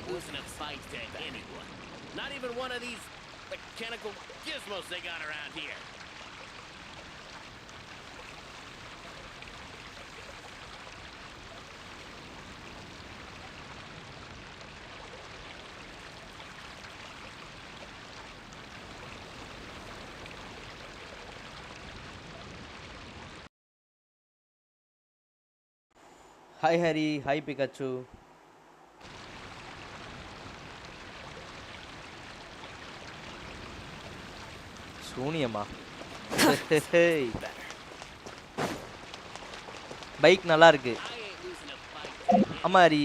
losing a fight to anyone. Not even one of these mechanical gizmos they got around here. Hi Harry, hi Pikachu. சூனியமா bike நல்லா இருக்கு. ஆமா ஹரி,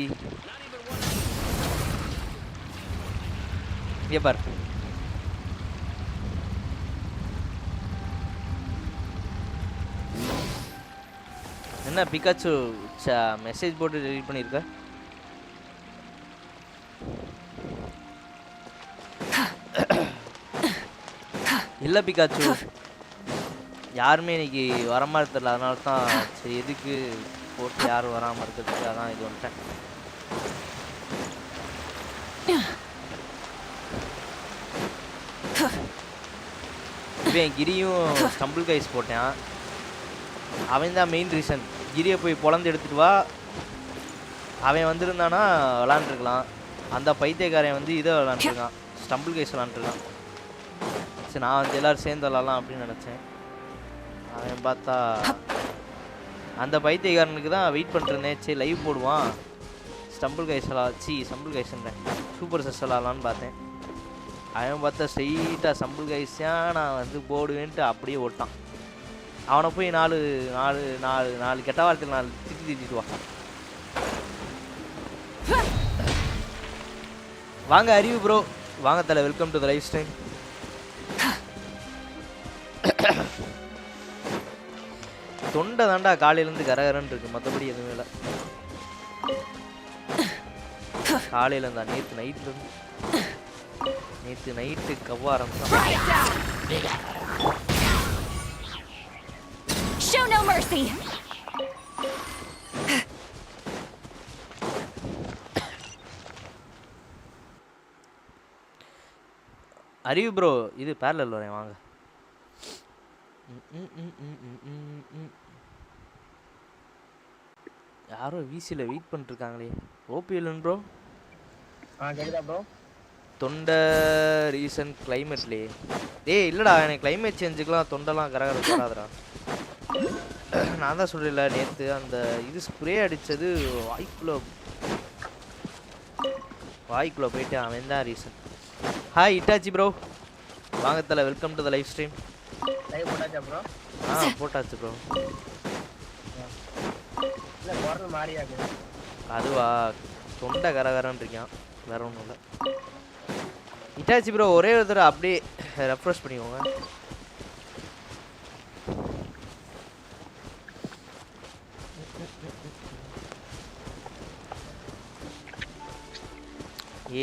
இங்க பார். என்ன Pikachu message போட்டு delete பண்ணியிருக்க? இல்லை பிகாச்சு, யாருமே இன்னைக்கு வரமாதிரி தெரியல. அதனால தான் சரி எதுக்கு போட்டு யாரும் வராமல் இருக்கிறதுக்கு அதான் இது வந்துட்டேன். இவன் கிரியும் ஸ்டம்பிள் கைஸ் போட்டேன். அவன் தான் மெயின் ரீசன். கிரியை போய் பொழந்து எடுத்துட்டு வா, அவன் வந்திருந்தானா விளாண்டுருக்கலாம். அந்த பைத்தியக்காரன் வந்து இதை விளாண்டுருக்கான், ஸ்டம்பிள் கைஸ் விளாண்டுருக்கான். சரி நான் வந்து எல்லோரும் சேர்ந்து விளாட்லாம் அப்படின்னு நினச்சேன். அவன் பார்த்தா அந்த பைத்தியக்காரனுக்கு தான் வெயிட் பண்ணிருந்தேன். சரி லைவ் போடுவான், ஸ்டம்பிள் கைஸ் ஸ்டம்பிள் கைஸ்ன்றேன் சூப்பர் செஸ் விளாட்லான்னு பார்த்தேன். அவன் பார்த்தா ஸ்ட்ரெயிட்டாக ஸ்டம்பிள் கைஸா நான் வந்து போடுவேன்ட்டு அப்படியே ஓட்டான். அவனை போய் நாலு கெட்ட வார்த்தையில் 4 திட்டிட்டு வா. வாங்க அறிவு ப்ரோ, வாங்க தலை, welcome to the live stream. தொண்டை தாண்டா காலையிலேருந்து கரகரன்னு இருக்கு, மற்றபடி எதுவுமே இல்லை. காலையில் இருந்தா நேற்று நைட்டு கவ்வ ஆரம்பிச்சான். Show no mercy. அறிவு ப்ரோ, இது பேரலல் வரேன் வாங்க. யாரோ விசியில் வெயிட் பண்ணிருக்காங்களே. ஓபிஎல்னு ப்ரோ. கேக்குதா ப்ரோ? தொண்டை ரீசன்ட் கிளைமேட்லே. டேய் இல்லைடா, எனக்கு கிளைமேட் சேஞ்சுக்கெலாம் தொண்டெல்லாம் கரகர வராதுடா. நான் தான் சொல்கிறேன்ல, நேற்று அந்த இது ஸ்ப்ரே அடித்தது வாய்க்குள்ளே போயிட்டு அவன் தான் ரீசன். ஹாய் இட்டாச்சி ப்ரோ, வாங்க தலை, welcome to the live stream. Live போட்டாச்சா ப்ரோ? போட்டாச்சு ப்ரோ. இல்லை குரல் மாறியாக்கு. அதுவா, தொண்டை கரகரன்னு இருக்கான், வேற ஒன்றும் இல்லை. இட்டாச்சி ப்ரோ ஒரே ஒரு தடவை அப்படியே ரெஃப்ரெஷ் பண்ணிக்கோங்க.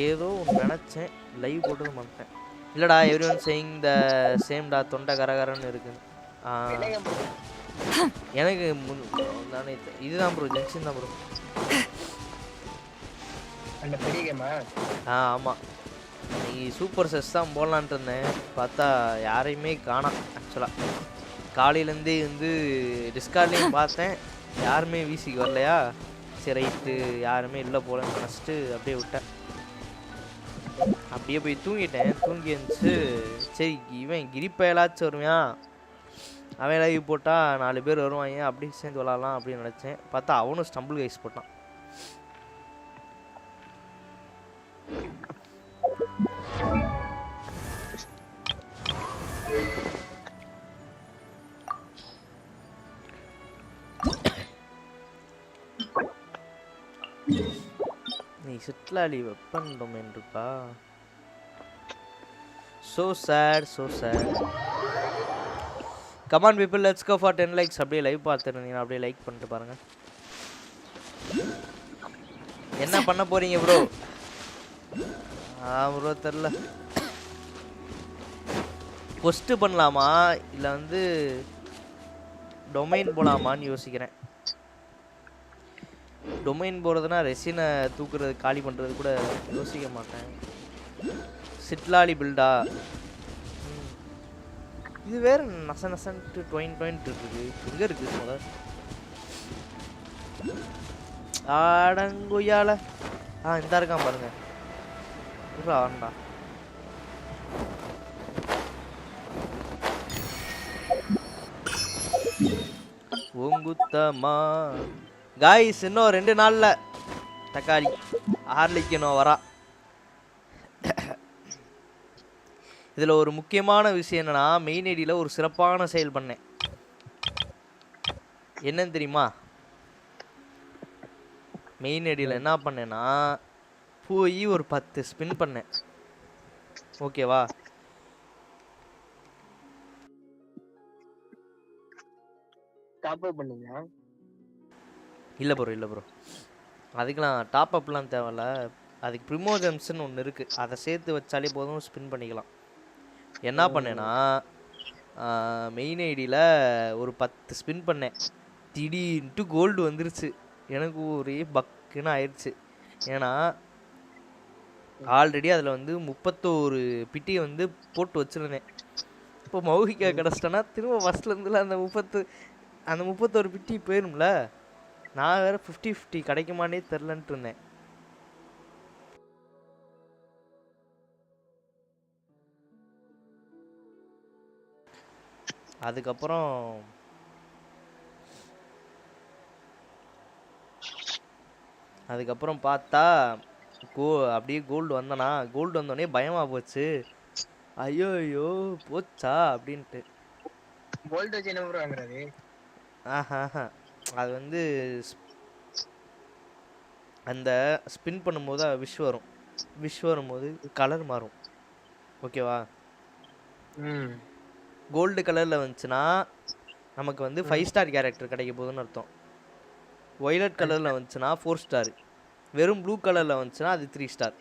ஏதோ ஒன்று நினச்சேன், லைவ் போட்டது மாட்டேன். இல்லைடா, எவ்ரி ஒன் சேயிங் த சேம்டா, தொண்டை கரகரன்னு இருக்குன்னு. எனக்கு நானே இதுதான் ப்ரோ, ஜென்ஷன் தான் ப்ரோ. அந்த பெரிய கேமா? ஆமாம், நீ சூப்பர் செஸ் தான் போடலான்ட்டு இருந்தேன், பார்த்தா யாரையுமே காணோம். ஆக்சுவலாக காலையிலேருந்தே வந்து டிஸ்கார்ட்லேயும் பார்த்தேன், யாருமே வீசிக்கு வரலையா. சரி ரைட்டு, யாருமே இல்லை போலன்னு நினச்சிட்டு அப்படியே விட்டேன். அப்படியே போய் தூங்கிட்டேன். தூங்கி இருந்துச்சு, சரி இவன் கிரிப்பயலாச்சும் வருவான், அவன் லைவ் போட்டால் 4 பேர் வருவாங்க, அப்படி சேர்ந்து விளாட்லாம் அப்படின்னு நினச்சேன். பார்த்தா அவனும் ஸ்டம்பிள் கைஸ் போட்டான். நீ சிட்லாலி வெப்பன் டொமைன் இருக்கா? So sad, so sad. Come on people, let's go for 10 likes. அப்படியே லைவ் பார்த்துருந்தீங்கன்னா அப்படியே லைக் பண்ணிட்டு பாருங்க. என்ன பண்ண போறீங்க ப்ரோ? ப்ரோ தெரியல, போஸ்ட் பண்ணலாமா இல்லை வந்து டொமைன் போலாமான்னு யோசிக்கிறேன். டொமைன் போகிறதுனா ரெசினை தூக்குறது காலி பண்ணுறது கூட யோசிக்க மாட்டேன். சிட்லாலி பில்டா இது வேறு நச நசன்ட்டு டொயின்ட்டு இருக்குது. எங்கே இருக்குது முதல் ஆடங்குயால இந்த இருக்கான் பாருங்க. ஆண்டா உங்குத்தமா காய்ஸ் இன்னும் 2 நாள்ல தக்காளி ஆர்லிக்கனோ வரா. இதில் ஒரு முக்கியமான விஷயம் என்னன்னா, மெயின் ஐடியில் ஒரு சிறப்பான செயல் பண்ணேன். என்னன்னு தெரியுமா? மெயின் ஐடியில் என்ன பண்ணேன்னா, போய் ஒரு 10 ஸ்பின் பண்ணேன். ஓகேவா? டாப் அப் பண்ணீங்க? இல்லை ப்ரோ அதுக்கெலாம் டாப் அப்லாம் தேவையில்ல. அதுக்கு ப்ரிமோஜன்ஸ்னு ஒன்று இருக்குது, அதை சேர்த்து வச்சாலே போதும், ஸ்பின் பண்ணிக்கலாம். என்ன பண்ணேன்னா, மெயின் ஐடியில் ஒரு 10 ஸ்பின் பண்ணேன். திடீர்னுட்டு கோல்டு வந்துருச்சு. எனக்கு ஒரே பக்குன்னு ஆயிடுச்சு. ஏன்னா ஆல்ரெடி அதில் வந்து 31 பிட்டியை வந்து போட்டு வச்சுருந்தேன். இப்போ மௌகிக்கா கிடச்சிட்டேன்னா திரும்ப ஃபஸ்ட்லேருந்துல அந்த 31 பிட்டி போயிரும்ல. நான் வேறு 50-50 கிடைக்குமானே தெரிலன்ட்டு இருந்தேன். அதுக்கப்புறம் பார்த்தா அப்படியே கோல்டு வந்தனா, கோல்டு வந்தோடனே பயமாக போச்சு. ஐயோ போச்சா அப்படின்ட்டு. கோல்டு வச்சு என்ன வாங்குறது? அது வந்து அந்த ஸ்பின் பண்ணும்போது விஷ் வரும்போது கலர் மாறும். ஓகேவா? கோல்டு கலரில் வந்துச்சுன்னா நமக்கு வந்து 5 ஸ்டார் கேரக்டர் கிடைக்க போகுதுன்னு அர்த்தம். ஒய்லட் கலரில் வந்துச்சுன்னா 4 ஸ்டார். வெறும் ப்ளூ கலரில் வந்துச்சுன்னா அது 3 ஸ்டார்.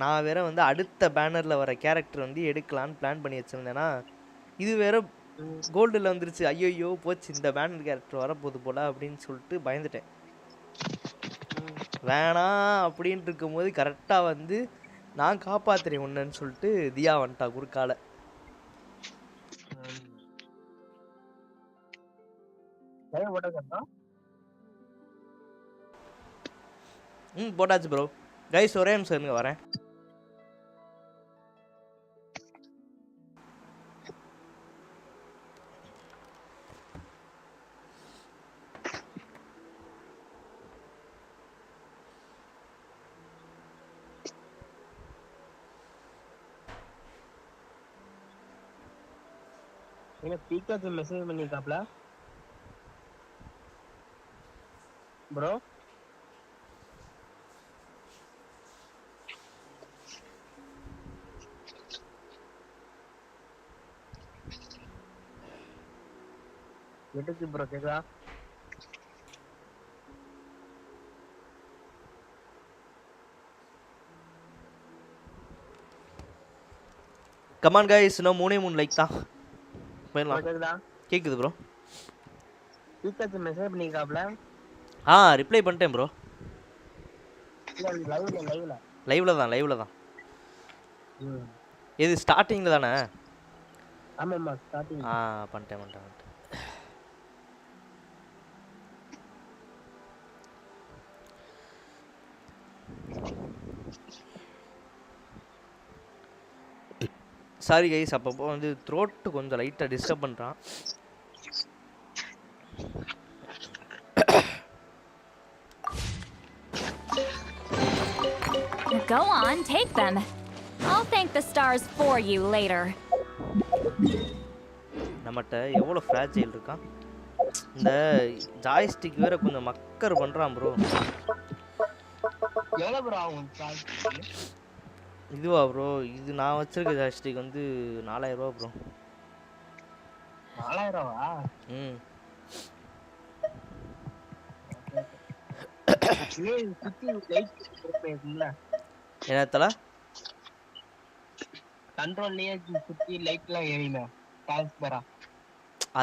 நான் வேற வந்து அடுத்த பேனரில் வர கேரக்டர் வந்து எடுக்கலான்னு பிளான் பண்ணி வச்சுருந்தேன்னா, இது வேற கோல்டில் வந்துருச்சு. ஐயோ போச்சு, இந்த பேனர் கேரக்டர் வரப்போகுது போல அப்படின்னு சொல்லிட்டு பயந்துட்டேன். வேணாம் அப்படின்ட்டு இருக்கும்போது கரெக்டாக வந்து நான் காப்பாத்துறேன் ஒன்றுன்னு சொல்லிட்டு தியா வந்துட்டா குறுக்கால. போட்டாச்சு ப்ரோ. கைஸ் ஒரே நிமிஷம் இருங்க, வரேன். என்ன பீக்காக்கு மெசேஜ் பண்ணிருக்காப்ல ப்ரோ? எதுக்கு ப்ரோ கேக்குதா? கமான் கைஸ், இன்னும் 3 லைக் தான் போயிடலாம். கேக்குது ப்ரோ. பீக்காக்கு மெசேஜ் பண்ணிருக்காப்ல? ரிப்ளை பண்ணிட்டேன் ப்ரோ. லைவ்ல தான். இது ஸ்டார்டிங்ல தானே? ஆமாம்மா ஸ்டார்டிங். பண்ணிட்டேன். சாரி கைஸ், அப்பப்போ வந்து த்ரோட்டு கொஞ்சம் லைட்டாக டிஸ்டர்ப் பண்ணுறான். Go on, take them. I'll thank the stars for you later. நம்மகிட்ட எவ்வளோ ஃப்ராஜைல் இருக்கான். இந்த ஜாய்ஸ்டிக் வேற கொஞ்சம் மக்கர் பண்ணுறான் ப்ரோ. எவ்வளோ ப்ரோ ஆகும்? இதுவா ப்ரோ? இது நான் வச்சிருக்க ஜாய்ஸ்டிக் வந்து 4000 ரூபா ப்ரோ. 4000 ரூபாவா? என்னத்தல கண்ட்ரோல்லயே சுத்தி லைட்லாம் எரியுமே ட்ரான்ஸ்பரா.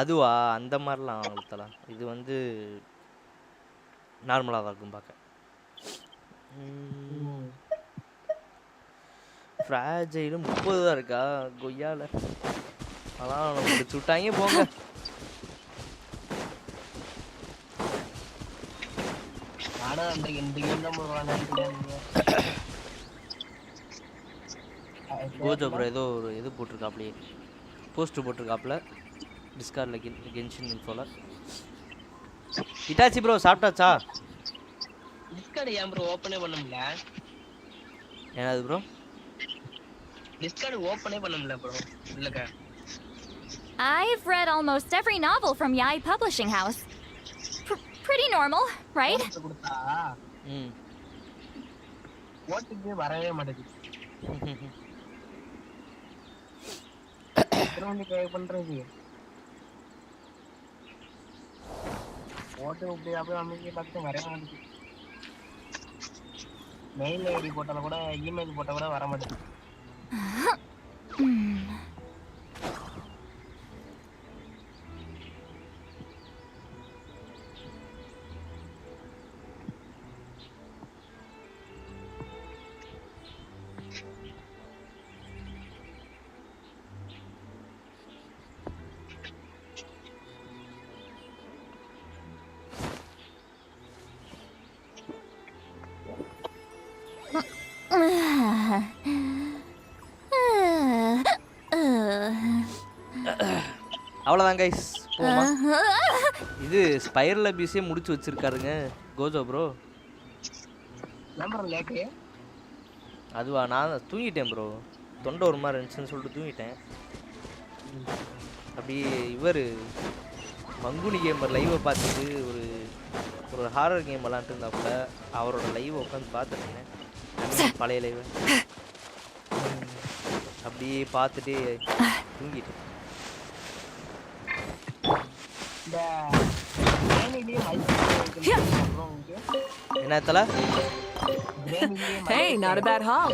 அதுவா அந்த மாதிரிலாம் அழுத்தலாம். இது வந்து நார்மலாக தான் இருக்கும் பார்க்க. ஃப்ராஜைலு 30 தான் இருக்கா கொய்யால. அதான் முடிச்சு விட்டாங்க போங்க. நானும் அந்த இந்த கேம் தான் விளாண்டுருக்கேன். கோஜோ ப்ரோ ஏதோ ஒரு இது போட்டிருக்காப்லையே, போஸ்ட் போட்டிருக்காப்ல டிஸ்கார்டில் கென்ஷின் இன்ஃபோல. இட்டாச்சி ப்ரோ சாப்பிட்டாச்சா? டிஸ்கார்ட் ஏன் ப்ரோ ஓப்பனே பண்ண முடியல? என்னது ப்ரோ? டிஸ்கார்ட் ஓப்பனே பண்ண முடியல ப்ரோ. இல்லங்க. I've read almost every novel from Yai Publishing House. Pretty normal, right? கொடுத்தா ஓட்டுக்கு வரவே மாட்டேங்குது. திரும்ப ட்ரை பண்றது ஓட்டு இப்படி அப்படியே அமைக்க பார்த்து வரவே மாட்டேங்குது. மெயில் ஐடி போட்டாலும் கூட இமெயில் போட்டால் கூட வர மாட்டேங்குது. அவ்வளோதான் கைஸ் போமா. இது ஸ்பைரல் அபியூஸே முடிச்சு வச்சிருக்காருங்க கோஜோ ப்ரோ. அதுவா நான் தூங்கிட்டேன் ப்ரோ, தொண்டை ஒரு மாதிரி இருந்துச்சுன்னு சொல்லிட்டு தூங்கிட்டேன். அப்படியே இவர் மங்குனி கேமர் லைவை பார்த்துட்டு ஒரு ஹாரர் கேம் விளாண்டுட்டு இருந்தாப்புல, அவரோட லைவை உட்காந்து பார்த்துருந்தேன், பழைய லைவை. அப்படியே பார்த்துட்டு தூங்கிட்டேன். என்ன தல? Hey, not a bad haul.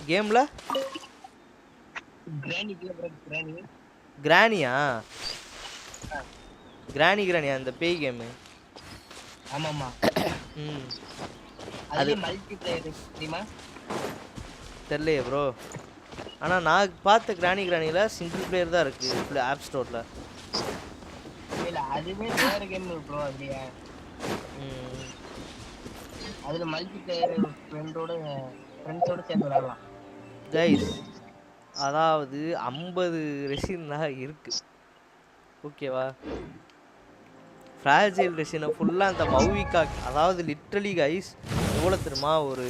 கேம்ல கிரானியா? கிரானியா அந்த பேய் கேம்? ஆமாமா. அது மல்டிப்ளேயர் தெரியுமா? தெரியலையே ப்ரோ. ஆனால் நான் பார்த்த கிரானியில் சிங்கிள் பிளேயர் தான் இருக்குது ஆப் ஸ்டோரில். இல்லை அதுவே வேறு கேம் ப்ரோ. அப்படியே அதில் மல்டிப்ளேயர் ஃப்ரெண்ட்ஸோடு சேர்ந்து விளாடலாம் கைஸ். அதாவது 50 ரெசின் தான் இருக்குது, ஓகேவா? ஃப்ராஜைல் ரெசினை ஃபுல்லாக அந்த மௌவிகா, அதாவது லிட்ரலி கைஸ் எவ்வளோ தெரியுமா, ஒரு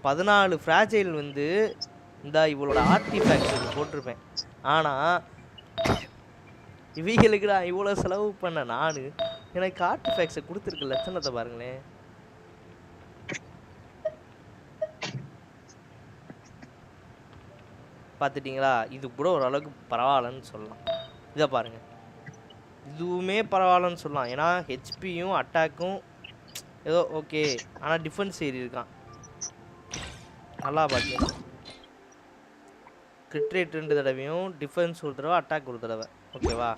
14 ஃப்ராஜைல் வந்து இந்த இவளோட ஆர்டிஃபேக்ட் போட்டிருப்பேன். ஆனால் இவங்களுக்கு நான் இவ்வளோ செலவு பண்ண நான் எனக்கு ஆர்டிஃபேக்ட்ஸை கொடுத்துருக்க லட்சணத்தை பாருங்களேன். பார்த்துட்டிங்களா? இது கூட ஓரளவுக்கு பரவாயில்லன்னு சொல்லலாம். இதை பாருங்கள், இதுவுமே பரவாயில்லன்னு சொல்லலாம். ஏன்னா ஹெச்பியும் அட்டாக்கும் ஏதோ ஓகே, ஆனால் டிஃபென்ஸ் ஏறி இருக்கான் நல்லா பார்த்தீங்கன்னா. கிரிட் ரேட் 2 தடவையும் டிஃபென்ஸ் ஒரு தடவை, அட்டாக் ஒரு தடவை, ஓகேவா?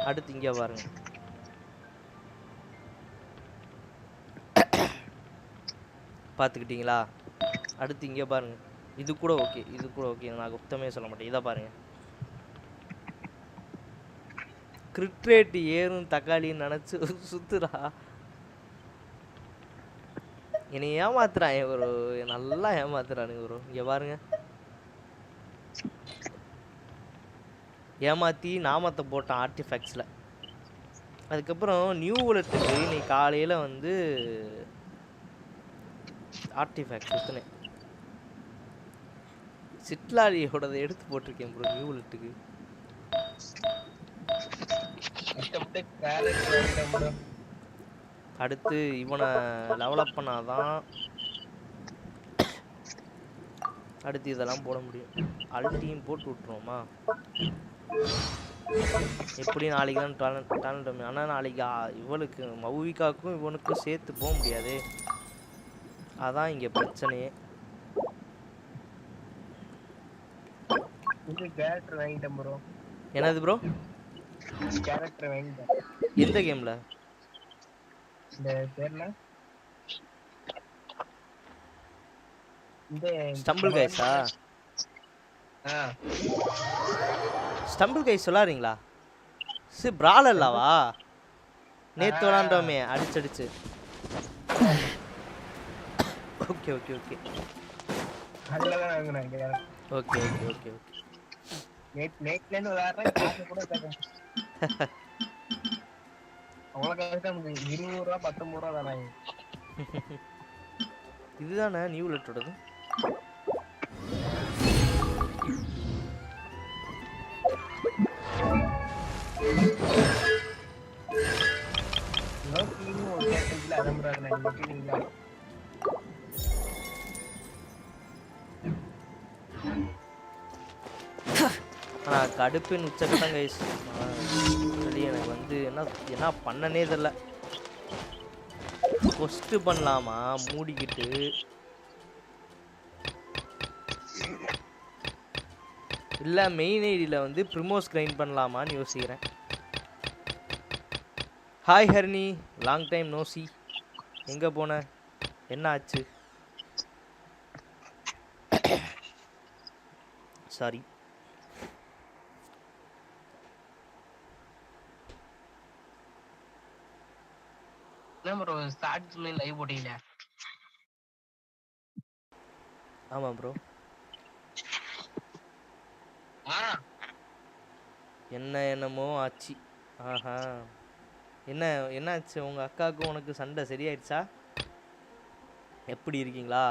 அடுத்து இங்கே பாருங்க, பார்த்துக்கிட்டிங்களா? அடுத்து இங்கே பாருங்க, இது கூட ஓகே, இது கூட ஓகே, நான் குப்தமே சொல்ல மாட்டேன். இதை பாருங்க, கிரிட் ரேட் ஏறும் தக்காளின்னு நினச்சி சுத்துறா. என்னை ஏமாத்துறான் ப்ரோ, நல்லா ஏமாத்துறானுங்க ப்ரோ. இங்கே பாருங்க, ஏமாற்றி நாமத்தை போட்டான் ஆர்டிஃபேக்ட்ஸில். அதுக்கப்புறம் நியூ வாலெட்டுக்கு நீ காலையில் வந்து ஆர்டிஃபேக்ட் சுற்றினேன், சிட்லாரியோடதை எடுத்து போட்டிருக்கேன் ப்ரோ நியூ வாலெட்டுக்கு. அடுத்து இவனை டெவலப் பண்ணாதான் அடுத்து இதெல்லாம் போட முடியும். அல்ட்டியும் போட்டு விட்டுருவோமா? எப்படி நாளைக்கு தான் டேலண்ட். ஆனால் நாளைக்கு இவளுக்கு மௌவிகாவுக்கும் இவனுக்கும் சேர்த்து போக முடியாது. அதான் இங்கே பிரச்சனையே. இந்த கேரக்டர் வாங்கிட்டேன் ப்ரோ. என்னது ப்ரோ? கேரக்டர் வாங்கிட்டேன். எந்த கேமில்? இந்த பேர்ல இந்த ஸ்டம்பிள் கைஸா? ஸ்டம்பிள் கைஸ் சொல்லாதீங்களா? பிரால் அல்லவா? நேற்று விளாண்டோமே அடிச்சடிச்சு. ஓகே ஓகே ஓகே அதுல தான் வாங்குனேன். Okay okay okay okay. நேட்லேருந்து விளையாடுறேன். காசு கூட கேட்க அவ்வளோ காசு தான். 20 ரூபா 19 ரூபா தானே. இதுதானே நியூ லெட்டரோடது. ஆனால் கடுப்பின் உச்சக்கட்டம் கைஸ். எனக்கு வந்து என்ன பண்ணனே தெரியல. கொஸ்ட் பண்ணலாமா மூடிக்கிட்டு? இல்லை மெயின் ஐடியில் வந்து ப்ரிமோஸ் கிரைண்ட் பண்ணலாமான்னு யோசிக்கிறேன். Hi ஹர்னி, long time no C. எங்கே போன? என்ன ஆச்சு? சாரி. ப்ரோ ஸ்டார்ட் லைவ் போட்டீங்க? ஆமாம் ப்ரோ. என்னமோ ஆச்சு. ஆஹா, என்னாச்சு? உங்கள் அக்காவுக்கும் உனக்கு சண்டை சரியாயிடுச்சா? எப்படி இருக்கீங்களா?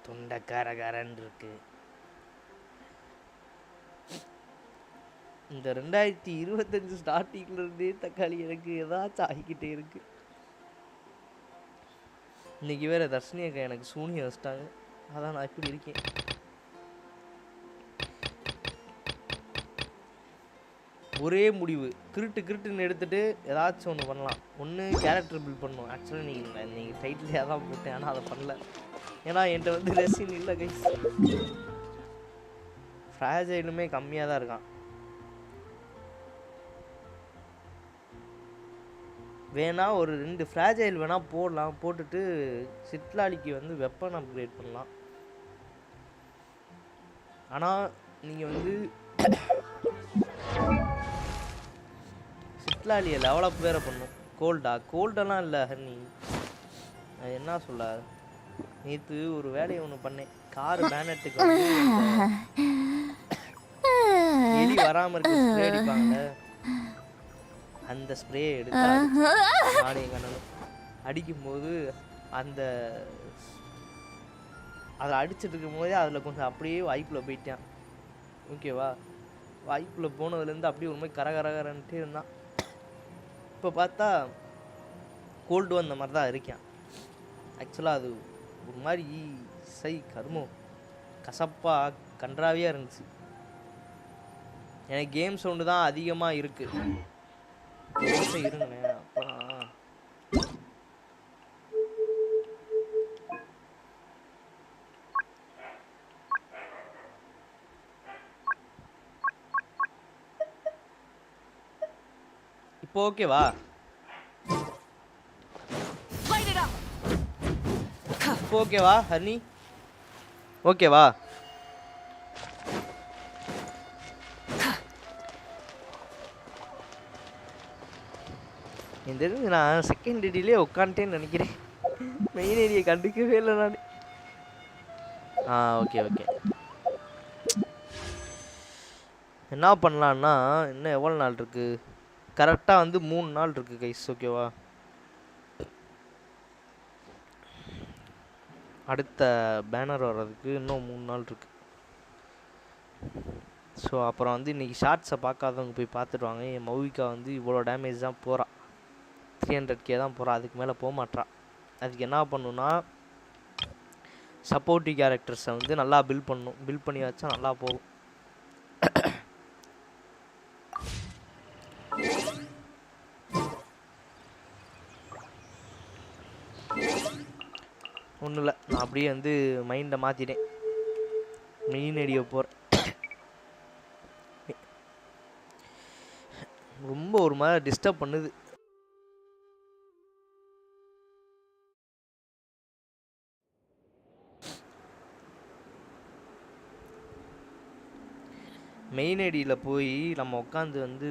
தொண்டைக்காரன் இருக்கு. இந்த 2025 ஸ்டார்டிங்ல இருந்தே தக்காளி எனக்கு ஏதாச்சும் ஆகிக்கிட்டே இருக்கு. இன்னைக்கு வேற தர்ஷினி அக்கா எனக்கு சூனியம் வச்சிட்டாங்க. அதான் நான் இப்படி இருக்கேன். ஒரே முடிவு, கிருட்டுன்னு எடுத்துட்டு ஏதாச்சும் ஒன்று பண்ணலாம். ஒன்று கேரக்டர் பில்ட் பண்ணணும். ஆக்சுவலாக நீங்கள் டைட்டிலே தான் போட்டேன், ஆனால் அதை பண்ணல. ஏன்னா என்கிட்ட வந்து ரெசின் இல்லை கைஸ். ஃப்ராஜைலுமே கம்மியாக தான் இருக்கான். வேணா ஒரு 2 ஃப்ராஜைல் வேணா போடலாம். போட்டுட்டு சிட்லாலிக்கு வந்து வெப்பன் அப்கிரேட் பண்ணலாம். ஆனால் நீங்கள் வந்து சிட்லாலியை லெவலப் வேற பண்ணும். கோல்டெல்லாம் இல்லை ஹர்னி. அது என்ன சொல்ல, நேற்று ஒரு வேலையை ஒன்று பண்ணேன். கார் பேனட்டுக்கு வந்து எலி வராமல் இருக்க ஸ்ப்ரே அடிப்பாங்க. அந்த ஸ்ப்ரேயை எடுத்து நானே கண்ணனும் அடிக்கும்போது அதை அடிச்சுட்டு இருக்கும் போதே அதில் கொஞ்சம் அப்படியே வாய்ப்புல போயிட்டான். ஓகேவா? வாய்ப்புல போனதுலேருந்து அப்படியே ஒரு மாதிரி கரகரன்ட்டே இருந்தான். இப்போ பார்த்தா கோல்டு வந்த மாதிரி தான் இருக்கான். ஆக்சுவலாக அது ஒரு மாதிரி கருமம் கசப்பாக கன்றாவியாக இருந்துச்சு. எனக்கு கேம் சவுண்டு தான் அதிகமாக இருக்குது. இருங்க அப்புறம் இப்போ ஓகேவா? இப்போ ஓகேவா ஹர்னி? ஓகேவா? இந்த நான் செகண்ட் ஐடியிலே உட்காந்துட்டேன்னு நினைக்கிறேன். மெயின் ஐடியை கண்டுக்கவே இல்லை நான். Okay okay. என்ன பண்ணலான்னா, இன்னும் எவ்வளோ நாள் இருக்குது? கரெக்டாக வந்து 3 நாள் இருக்குது கைஸ். ஓகேவா? அடுத்த பேனர் வர்றதுக்கு இன்னும் 3 நாள் இருக்குது. ஸோ அப்புறம் வந்து இன்றைக்கி ஷார்ட்ஸை பார்க்காதவங்க போய் பார்த்துடுவாங்க. என் மௌவிகா வந்து இவ்வளோ டேமேஜ் தான் போகிறா. 300k தான் போகிறா. அதுக்கு மேலே போக மாட்டா. அதுக்கு என்ன பண்ணணுன்னா, சப்போர்ட்டிவ் கேரக்டர்ஸை வந்து நல்லா பில்ட் பண்ணணும். பில்ட் பண்ணி வச்சா நல்லா போகும். ஒன்றும் இல்லை, நான் அப்படியே வந்து மைண்டை மாற்றிட்டேன். மெயின் ஐடியை போகிறேன். ரொம்ப ஒரு மாதிரி டிஸ்டர்ப் பண்ணுது. மெயின் ஐடியில் போய் நம்ம உட்காந்து வந்து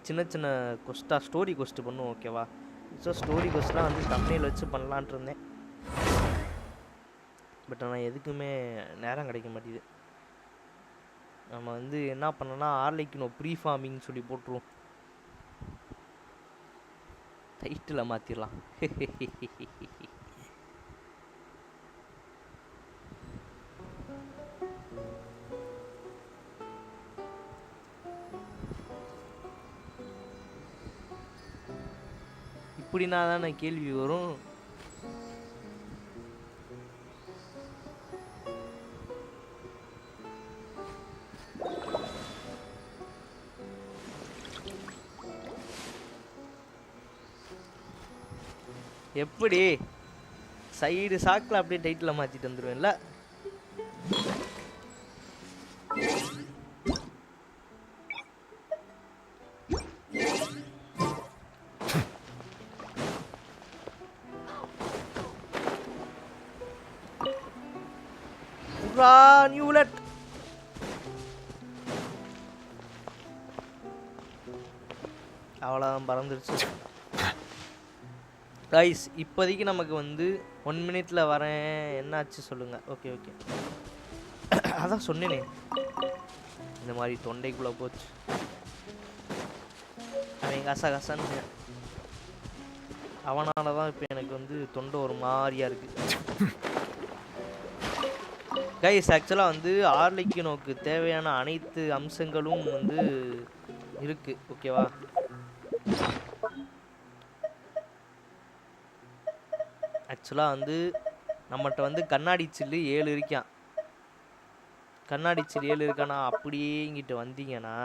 சின்ன சின்ன ஸ்டோரி கொஸ்ட்டு பண்ணுவோம். ஓகேவா? ஸோ ஸ்டோரி கொஸ்ட்லாம் வந்து தம்ப்நெயில் வச்சு பண்ணலான்ட்டு இருந்தேன். பட் ஆனால் எதுக்குமே நேரம் கிடைக்க மாட்டேங்குது. நம்ம வந்து என்ன பண்ணோன்னா ஆர்லைக்கினோ ப்ரீ ஃபார்மிங் சொல்லி போட்டுருவோம். டைட்டில் மாற்றிடலாம். இப்படின்னா தானே கேள்வி வரும். எப்படி சைடு சாக்கில் அப்படியே டைட்டில் மாற்றிட்டு வந்துடுவேன்ல. நியூலட் அவ்வளோதான், பறந்துருச்சு. கைஸ் இப்போதைக்கு நமக்கு வந்து 1 மினிட்ல வரேன். என்னாச்சு சொல்லுங்கள். ஓகே ஓகே, அதான் சொன்னேனே இந்த மாதிரி தொண்டைக்குள்ளே போச்சு. அவன் கசகசன்னு அவனால தான் இப்போ எனக்கு வந்து தொண்டை ஒரு மாதிரியாக இருக்குது. கைஸ் ஆக்சுவலாக வந்து ஆர்லைக்கினோக்கு தேவையான அனைத்து அம்சங்களும் வந்து இருக்குது. ஓகேவா? ஆக்சுவலாக வந்து நம்மகிட்ட வந்து கண்ணாடி சில்லு 7 இருக்கான். கண்ணாடி சில்லு 7 இருக்கானா? அப்படியே இங்கிட்ட வந்தீங்கன்னா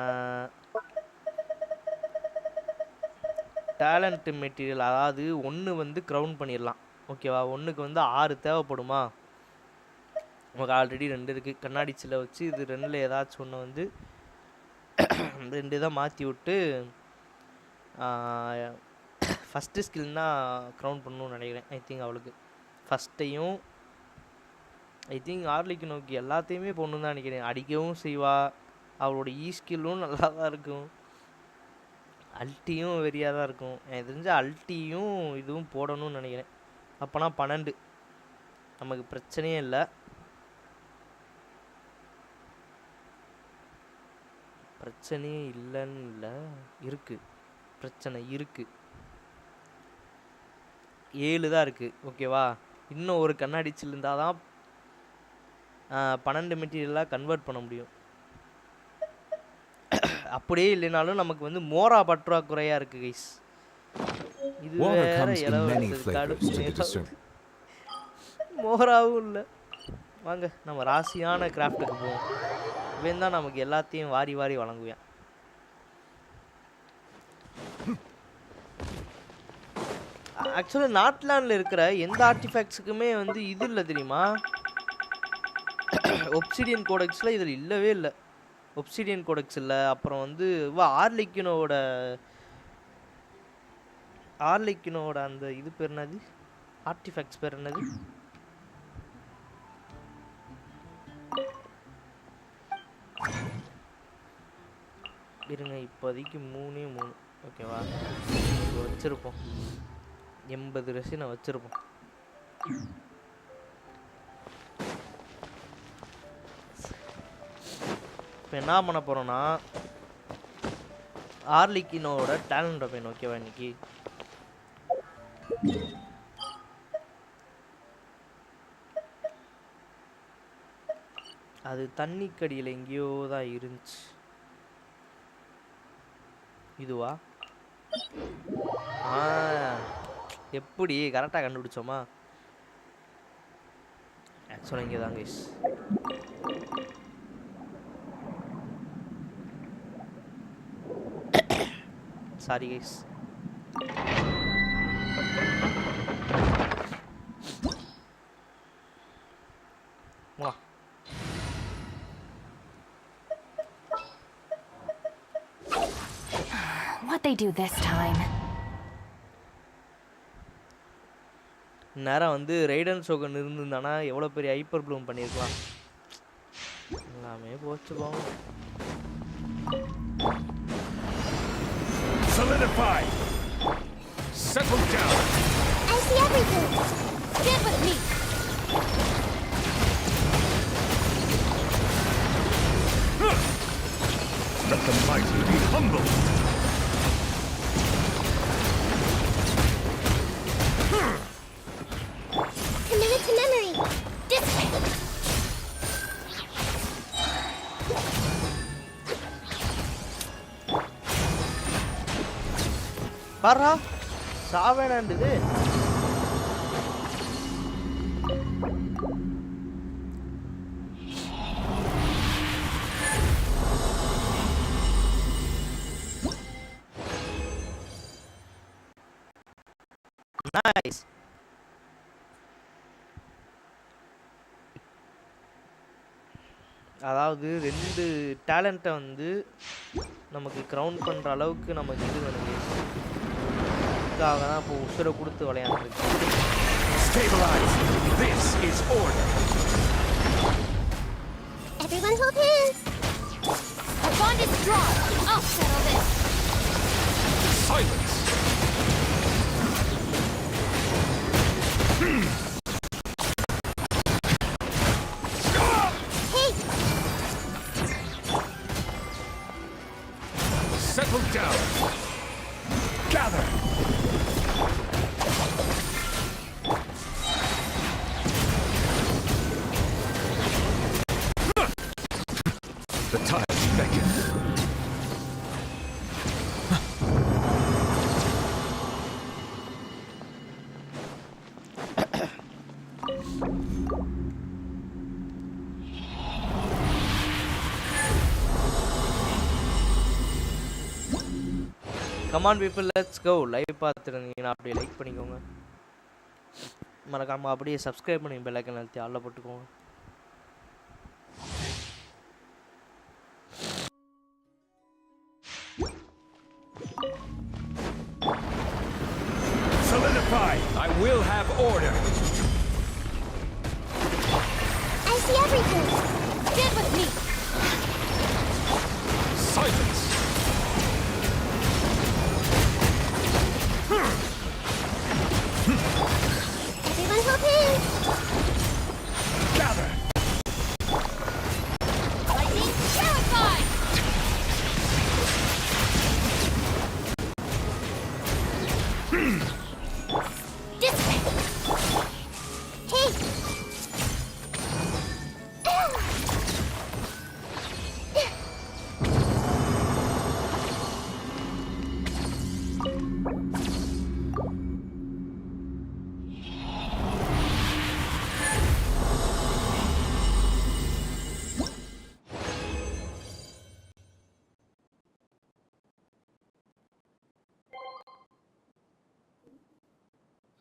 டேலண்ட் மெட்டீரியல், அதாவது 1 வந்து க்ரௌன் பண்ணிடலாம். ஓகேவா? 1க்கு வந்து 6 தேவைப்படுமா? நமக்கு ஆல்ரெடி 2 இருக்குது. கண்ணாடி சில்லை வச்சு இது 2ல் ஏதாச்சும் ஒன்று வந்து 2 இதை மாற்றி விட்டு ஃபஸ்ட்டு ஸ்கில்னா க்ரௌன் பண்ணணும்னு நினைக்கிறேன். ஐ திங்க் அவளுக்கு ஃபஸ்ட்டையும் ஐ திங்க் ஆர்லைக்கினோக்கு எல்லாத்தையுமே போடணுன்னு தான் நினைக்கிறேன். அடிக்கவும் செய்வா. அவளோட ஸ்கில்லும் நல்லா தான் இருக்கும். அல்ட்டியும் வெறியாக தான் இருக்கும். எனக்கு தெரிஞ்ச அல்ட்டியும் இதுவும் போடணும்னு நினைக்கிறேன். அப்போனா 12 நமக்கு பிரச்சனையே இல்லை. பிரச்சனையே இல்லைன்னு இல்லை, இருக்குது. பிரச்சனை இருக்குது. 7 தான் இருக்குது. ஓகேவா? இன்னும் ஒரு கண்ணாடி சில் இருந்தால் தான் 12 மெட்டீரியலாக கன்வெர்ட் பண்ண முடியும். அப்படியே இல்லைனாலும் நமக்கு வந்து மோரா பற்றாக்குறையாக இருக்குது கைஸ். இது வேற இலவச மோராவும் இல்லை. வாங்க நம்ம ராசியான கிராஃப்ட்டுக்கு போவோம். இவன் தான் நமக்கு எல்லாத்தையும் வாரி வாரி வழங்குவேன். ஆக்சுவலாக நாட்லாண்டில் இருக்கிற எந்த ஆர்டிஃபேக்ட்ஸுக்குமே வந்து இது இல்லை தெரியுமா? ஒப்சிடியன் கோடெக்ஸில் இதில் இல்லவே இல்லை. ஒப்சிடியன் கோடெக்ஸ் இல்லை. அப்புறம் வந்து ஆர்லைக்கினோட அந்த இது பேர் என்னது? ஆர்டிஃபேக்ட்ஸ் பேர் என்னது? இருங்க, இப்போதைக்கு 3 ஓகேவா? வச்சுருப்போம் 80 ரெசினை வச்சுருப்போம். இப்போ என்ன பண்ண போகிறோன்னா ஆர்லைக்கினோட டேலண்ட் வெப்பன். ஓகேவா? இன்னைக்கு அது தண்ணிக்கடியில் எங்கேயோ தான் இருந்துச்சு. இதுவா? எப்படி கரெக்டாக கண்டுபிடிச்சோமா? ஆக்சுவலாக இங்கே தான் guys. Sorry guys. they do this time? நேரா வந்து ரைடன் சோகன் இருந்திருந்தானா எவ்வளோ பெரிய ஹைப்பர் ப்ளூம் பண்ணியிருக்கலாம். எல்லாமே போச்சு போங்க. Solidify. Settle down. I see everything. Stand with me. Let the mighty be humble. Commit it to memory. This way. பாரா சாவேனாண்டுது. நைஸ். அதாவது 2 டேலண்ட்டை வந்து நமக்கு கிரவுண்ட் பண்ணுற அளவுக்கு நமக்கு இது வேணுங்க. இதுக்காக தான் இப்போ உசுரை கொடுத்து விளையாண்டுருக்கு. Stabilize. This is order. Everyone hold hands. The bond is strong. I'll settle this. Silence. Hey! Settle down. Gather. The tides beckon. Come on people, let's go. Live பார்த்துருந்தீங்கன்னா அப்படியே லைக் பண்ணிக்கோங்க. மறக்காமல் அப்படியே சப்ஸ்கிரைப் பண்ணி பெல் ஐக்கன் அழுத்தி ஆல்ல போட்டுக்கோங்க. Solidify. I will have order. I see everything. Stand with me. Silence. Everyone hold hands. Gather. Lightning terrified. This way. Hey.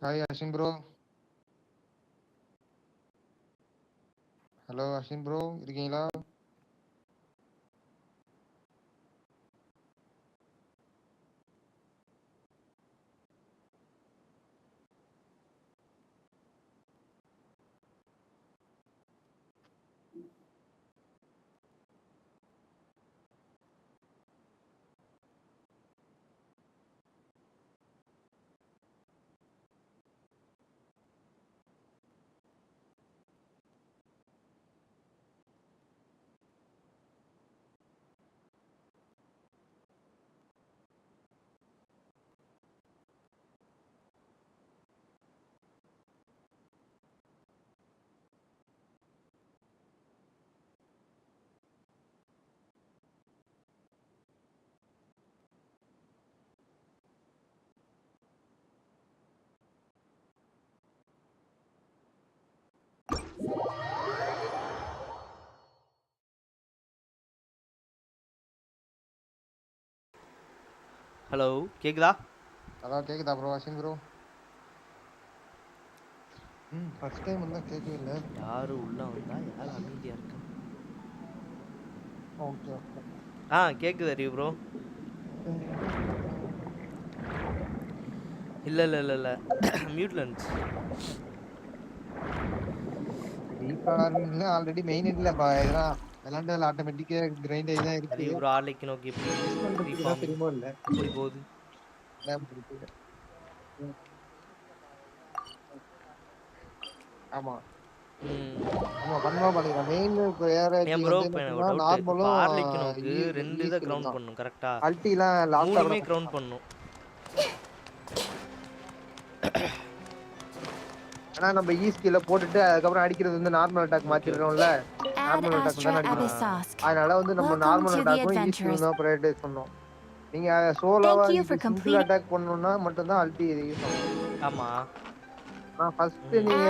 Hi Ashin bro. Hello Ashin bro, இருக்கீங்களா? Hello, கேக்குதா? அதான் கேக்குதா bro Ashin bro? First time வந்தா கேட்கவே இல்லை. யாரு உள்ள வந்தா யாரு அமைதியா இருக்கா? Okay okay. கேக்குது அறிவு ப்ரோ. இல்ல மியூட்ல இருந்துச்சு. ரீஃபார்மிங்ல ஆல்ரெடி மெயின் இல்ல இதெல்லாம் விளையாண்டதுல ஆட்டோமேட்டிக்கா கிரைண்ட் ஆகி தான் இருக்கு. அறிவு ப்ரோ ஆர்லெக்கினோ எப்படி ரீஃபார்மிங் தெரியுமோ இல்ல எப்படி போகுது? ஆமா ம். ஆமா பண்ணுவா பாத்துக்கலாம். மெயின் ப்ரையாரிட்டி ஏன் ப்ரோ வந்து இப்போ என்ன எனக்கு சொன்னா ஒரு டவுட். இப்போ நார்மலும் ஆர்லெக்கினோக்கு 2 இதை கிரவுண்ட் தான். பண்ணணும் கரெக்டா? அல்டிலாம் லாஸ்டா மூணுமே கிரவுண்ட் பண்ணணும். ஆனா நம்ம ஈஸ்கில போட்டுட்டு அதுக்கப்புறம் அடிக்கிறது வந்து நார்மல் அட்டாக் மாத்திடுறோம்ல. நார்மல் அட்டாக் தான் அடிக்கணும். அதனால வந்து நம்ம நார்மல் அட்டாக்கும் ஈஸ்கியும் தான் ப்ரையாரிட்டைஸ் பண்ணோம். நீங்க சோலோவா சிங்கிள் அட்டாக் பண்ணனும்னா மட்டும் தான் அல்டி யூஸ் ஆகும். ஆமா. நான் ஃபர்ஸ்ட் நீங்க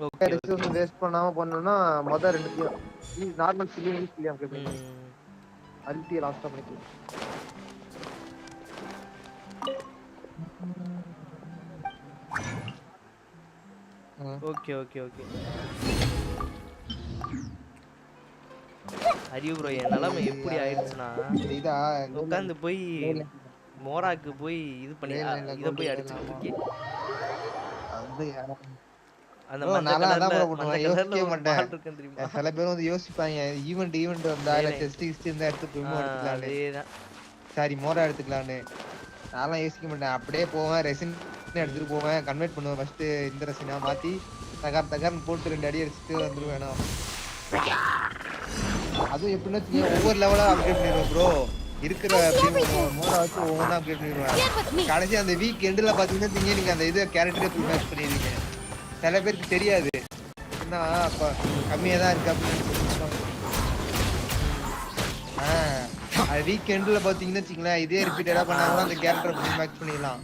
ஓகே ரிசோர்ஸ் வேஸ்ட் பண்ணாம பண்ணனும்னா மொத ரெண்டுத்தையும் நார்மல் சிலியன் ஈஸ்கிலியம் கேப்பீங்க. அல்டி லாஸ்டா பண்ணிக்கலாம். ஓகே அறிவு ப்ரோ என் நிலைமை எப்படி ஆயிடுச்சுன்னா உட்காந்து போய் மோராக்கு போய் இது பண்ணி இதை போய் அடிச்சுக்கிட்டு இருக்கேன். அந்த சில பேர் வந்து யோசிப்பாங்க ஈவெண்ட் வந்தா இல்ல டெஸ்ட் இருந்தா எடுத்து ப்ரிமோ எடுத்துக்கலாம்னு. சாரி மோரா எடுத்துக்கலாம்னு. நான்லாம் யோசிக்க மாட்டேன். அப்படியே போவேன் ரெசின் எடுத்துட்டு போவேன் கன்வெர்ட் பண்ணுவேன். ஃபர்ஸ்ட் இந்த ரெசினா மாத்தி தகர்னு போட்டு 2 அடி அடிச்சுட்டு வந்துருவேன். அதுவும் எப்படின்னா ஒவ்வொரு லெவலா அப்டேட் பண்ணிடுவேன் ப்ரோ. இருக்கிற மோரா வச்சு ஒவ்வொன்றா அப்டேட் பண்ணிடுவேன். கடைசி அந்த வீக் எண்டில் பார்த்தீங்கன்னா நீங்க அந்த இது கேரக்டரே ஃபுல் மேட்ச் பண்ணிடுவீங்க. சில பேருக்கு தெரியாது என்ன அப்போ கம்மியாக தான் இருக்கு அப்படின்னு. அது வீக் எண்டில் பார்த்தீங்கன்னா வச்சுங்களேன் இதே ரிப்பீட்டடாக பண்ணாங்கன்னா அந்த கேரக்டரை ஃபுல் மேட்ச் பண்ணிடலாம்.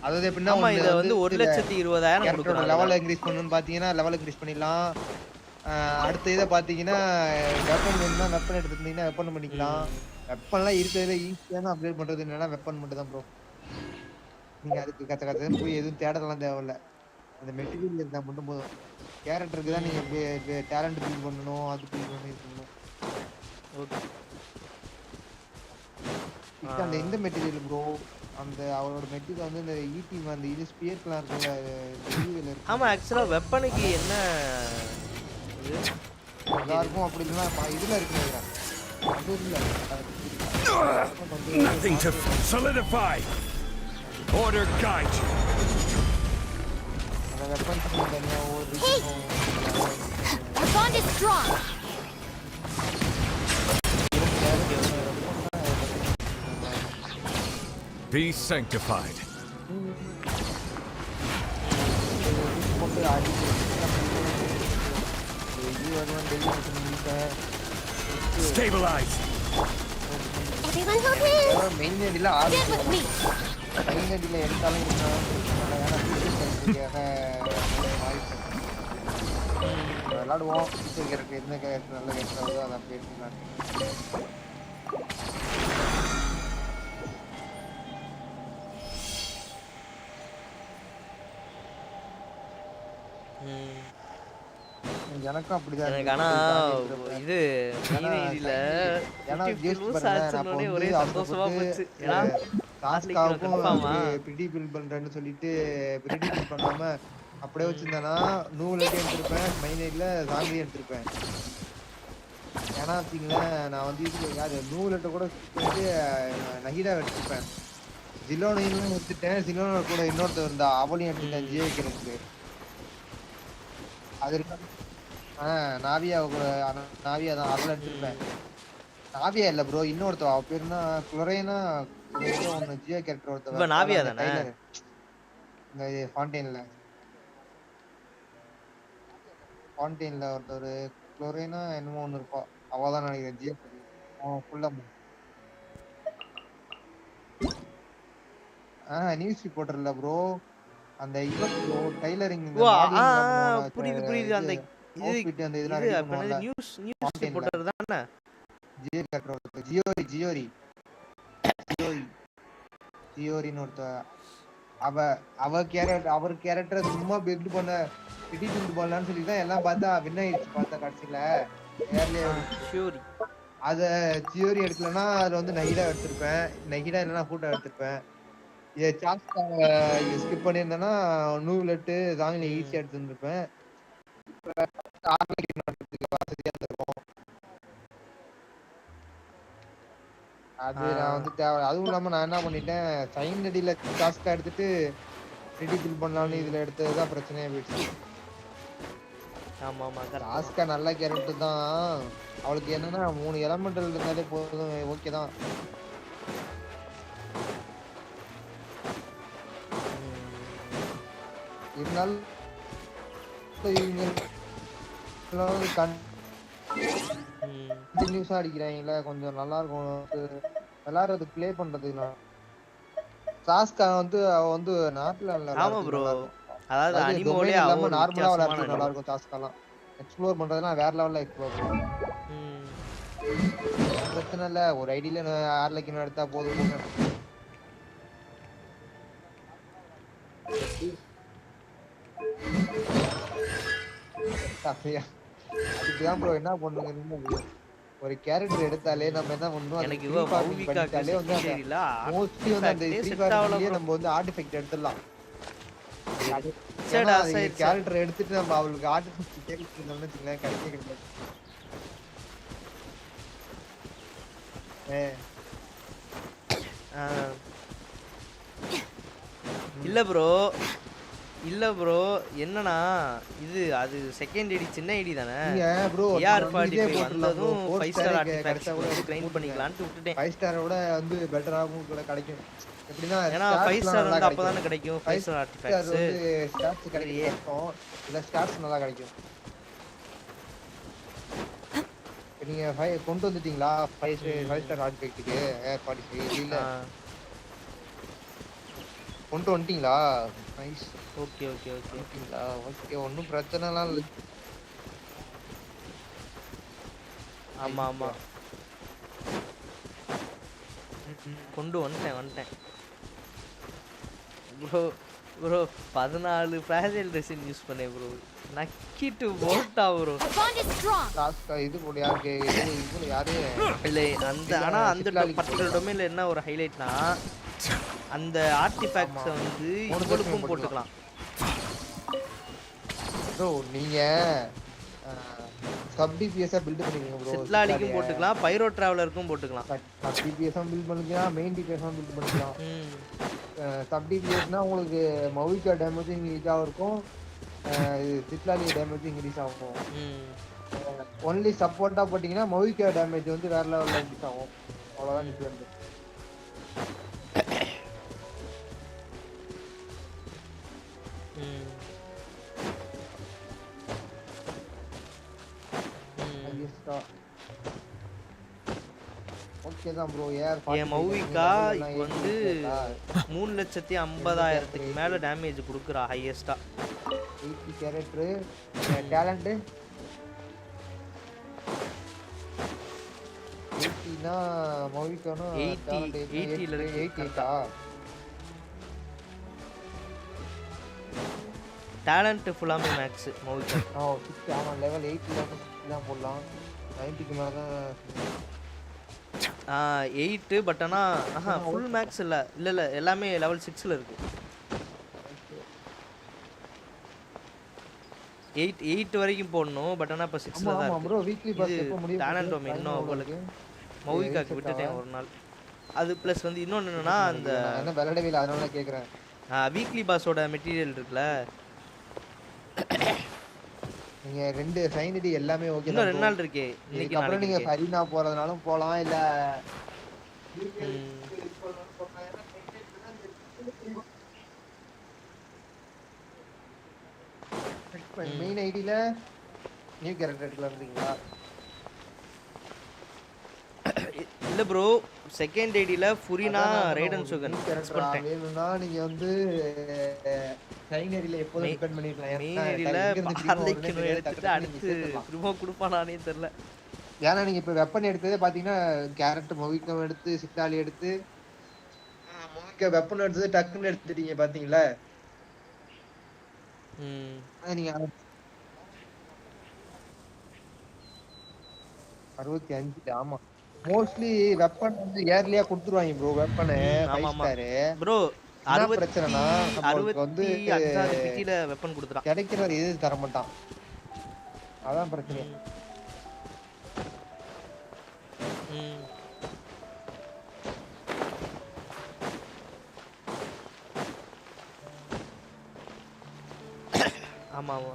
அதாவது எப்படின்னா இது வந்து 1,20,000 கேரக்டரோட லெவல் இன்க்ரீஸ் பண்ணணும்னு பார்த்தீங்கன்னா லெவல் இன்க்ரீஸ் பண்ணிடலாம். அடுத்த இதை பார்த்தீங்கன்னா வெப்பன் வேணும்னா வெப்பன் எடுத்துக்கிட்டீங்கன்னா வெப்பன் பண்ணிக்கலாம். வெப்பன்லாம் இருக்கிறதுல ஈஸியான அப்கிரேட் பண்ணுறது என்னன்னா வெப்பன் மட்டும் தான் ப்ரோ. நீங்கள் அதுக்கு கற்றுன்னு போய் எதுவும் தேடலாம் தேவையில்ல. அந்த மெட்டீரியல் இருந்தால் மட்டும் போதும். கேரக்டருக்கு தான் நீங்கள் டேலண்ட் பில்ட் பண்ணணும் அது பில்ட் பண்ணி இருக்கணும். ஓகே அந்த இந்த மெட்டீரியல் ப்ரோ அந்த அவரோட மெட்டீரியல் வந்து இந்த ஈடி அந்த இது ஸ்பியர்லாம் இருக்குல்ல. ஆமாம் ஆக்சுவலாக வெப்பனுக்கு என்ன எல்லாருக்கும் அப்படி இல்லைன்னா இதில் இருக்குங்க அது இல்லை. Nothing to solidify. Order guide you. அந்த வெப்பன்ஸ் தனியாக ஒரு Our bond is strong. Be sanctified. Stabilize. Everyone hold hands. Main அடியில் Stand with me. மெயின் அடியில் எடுத்தாலும் விளாடுவோம். கேரக்டர் எந்த கேரக்டர் நல்ல கேரக்டர் வருதோ அதை அப்படியே எடுத்துக்கலாம். எனக்கும் அப்படிதான் எனக்கு. ஆனா இது ஒரே சந்தோஷமா போச்சு. ஏன்னா பில்ட் பண்றேன்னு சொல்லிட்டு பிரிடிபிள் பண்ணாம அப்படியே வச்சிருந்தேன்னா நூலட்டி எடுத்திருப்பேன். மைனேட்ல சாங்கி எடுத்திருப்பேன். ஏன்னா வச்சுங்களேன் நான் வந்து இது யாரு நூலட்டை கூட பண்ணிட்டு நகிடா எடுத்திருப்பேன். ஜிலோனையும் எடுத்துட்டேன். ஜிலோன கூட இன்னொருத்தர் இருந்தா அவளையும் எடுத்துட்டேன் ஜியோ வைக்கிறதுக்கு. அது இருக்கு நாவியா நாவியா தான் அதில் எடுத்துருப்பேன். நாவியா இல்ல ப்ரோ இன்னொருத்தவ அவ பேருனா குளோரேனா ஒன்னு ஜியோ கேரக்டர் ஒருத்தவ. நாவியா தானே இந்த ஃபவுண்டைன்ல ஒருத்தர் குளோரேனா என்னமோ ஒன்னு இருப்பா அவ தான் நினைக்கிறேன் ஜியோ ஃபுல்லா. நியூஸ் ரிப்போர்ட்டர்ல ப்ரோ அந்த இவன் டைலரிங் புரியுது அந்த அவுட்ஃபிட் அந்த இதெல்லாம் ரெடி பண்ணுவாங்க. நியூஸ் ரிப்போர்ட்டர் தானே ஜியோ கேரக்டர் ஜியோரின்னு ஒருத்த அவ கேரக்டர் அவர் கேரக்டர் சும்மா பில்ட் பண்ண பில்ட் பண்ணலாம்னு சொல்லி தான் எல்லாம் பார்த்தா வின் ஆயிடுச்சு. பார்த்தா கடைசியில அத ஜியோரி எடுக்கலன்னா அதுல வந்து நகிடா எடுத்திருப்பேன். நகிடா இல்லைன்னா ஃபூட்டா எடுத்திருப்பேன். சான்ஸ் ஸ்கிப் பண்ணியிருந்தேன்னா நூலெட்டு தாங்கில ஈஸியா எடுத்துருப்பேன். வசதியா இருந்திருக்கும். அது நான் வந்து அதுவும் இல்லாம நான் என்ன பண்ணிட்டேன் சைன் அடியில டாஸ்கா எடுத்துட்டு ரெடி பில் பண்ணலாம்னு இதுல எடுத்ததுதான் பிரச்சனையா போயிடுச்சு. ஆமா ஆமா டாஸ்கா நல்ல கேரக்டர் தான். அவளுக்கு என்னன்னா 3 எலமெண்டல் இருந்தாலே போதும், ஓகே தான். இருந்தாலும் கண்டினியூஸா அடிக்கிறாங்கல்ல, கொஞ்சம் நல்லா இருக்கும் விளையாடுறது, பிளே பண்றதுக்கு. டாஸ்கா வந்து அவ வந்து நாட்டுல ஆமா ப்ரோ. அதாவது அனிமோலே இல்லாம நார்மலா வித்தியாசமான விளையாடுறது நல்லா இருக்கும். டாஸ்காலாம் எக்ஸ்ப்ளோர் பண்றதுலாம் வேற லெவல்ல எக்ஸ்ப்ளோர் பண்ணுவோம். பிரச்சனை இல்ல, ஒரு ஐடியில ஆர்லக்கினோ எடுத்தா போதும். அதுக்குதான் ப்ரோ என்ன பண்ணுங்க, ஒரு கேரக்டர் எடுத்தாலே நம்ம என்ன பண்ணுவோம், எனக்கு வந்து மோஸ்ட்லி வந்து அந்த நம்ம வந்து ஆர்டிஃபெக்ட் எடுத்துடலாம். கேரக்டர் எடுத்துட்டு நம்ம அவளுக்கு ஆர்டிஃபெக்ட் கேரக்டர் வச்சுக்கலாம், கிடைக்க கிடையாது. இல்ல ப்ரோ என்னன்னா இது அது செகண்ட் ஐடி சின்ன ஐடி தானே ப்ரோ. AR45 வந்ததும் 5 ஸ்டார் ஆர்டிஃபேக்ட்ஸ் வந்து கிரைண்ட் பண்ணிக்கலாம்னு விட்டுட்டேன். 5 ஸ்டாரை விட வந்து பெட்டராவும் கூட கிடைக்கும். எப்படின்னா ஏன்னா 5 ஸ்டார் வந்து அப்பதானே கிடைக்கும். 5 ஸ்டார் ஆர்டிஃபேக்ட்ஸ் வந்து ஸ்டார்ஸ் கிடைக்கும், இல்ல ஸ்டார்ஸ் நல்லா கிடைக்கும். நீங்க 5 கொண்டு வந்துட்டீங்களா 5 ஸ்டார் ஆர்டிஃபேக்ட்டுக்கு? 45 இல்ல கொண்டு வந்துட்டீங்களா? நைஸ். ஓகே ஓகே ஓகே ஓகேங்களா? ஓகே, ஒன்றும் பிரச்சனைலாம் இல்லை. ஆமா ஆமா கொண்டு வந்துட்டேன் bro. Bro 14 fragile resin use பண்ணேன் ப்ரோ. நக்கிட்டு போட்டா ப்ரோ. இது கூட யாருக்கு இது யாரு இல்லை அந்த ஆனா அந்த பர்டிகுலர் டொமைன்ல என்ன ஒரு ஹைலைட்னா அந்த ஆர்டிஃபேக்ட்ஸை வந்து இவங்களுக்கும் போட்டுக்கலாம் ப்ரோ. நீங்க சப் டிபிஎஸ்ஸா பில்ட் பண்ணிக்கங்க ப்ரோ. சிட்லாலிக்கும் போட்டுக்கலாம், பைரோ டிராவலருக்கும் போட்டுக்கலாம். சப் டிபிஎஸ்ஸா பில்ட் பண்ணிக்கலாம், மெயின் டிபிஎஸ்ஸா பில்ட் பண்ணிக்கலாம். சப் டிபிஎஸ்னா உங்களுக்கு மௌலிகா டேமேஜ் இன்க்ரீஸ் ஆகும், சிட்லாலி டேமேஜ் இன்க்ரீஸ் ஆகும். ஒன்லி சப்போர்ட்டா போட்டீங்கன்னா மௌலிகா டேமேஜ் வந்து வேற லெவல்ல இன்க்ரீஸ் ஆகும். அவ்வளவுதான் டிஃபரண்ட். ஓகே தான் ப்ரோ. என் மௌவிகா இப்போ வந்து 3,50,000க்கு மேல டேமேஜ் கொடுக்குறா ஹையஸ்டா. 80 கேரக்டர் டேலண்ட் 80னா மௌவிகானா 80ல இருக்கு. 88ஆ டேலண்ட் ஃபுல்லாமே மேக்ஸ் மௌவிகா. ஆமா லெவல் 8ல தான் போடலாம். 90க்கு மேல தான் 8 பட் ஆனா ஃபுல் மேக்ஸ் இல்ல எல்லாமே லெவல் 6ல இருக்கு. 8 வரைக்கும் போடணும் பட் ஆனா இப்ப 6ல தான் இருக்கு. ப்ரோ வீக்லி பாஸ் எப்ப முடியும்? டேலண்ட் டொமைன் இன்னும் உங்களுக்கு மௌவிகாக்கு விட்டுட்டேன் ஒரு நாள். அது ப்ளஸ் வந்து இன்னொன்னு என்னன்னா அந்த என்ன விளையாடவே இல்ல அதனால கேக்குறேன். வீக்லி பாஸோட மெட்டீரியல் இருக்குல, நீங்க 2 சைன் ஐடி எல்லாமே ஓகே. இன்னும் 2 நாள் இருக்கே. இன்னைக்கு அப்புறம் நீங்க சரினா போறதுனாலும் போலாம், இல்ல மெயின் ஐடில நியூ கேரக்டர் எடுக்கலாம்ன்றீங்களா? இல்ல ப்ரோ செகண்ட் ஐடில ஃபுரினா ரைடன் சுகன் வேணும்னா நீங்க வந்து சைன் ஐடில எப்போதும் டிபெண்ட் பண்ணிக்கலாம். மெயின் ஐடில ஆர்லெக்கினோ எடுத்துட்டு அடுத்து ரிமோ கொடுப்பானானே தெரியல. ஏன்னா நீங்க இப்ப வெப்பன் எடுத்ததே பாத்தீங்கன்னா கேரக்டர் மொவிக்கம் எடுத்து சிட்டாலி எடுத்து மொவிக்க வெப்பன் எடுத்தது டக்குன்னு எடுத்துட்டீங்க பாத்தீங்களா? நீங்க 65 ஆமா மோஸ்ட்லி வெப்பன் வந்து ஏர்லியா கொடுத்துருவாங்க ப்ரோ. வெப்பன் 5 ஸ்டார் ப்ரோ என்ன பிரச்சனைனா நமக்கு வந்து 65வது பிட்டில வெப்பன் கொடுத்துட்டான். கிடைக்கிற இது தர மாட்டான். அதான் பிரச்சனை. ஆமா ஆமா.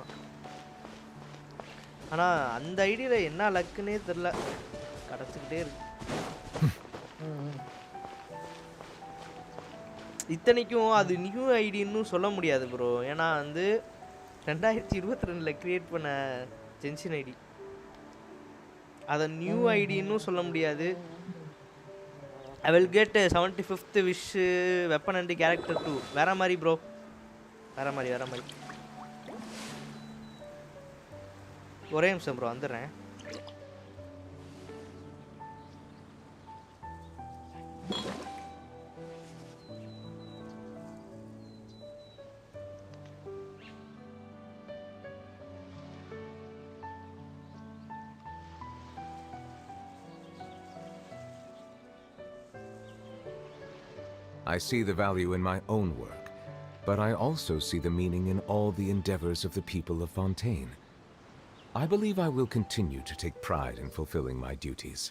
ஆனா அந்த ஐடியில என்ன லக்குன்னே தெரியல, கிடைச்சிக்கிட்டே இருக்கு. இத்தனைக்கும் அது நியூ ஐடின்னு சொல்ல முடியாது ப்ரோ. ஏன்னா வந்து 2022 கிரியேட் பண்ண ஜென்ஷன் ஐடி, அதை நியூ ஐடின்னு சொல்ல முடியாது. I will get 75th wish weapon and character 2 வேற மாதிரி ப்ரோ, வேற மாதிரி. ஒரே நிமிஷம் ப்ரோ வந்துடுறேன். I see the value in my own work, but I also see the meaning in all the endeavors of the people of Fontaine. I believe I will continue to take pride in fulfilling my duties.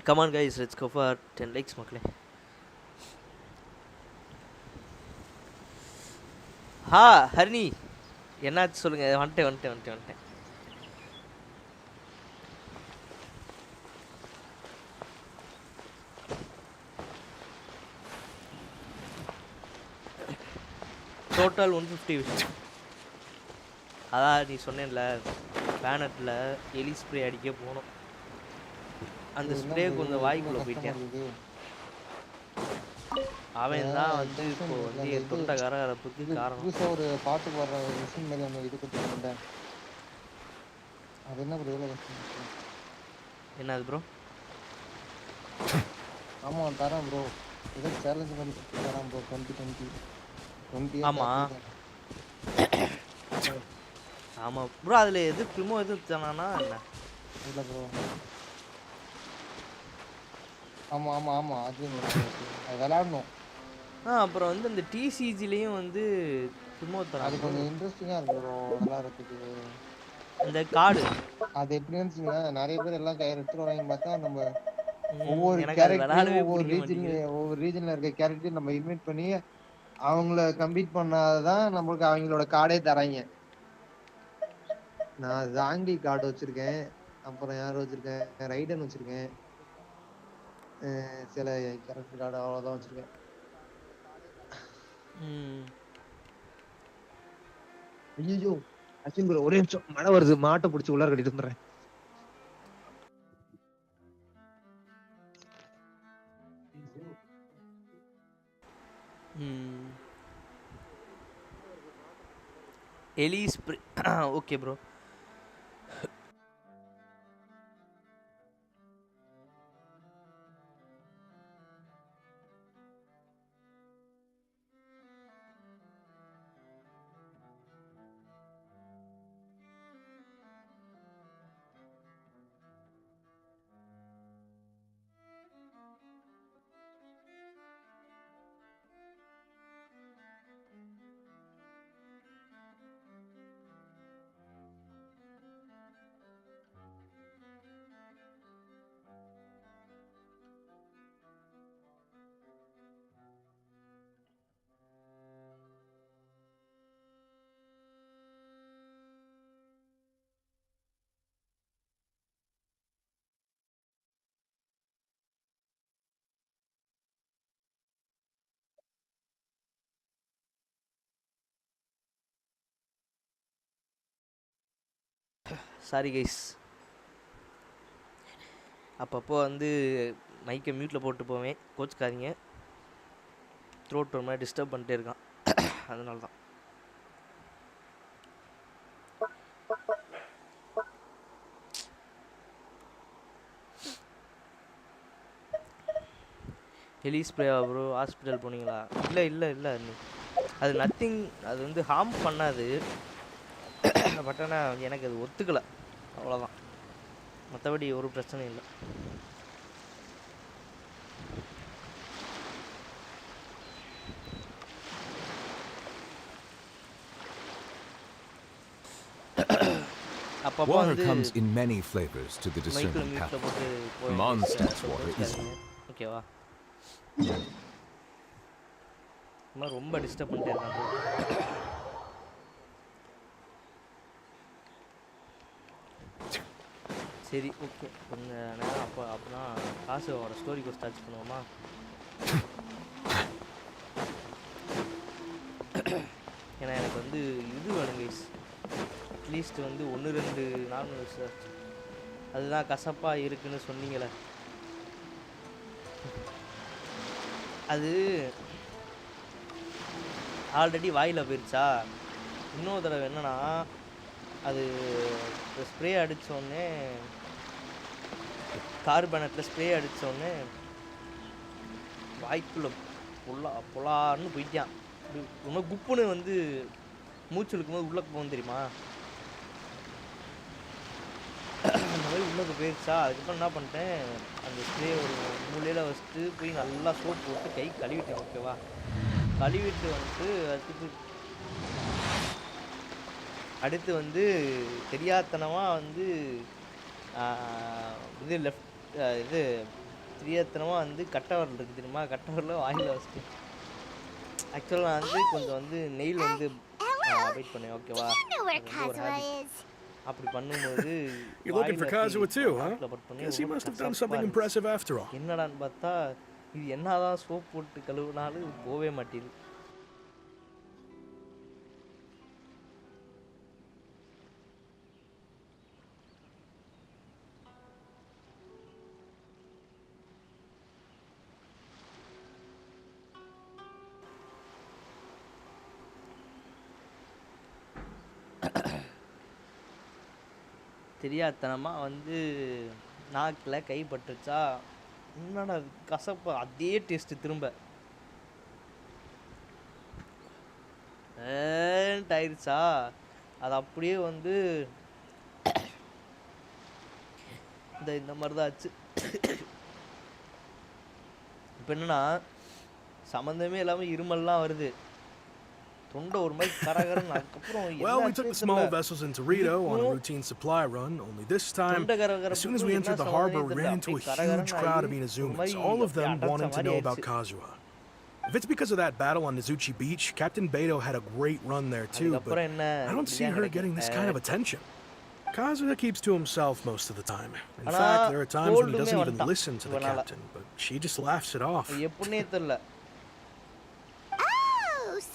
Come on guys, let's go for 10 likes மக்களே. ஹரிணி என்னாச்சு சொல்லுங்க. வந்துட்டேன். Total 150 wish. அதான் நீ சொன்னேன்ல பேனட்டில் எலி spray அடிக்க போனோம், அந்த ஸ்ப்ரே கொஞ்சம் வாய்க்குள்ளே போயிட்டேன். அவன் தான் வந்து இப்போ வந்து என் தொண்டை கரகரப்புக்கு காரணம். புதுசாக ஒரு பாட்டு பாடுற மிஷின் மாதிரி ஒன்று இது கொடுத்துருந்தேன். அது என்ன ப்ரோ? என்னது ப்ரோ? ஆமாம் தரேன் ப்ரோ, ஏதோ சேலஞ்ச் பண்ணி தரேன் ப்ரோ. 2020 ஆமாம் ப்ரோ. அதில் எது ப்ரிமோ எது தானா என்ன? இல்லை ப்ரோ. ஆமாம் அது விளையாடணும். அப்புறம் வந்து அந்த டிசிஜிலையும் வந்து ப்ரிமோ தரான். அது கொஞ்சம் இன்ட்ரெஸ்டிங்காக இருக்கும் ப்ரோ விளையாடுறதுக்கு. அந்த கார்டு அது எப்படின்னு வச்சுங்களேன், நிறைய பேர் எல்லாம் எடுத்துட்டு வராங்க பார்த்தா நம்ம ஒவ்வொரு கேரக்டரையும் ஒவ்வொரு ரீஜன்ல இருக்க கேரக்டரையும் நம்ம இன்வைட் பண்ணி அவங்கள கம்ப்ளீட் பண்ணாதான் நம்மளுக்கு அவங்களோட கார்டே தராங்க. நான் ஜாங்கி கார்டு வச்சிருக்கேன், அப்புறம் யாரும் வச்சிருக்கேன், ரைடன் வச்சிருக்கேன், சில கேரக்டர் கார்டு அவ்வளோதான் வச்சிருக்கேன். ஐயோ அஸ்வின் ப்ரோ ஒரே நிமிஷம், மழை வருது, மாட்டை பிடிச்சி உள்ளார கட்டிட்டு வந்துடுறேன். எலி spray okay bro. Sorry guys, அப்பப்போ வந்து மைக்கை மியூட்டில் போட்டு போவேன், கோச்சுக்காதீங்க. த்ரோட் ஒரு மாதிரி டிஸ்டர்ப் பண்ணிட்டே இருக்கான், அதனால தான். Heli ஸ்ப்ரேவா bro? ஹாஸ்பிட்டல் போனீங்களா? இல்லை அது நத்திங், அது வந்து ஹார்ம் பண்ணாது. பட் ஆனால் எனக்கு அது ஒத்துக்கலை, அவ்வளோதான். மற்றபடி ஒரு பிரச்சனையும் இல்லை. அப்பப்போ Water வந்து comes in many flavors to the மைக்கில் discerning மியூட்டில் போட்டு palate. Monsters water is ஓகேவா? இந்த மாதிரி ரொம்ப டிஸ்டர்ப் பண்ணிட்டே இருக்கான். சரி ஓகே, கொஞ்சம் நேரம் அப்படின்னா காசுவோட ஸ்டோரிக்கு ஸ்டார்ட் பண்ணுவோமா? ஏன்னா எனக்கு வந்து இது வேணும் கைஸ், அட்லீஸ்ட் வந்து 1-2 நார்மல் ரிசர்ச். அதுதான் கசப்பாக இருக்குன்னு சொன்னீங்களே, அது ஆல்ரெடி வாயில் போயிருச்சா. இன்னொரு தடவை என்னன்னா, அது ஸ்ப்ரே அடித்தோடனே, கார்பனேட்டில் ஸ்ப்ரே அடித்தோடனே வாய்க்குள்ளே பொலான்னு போயிட்டான். ரொம்ப குப்புன்னு வந்து மூச்சு இழுக்கும்போது உள்ளே போகும் தெரியுமா, அந்த மாதிரி உள்ளே போயிடுச்சா. அதுக்கப்புறம் என்ன பண்ணிட்டேன், அந்த ஸ்ப்ரே ஒரு மூலையில் வச்சுட்டு போய் நல்லா சோப் போட்டு கை கழுவிட்டேன். ஓகேவா? கழுவிட்டு வந்துட்டு அடுத்து வந்து தெரியாத்தனமாக வந்து இது இது தெரியாத்தனமாக வந்து கட்டவரில் இருக்குது தெரியுமா, கட்டவரில் வாயில் வச்சுட்டு. ஆக்சுவலாக நான் வந்து கொஞ்சம் வந்து நெயில் வந்து வெயிட் பண்ணேன். ஓகேவா? அப்படி பண்ணும்போது You're looking for Kazuha too, huh? Guess he must have done something impressive after all. என்னடான்னு பார்த்தா, இது என்னதான் சோப் போட்டு கழுவுனாலும் போவே மாட்டேது. தெரியாதனமாக வந்து நாக்கில் கைப்பட்டுச்சா, என்னடா கசப்பு, அதே டேஸ்ட்டு திரும்ப ஆயிடுச்சா. அது அப்படியே வந்து இந்த மாதிரி தான் ஆச்சு. இப்போ என்னன்னா, சம்மந்தமே இல்லாமல் இருமல்லாம் வருது, தொண்டை ஒரு மாதிரி கரகரன்னு. அதுக்கப்புறம் Well, we took the small vessels into Rito on a routine supply run, only this time, as soon as we entered the harbor, we ran into a huge crowd of Inazumans. All of them wanting to know about Kazuha. If it's because of that battle on Nizuchi Beach, Captain Beto had a great run there too, but I don't see her getting this kind of attention. Kazuha keeps to himself most of the time. In fact, there are times when he doesn't even listen to the captain, but she just laughs it off.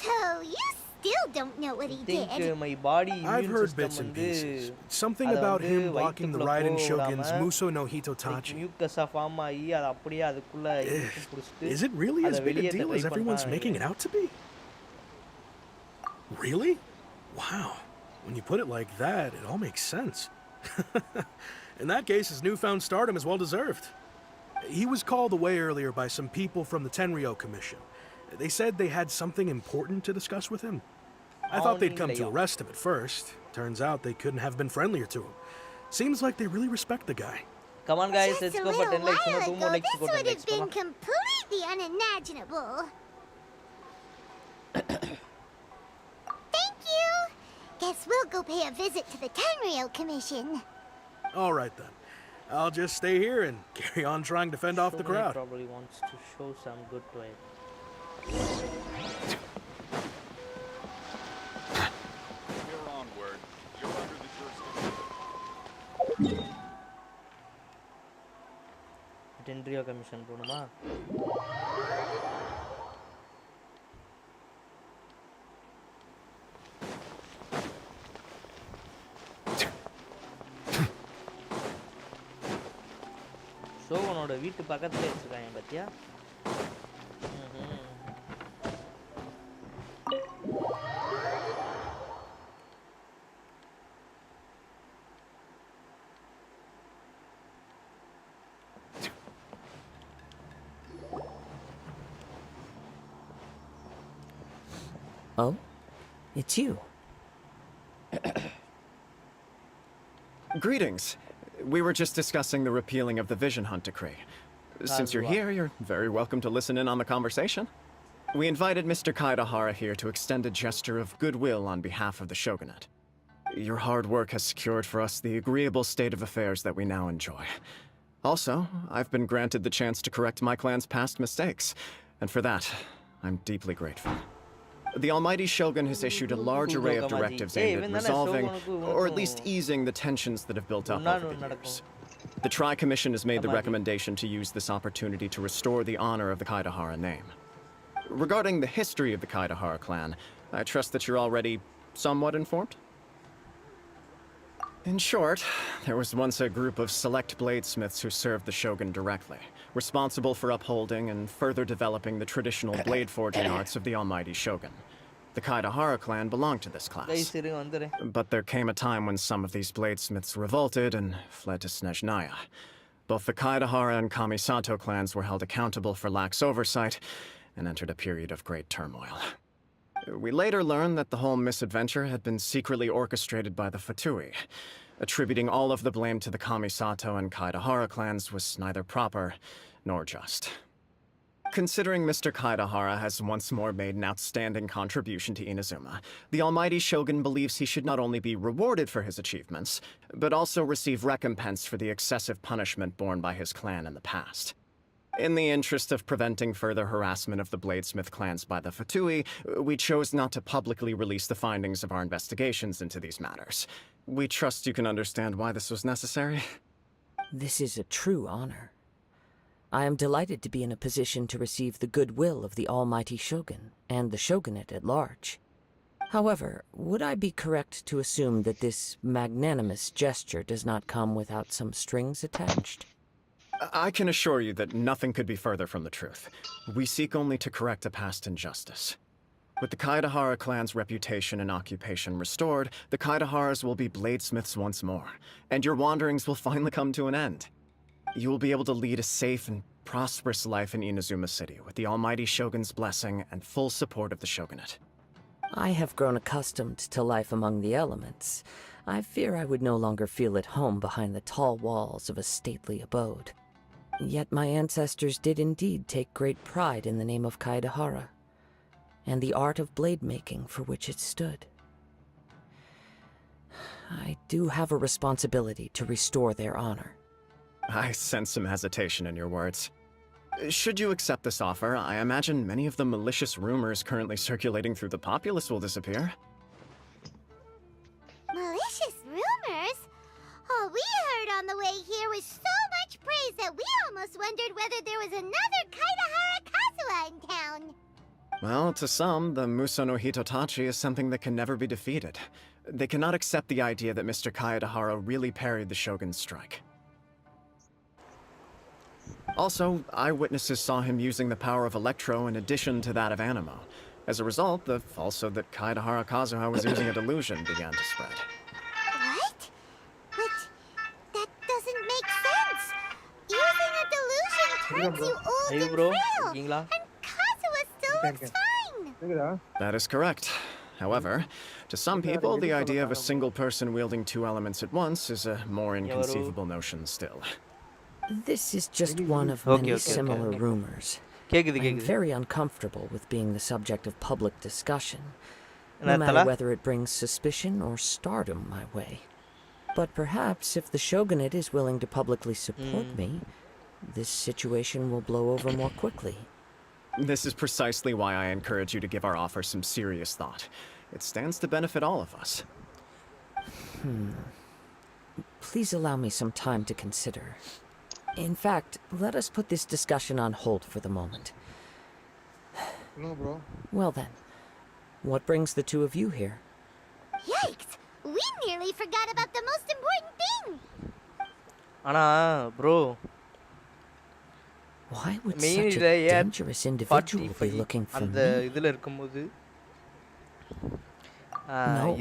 So you still don't know what he did. I've heard bits and pieces. Something about him blocking the Raiden Shogun's Muso no Hitotachi. Is it really as big a deal as everyone's making it out to be? Really? Wow. When you put it like that, it all makes sense. In that case, his newfound stardom is well deserved. He was called away earlier by some people from the Tenryo Commission. They said they had something important to discuss with him. I thought they'd come to arrest him at first. Turns out they couldn't have been friendlier to him. Seems like they really respect the guy. Come on guys, let's go for 10 likes. No, 2 more likes to go 10 likes. This would have been completely unimaginable. Thank you. Guess we'll go pay a visit to the Tenryo Commission. All right then. I'll just stay here and carry on trying to fend off the crowd. Probably wants to show some good to it. You're onward. You're under the jurisdiction. Tenryo Commission போணுமா? ஷோவனோட வீட்டு பக்கத்துல வச்சிருக்காங்க பாத்தியா? Oh? It's you. Greetings. We were just discussing the repealing of the Vision Hunt decree. Since you're here, you're very welcome to listen in on the conversation. We invited Mr. Kaedahara here to extend a gesture of goodwill on behalf of the shogunate. Your hard work has secured for us the agreeable state of affairs that we now enjoy. Also, I've been granted the chance to correct my clan's past mistakes, and for that, I'm deeply grateful. The Almighty Shogun has issued a large array of directives aimed at resolving, or at least easing, the tensions that have built up over the years. The Tri-Commission has made the recommendation to use this opportunity to restore the honor of the Kaedahara name. Regarding the history of the Kaedahara clan, I trust that you're already somewhat informed? In short, there was once a group of select bladesmiths who served the shogun directly, responsible for upholding and further developing the traditional blade forging arts of the Almighty Shogun. The Kaedahara clan belonged to this class. But there came a time when some of these bladesmiths revolted and fled to Snezhnaya. Both the Kaedahara and Kamisato clans were held accountable for lax oversight and entered a period of great turmoil. We later learned that the whole misadventure had been secretly orchestrated by the Fatui. Attributing all of the blame to the Kamisato and Kaedahara clans was neither proper nor just. Considering Mr. Kaedahara has once more made an outstanding contribution to Inazuma, the Almighty Shogun believes he should not only be rewarded for his achievements, but also receive recompense for the excessive punishment borne by his clan in the past. In the interest of preventing further harassment of the Bladesmith clans by the Fatui, we chose not to publicly release the findings of our investigations into these matters. We trust you can understand why this was necessary. This is a true honor. I am delighted to be in a position to receive the goodwill of the Almighty Shogun and the shogunate at large. However, would I be correct to assume that this magnanimous gesture does not come without some strings attached? I can assure you that nothing could be further from the truth. We seek only to correct a past injustice. With the Kaedahara clan's reputation and occupation restored, the Kaedaharas will be bladesmiths once more, and your wanderings will finally come to an end. You will be able to lead a safe and prosperous life in Inazuma City with the Almighty Shogun's blessing and full support of the shogunate. I have grown accustomed to life among the elements. I fear I would no longer feel at home behind the tall walls of a stately abode. Yet my ancestors did indeed take great pride in the name of Kaedahara, and the art of blade making for which it stood. I do have a responsibility to restore their honor. I sense some hesitation in your words. Should you accept this offer, I imagine many of the malicious rumors currently circulating through the populace will disappear. Malicious rumors? All we heard on the way here was so much praise that we almost wondered whether there was another Kaedahara Kazuha in town. Well, to some, the Muso no Hitotachi is something that can never be defeated. They cannot accept the idea that Mr. Kaedahara really parried the Shogun's strike. Also, eyewitnesses saw him using the power of Electro in addition to that of Animo. As a result, the falsehood that Kaedahara Kazuha was using a delusion began to spread. What? But that doesn't make sense. Using a delusion turns you old and frail, and Kazuha still looks fine. That is correct. However, to some people, the idea of a single person wielding two elements at once is a more inconceivable notion still. This is just one of many similar rumors. I'm very uncomfortable with being the subject of public discussion, no matter whether it brings suspicion or stardom my way. But perhaps if the shogunate is willing to publicly support me, this situation will blow over more quickly. This is precisely why I encourage you to give our offer some serious thought. It stands to benefit all of us. Please allow me some time to consider. In fact, let us put this discussion on hold for the moment. No, bro. Well then, what brings the two of you here? Yikes! We nearly forgot about the most important thing! Ana, bro. Why would such a dangerous individual be looking for me? No,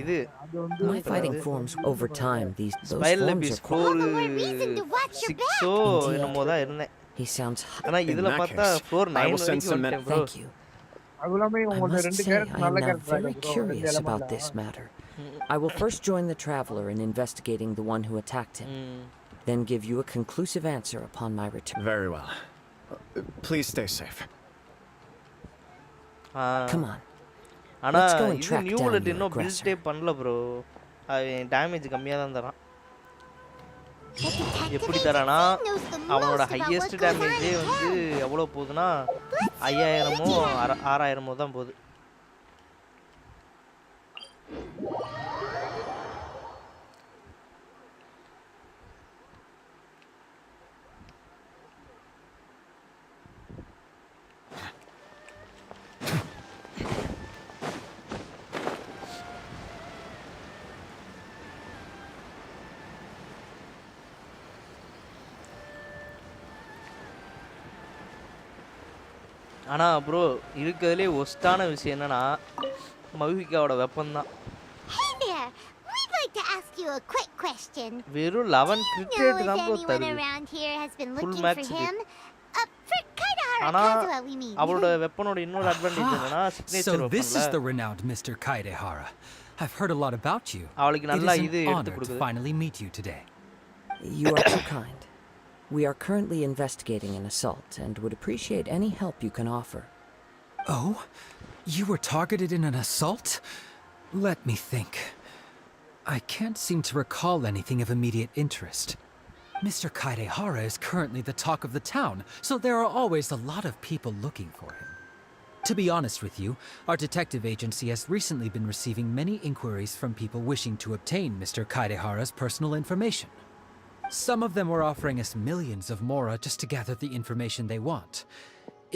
my fighting forms over time. Those forms are he sounds I will send some men. Thank you. I must say I am now very curious about this matter. I will first join the traveler in investigating the one who attacked him, then give you a conclusive answer upon my return. Very well. Please stay safe. Come on. ஆனா Let's go and இது track new down bullet your இன்னும் aggressor. பில்டே பண்ணல bro. அவன் damage கம்மியா தான் தரான். எப்படி தரானா அவனோட ஹையஸ்ட் டேமேஜே வந்து எவ்வளவு போகுதுன்னா 5000மோ 6000மோ தான் போகுது. ஆனா ப்ரோ இருக்கிறதுலே ஒஸ்டான விஷயம் என்னன்னா மவிகாவோட வெப்பன் தான். Hey there, we'd like to ask you a quick question. வெறும் 11 கிரிக்கெட் தான் ப்ரோ Anyone தருது. around here has been Full looking match for him? For Kaidahara ஆனா Kazuha, we mean. அவரோட வெப்பனோட இன்னொரு அட்வான்டேஜ் என்னன்னா signature So this is the வெப்பன்ல renowned Mr. Kaidehara. I've heard a lot about you. அவளுக்கு It நல்லா is இது an எடுத்து honor to கொடுக்குது. finally meet you today. You are too kind. We are currently investigating an assault and would appreciate any help you can offer. Oh? You were targeted in an assault? Let me think. I can't seem to recall anything of immediate interest. Mr. Kaidehara is currently the talk of the town, so there are always a lot of people looking for him. To be honest with you, our detective agency has recently been receiving many inquiries from people wishing to obtain Mr. Kaidehara's personal information. Some of them were offering us millions of mora just to gather the information they want.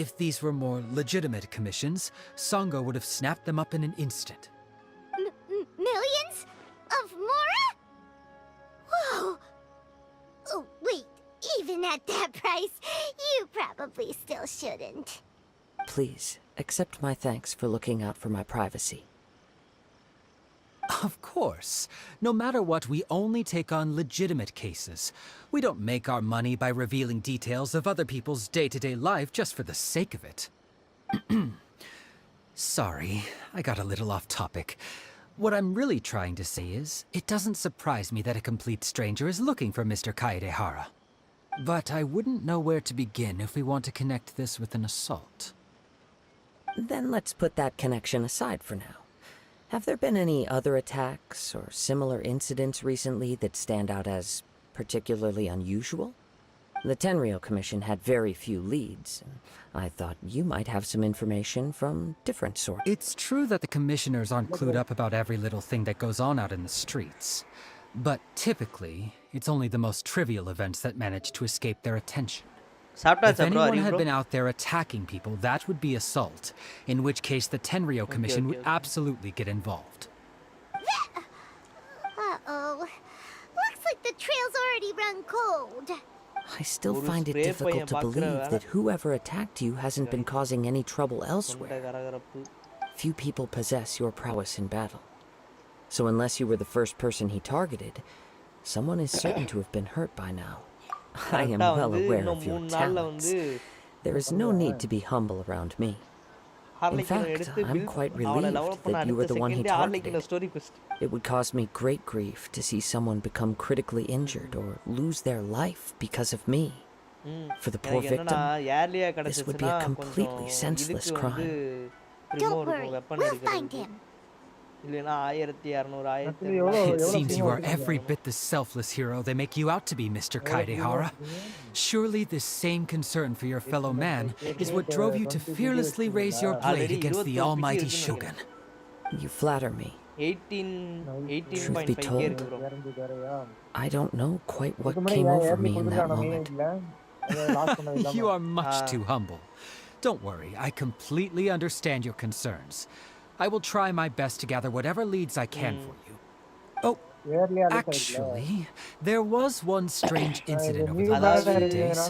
If these were more legitimate commissions, Sango would have snapped them up in an instant. Millions of mora? Whoa! Oh, wait, even at that price, you probably still shouldn't. Please, accept my thanks for looking out for my privacy. Of course. No matter what, we only take on legitimate cases. We don't make our money by revealing details of other people's day-to-day life just for the sake of it. Sorry, I got a little off topic. What I'm really trying to say is, it doesn't surprise me that a complete stranger is looking for Mr. Kaidehara. But I wouldn't know where to begin if we want to connect this with an assault. Then let's put that connection aside for now. Have there been any other attacks or similar incidents recently that stand out as particularly unusual? The Tenryou Commission had very few leads, and I thought you might have some information from different sources. It's true that the commissioners aren't clued up about every little thing that goes on out in the streets. But typically, it's only the most trivial events that manage to escape their attention. If anyone had been out there attacking people, that would be assault, in which case the Tenryou Commission would absolutely get involved. Uh-oh. Looks like the trail's already run cold. I still find it difficult to believe that whoever attacked you hasn't been causing any trouble elsewhere. Few people possess your prowess in battle. So unless you were the first person he targeted, someone is certain to have been hurt by now. I am well aware of your talents. There is no need to be humble around me. In fact, I'm quite relieved that you were the one he targeted. It would cause me great grief to see someone become critically injured or lose their life because of me. For the poor victim, this would be a completely senseless crime. Don't worry, we'll find him. It seems you are every bit the selfless hero they make you out to be, Mr. Kaidehara. Surely this same concern for your fellow man is what drove you to fearlessly raise your blade against the almighty Shogun. You flatter me. 18.5 Truth be told, I don't know quite what came over me in that moment. You are much too humble. Don't worry, I completely understand your concerns. I will try my best to gather whatever leads I can for you. Oh, actually, there was one strange incident over the last few days.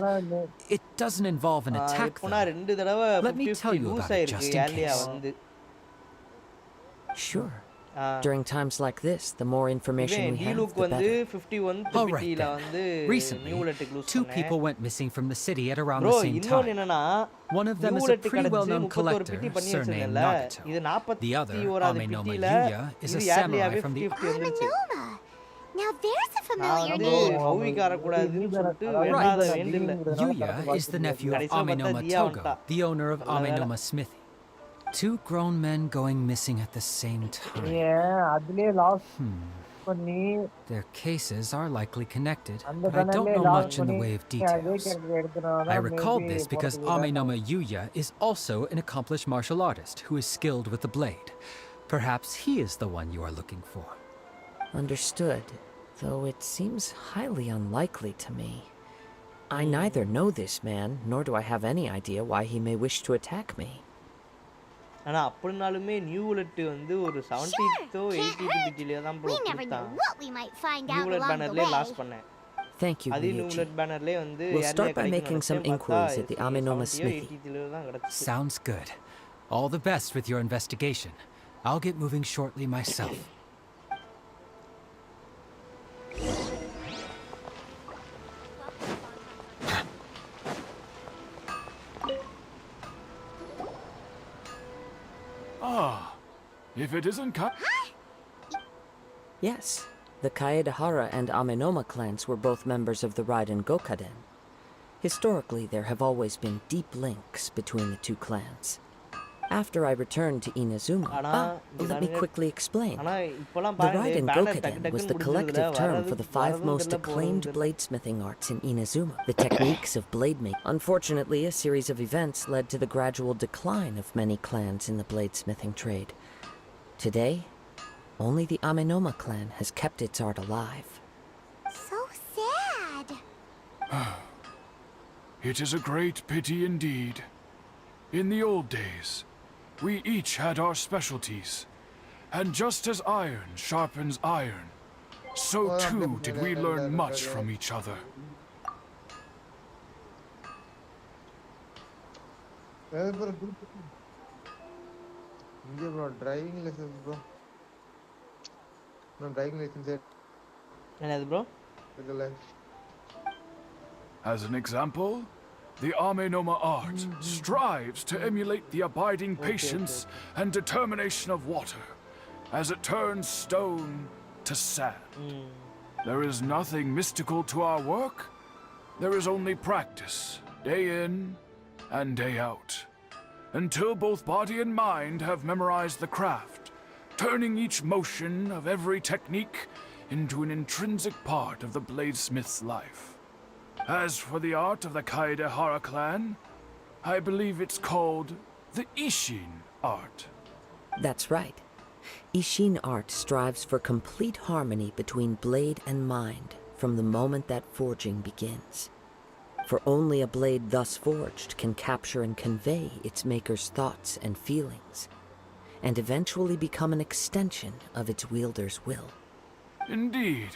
It doesn't involve an attack, though. Let me tell you about it just in case. Sure. During times like this, the more information we have, the better. All right then. Recently, 2 people went missing from the city at around the same time. One of them is a pretty well-known collector, surnamed Nagato. The other, Amenoma Yuya, is a samurai from the... Amenoma! Now there's a familiar name. Right. Yuya is the nephew of Amenoma Togo, the owner of Amenoma Smithy. 2 grown men going missing at the same time. Their cases are likely connected, but I don't know much in the way of details. I recalled this because Amenoma Yuya is also an accomplished martial artist who is skilled with the blade. Perhaps he is the one you are looking for. Understood, though it seems highly unlikely to me. I neither know this man, nor do I have any idea why he may wish to attack me. ஆனா அப்படினாலுமே new உலட் வந்து ஒரு 70th 80th பிட்டில தான் bro new உலட் பேனர்ல loss பண்ணேன். Thank you, அதே new உலட் பேனர்ல வந்து We'll start by making some inquiries at the Amenoma Smithy. Sounds good. All the best with your investigation. I'll get moving shortly myself. If it isn't Yes, the Kaedehara and Amenoma clans were both members of the Raiden Gokaden. Historically, there have always been deep links between the 2 clans. After I returned to Inazuma, let me quickly explain. The Raiden Gokaden was the collective term for the 5 most acclaimed bladesmithing arts in Inazuma, the techniques of blade making. Unfortunately, a series of events led to the gradual decline of many clans in the bladesmithing trade. Today, only the Amenoma clan has kept its art alive. So sad. It is a great pity indeed. In the old days, we each had our specialties. And just as iron sharpens iron, so too did we learn much from each other. Driving license, bro. No driving license. bro? As an example, the Amenoma art strives to emulate the abiding patience and determination of water as it turns stone to sand. There is nothing mystical to our work. There is only practice, day in and day out, until both body and mind have memorized the craft, turning each motion of every technique into an intrinsic part of the bladesmith's life. As for the art of the Kaedehara clan, I believe it's called the Ishin art. That's right. Ishin art strives for complete harmony between blade and mind from the moment that forging begins. For only a blade thus forged can capture and convey its maker's thoughts and feelings, and eventually become an extension of its wielder's will. Indeed.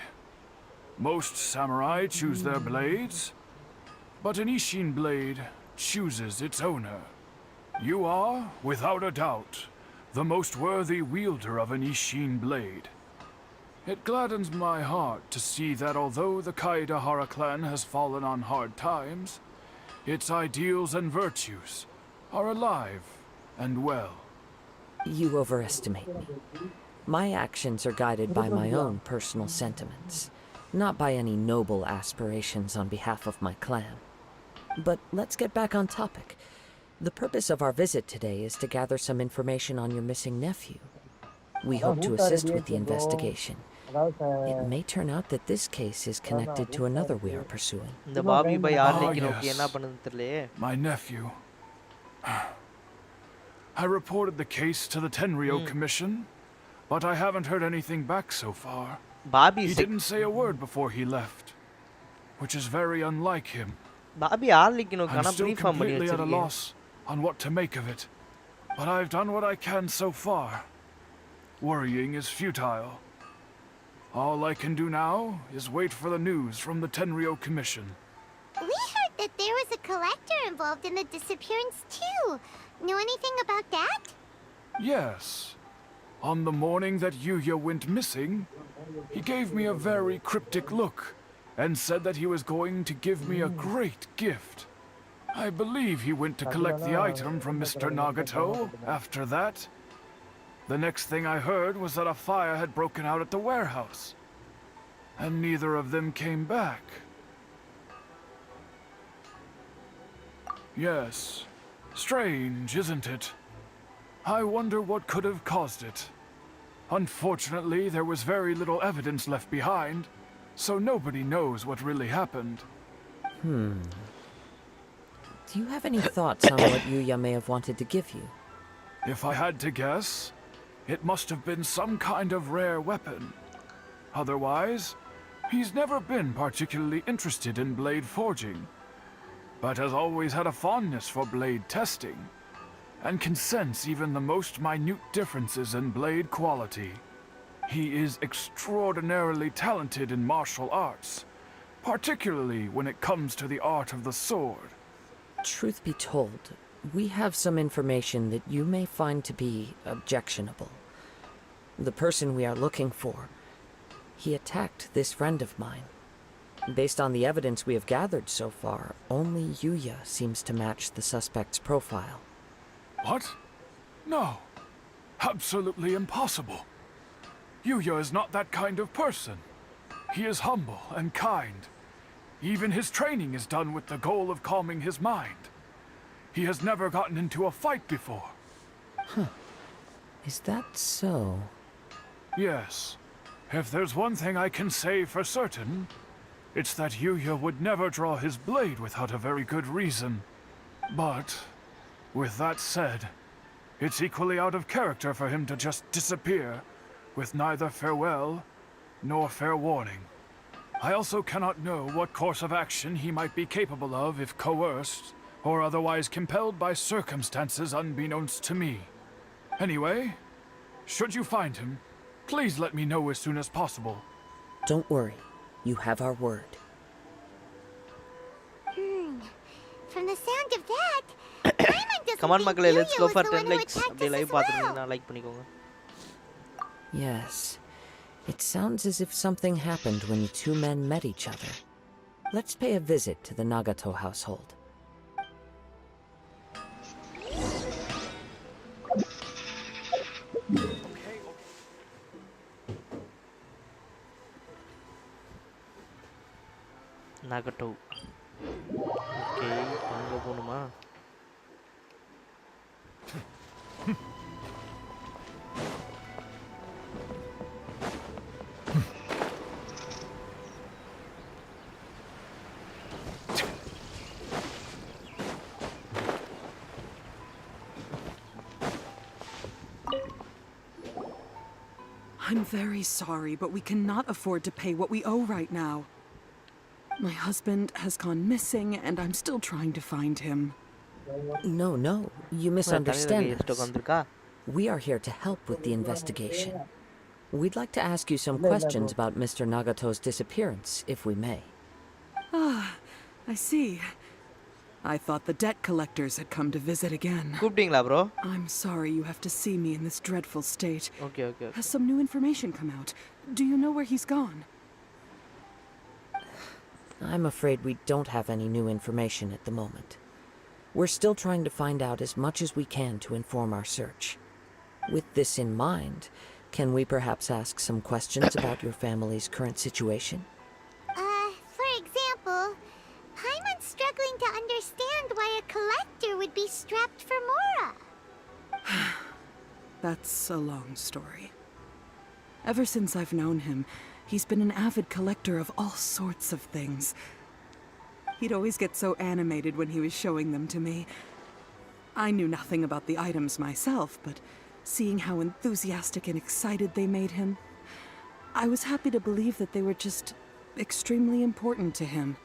Most samurai choose their blades, but an Ishin blade chooses its owner. You are, without a doubt, the most worthy wielder of an Ishin blade. It gladdens my heart to see that although the Kaedehara clan has fallen on hard times, its ideals and virtues are alive and well. You overestimate me. My actions are guided by my own personal sentiments, not by any noble aspirations on behalf of my clan. But let's get back on topic. The purpose of our visit today is to gather some information on your missing nephew. We hope to assist with the investigation. It may turn out that this case is connected to another we are pursuing. My nephew. I reported the case to the Tenryo Commission, but I haven't heard anything back so far. He didn't say a word before he left, which is very unlike him. I'm still completely at a loss on what to make of it, but I've done what I can so far. Worrying is futile. All I can do now is wait for the news from the Tenryo Commission. We heard that there was a collector involved in the disappearance too. Know anything about that? Yes. On the morning that Yuya went missing, he gave me a very cryptic look and said that he was going to give me a great gift. I believe he went to collect the item from Mr. Nagato after that. The next thing I heard was that a fire had broken out at the warehouse, and neither of them came back. Yes, strange, isn't it? I wonder what could have caused it. Unfortunately, there was very little evidence left behind, so nobody knows what really happened. Do you have any thoughts on what Yuya may have wanted to give you? If I had to guess, it must have been some kind of rare weapon. Otherwise, he's never been particularly interested in blade forging, but has always had a fondness for blade testing, and can sense even the most minute differences in blade quality. He is extraordinarily talented in martial arts, particularly when it comes to the art of the sword. Truth be told, we have some information that you may find to be objectionable. The person we are looking for, he attacked this friend of mine. Based on the evidence we have gathered so far, only Yuya seems to match the suspect's profile. What? No. Absolutely impossible. Yuya is not that kind of person. He is humble and kind. Even his training is done with the goal of calming his mind. He has never gotten into a fight before. Huh. Is that so? Yes. If there's one thing I can say for certain, it's that Yuya would never draw his blade without a very good reason. But, with that said, it's equally out of character for him to just disappear, with neither farewell nor fair warning. I also cannot know what course of action he might be capable of if coerced, or otherwise compelled by circumstances unbeknownst to me. Anyway, should you find him, please let me know as soon as possible. Don't worry. You have our word. From the sound of that, Paimon doesn't Come on, think Makale, let's Yuya go was for the 10 one who likes. attacked Abhi us live as well. paathirundha like panikonga. Yes. It sounds as if something happened when the two men met each other. Let's pay a visit to the Nagato household. Nagato. Okay, அங்க போணுமா? I'm very sorry, but we cannot afford to pay what we owe right now. My husband has gone missing, and I'm still trying to find him. No, you misunderstand us. We are here to help with the investigation. We'd like to ask you some questions about Mr. Nagato's disappearance, if we may. Ah, I see. I thought the debt collectors had come to visit again. கூப்பிட்டீங்களா bro? I'm sorry you have to see me in this dreadful state. Okay. Has some new information come out? Do you know where he's gone? I'm afraid we don't have any new information at the moment. We're still trying to find out as much as we can to inform our search. With this in mind, can we perhaps ask some questions about your family's current situation? For example, Paimon's struggling to understand why a collector would be strapped for Mora. That's a long story. Ever since I've known him, he's been an avid collector of all sorts of things. He'd always get so animated when he was showing them to me. I knew nothing about the items myself, but seeing how enthusiastic and excited they made him, I was happy to believe that they were just extremely important to him.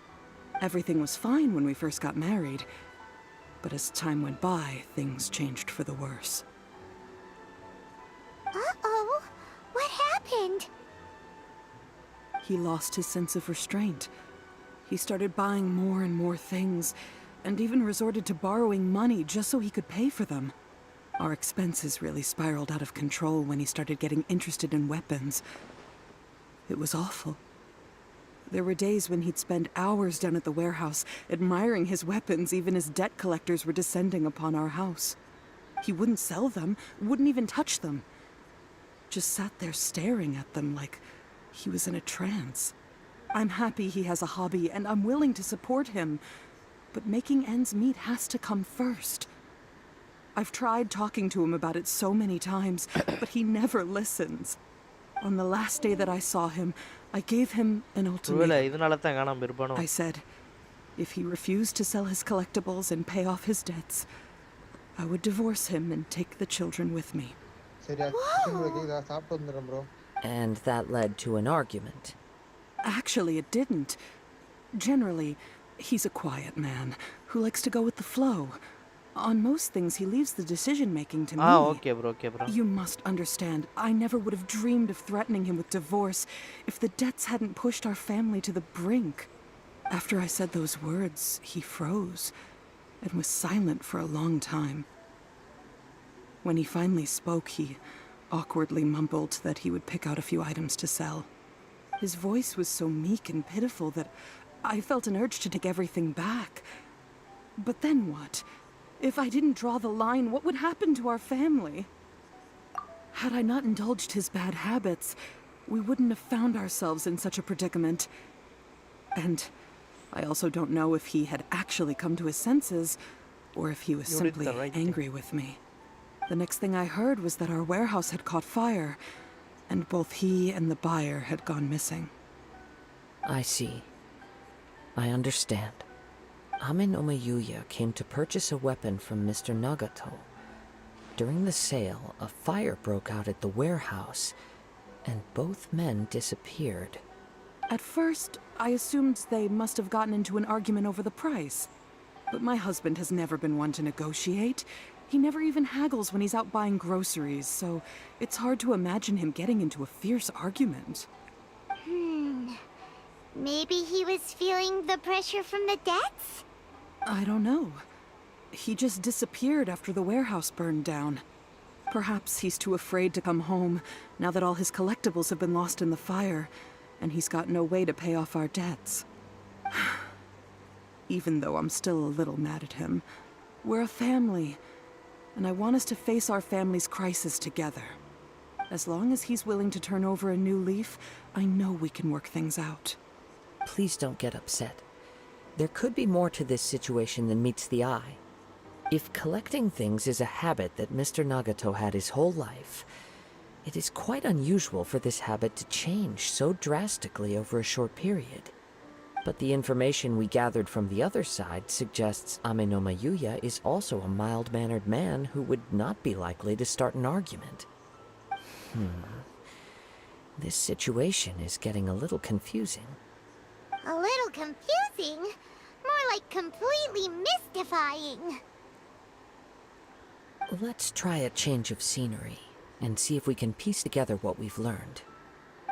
Everything was fine when we first got married, but as time went by, things changed for the worse. Uh-oh, what happened? He lost his sense of restraint. He started buying more and more things, and even resorted to borrowing money just so he could pay for them. Our expenses really spiraled out of control when he started getting interested in weapons. It was awful. There were days when he'd spend hours down at the warehouse, admiring his weapons even as debt collectors were descending upon our house. He wouldn't sell them, wouldn't even touch them. Just sat there staring at them like he was in a trance. I'm happy he has a hobby, and I'm willing to support him. But making ends meet has to come first. I've tried talking to him about it so many times, but he never listens. On the last day that I saw him, I gave him an ultimatum. I said, if he refused to sell his collectibles and pay off his debts, I would divorce him and take the children with me. And that led to an argument. Actually, it didn't. Generally, he's a quiet man who likes to go with the flow. On most things, he leaves the decision-making to me. Okay, bro. You must understand, I never would have dreamed of threatening him with divorce if the debts hadn't pushed our family to the brink. After I said those words, he froze and was silent for a long time. When he finally spoke, he awkwardly mumbled that he would pick out a few items to sell. His voice was so meek and pitiful that I felt an urge to take everything back. But then what? If I didn't draw the line, what would happen to our family? Had I not indulged his bad habits, we wouldn't have found ourselves in such a predicament. And I also don't know if he had actually come to his senses, or if he was simply angry with me. The next thing I heard was that our warehouse had caught fire, and both he and the buyer had gone missing. I see. I understand. Ame no Mayuya came to purchase a weapon from Mr. Nagato. During the sale, a fire broke out at the warehouse, and both men disappeared. At first, I assumed they must have gotten into an argument over the price. But my husband has never been one to negotiate. He never even haggles when he's out buying groceries, so it's hard to imagine him getting into a fierce argument. Maybe he was feeling the pressure from the debts? I don't know. He just disappeared after the warehouse burned down. Perhaps he's too afraid to come home, now that all his collectibles have been lost in the fire, and he's got no way to pay off our debts. Even though I'm still a little mad at him, we're a family, and I want us to face our family's crisis together. As long as he's willing to turn over a new leaf, I know we can work things out. Please don't get upset. There could be more to this situation than meets the eye. If collecting things is a habit that Mr. Nagato had his whole life, it is quite unusual for this habit to change so drastically over a short period. But the information we gathered from the other side suggests Ame no Mayuya is also a mild-mannered man who would not be likely to start an argument. This situation is getting a little confusing. A little confusing? More like completely mystifying. Let's try a change of scenery and see if we can piece together what we've learned.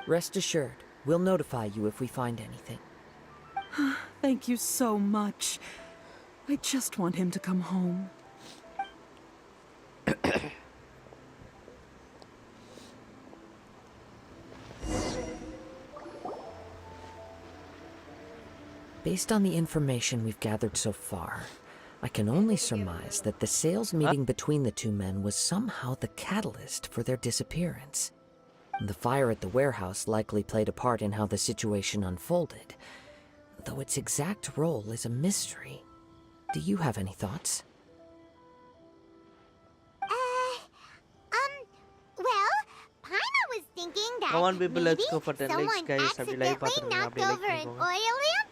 Rest assured, we'll notify you if we find anything. Thank you so much. I just want him to come home. Based on the information we've gathered so far, I can only surmise that the sales meeting between the two men was somehow the catalyst for their disappearance. The fire at the warehouse likely played a part in how the situation unfolded, though its exact role is a mystery. Do you have any thoughts? Well, Paima was thinking that Come on, people, let's go for 10 likes, someone guys. accidentally knocked over an oil lamp,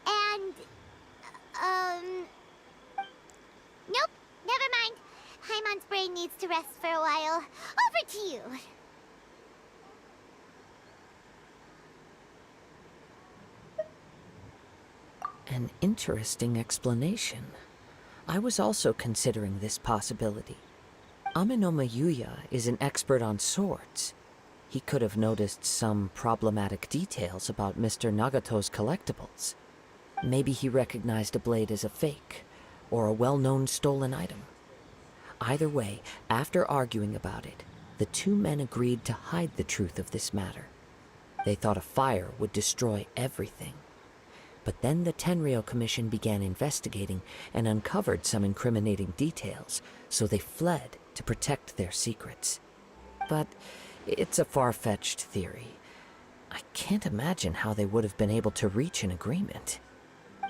and, nope, never mind. Paimon's brain needs to rest for a while. Over to you. An interesting explanation. I was also considering this possibility. Ame no Mayuya is an expert on swords. He could have noticed some problematic details about Mr. Nagato's collectibles. Maybe he recognized a blade as a fake, or a well-known stolen item. Either way, after arguing about it, the two men agreed to hide the truth of this matter. They thought a fire would destroy everything. But then the Tenryou Commission began investigating and uncovered some incriminating details, so they fled to protect their secrets. But it's a far-fetched theory. I can't imagine how they would have been able to reach an agreement.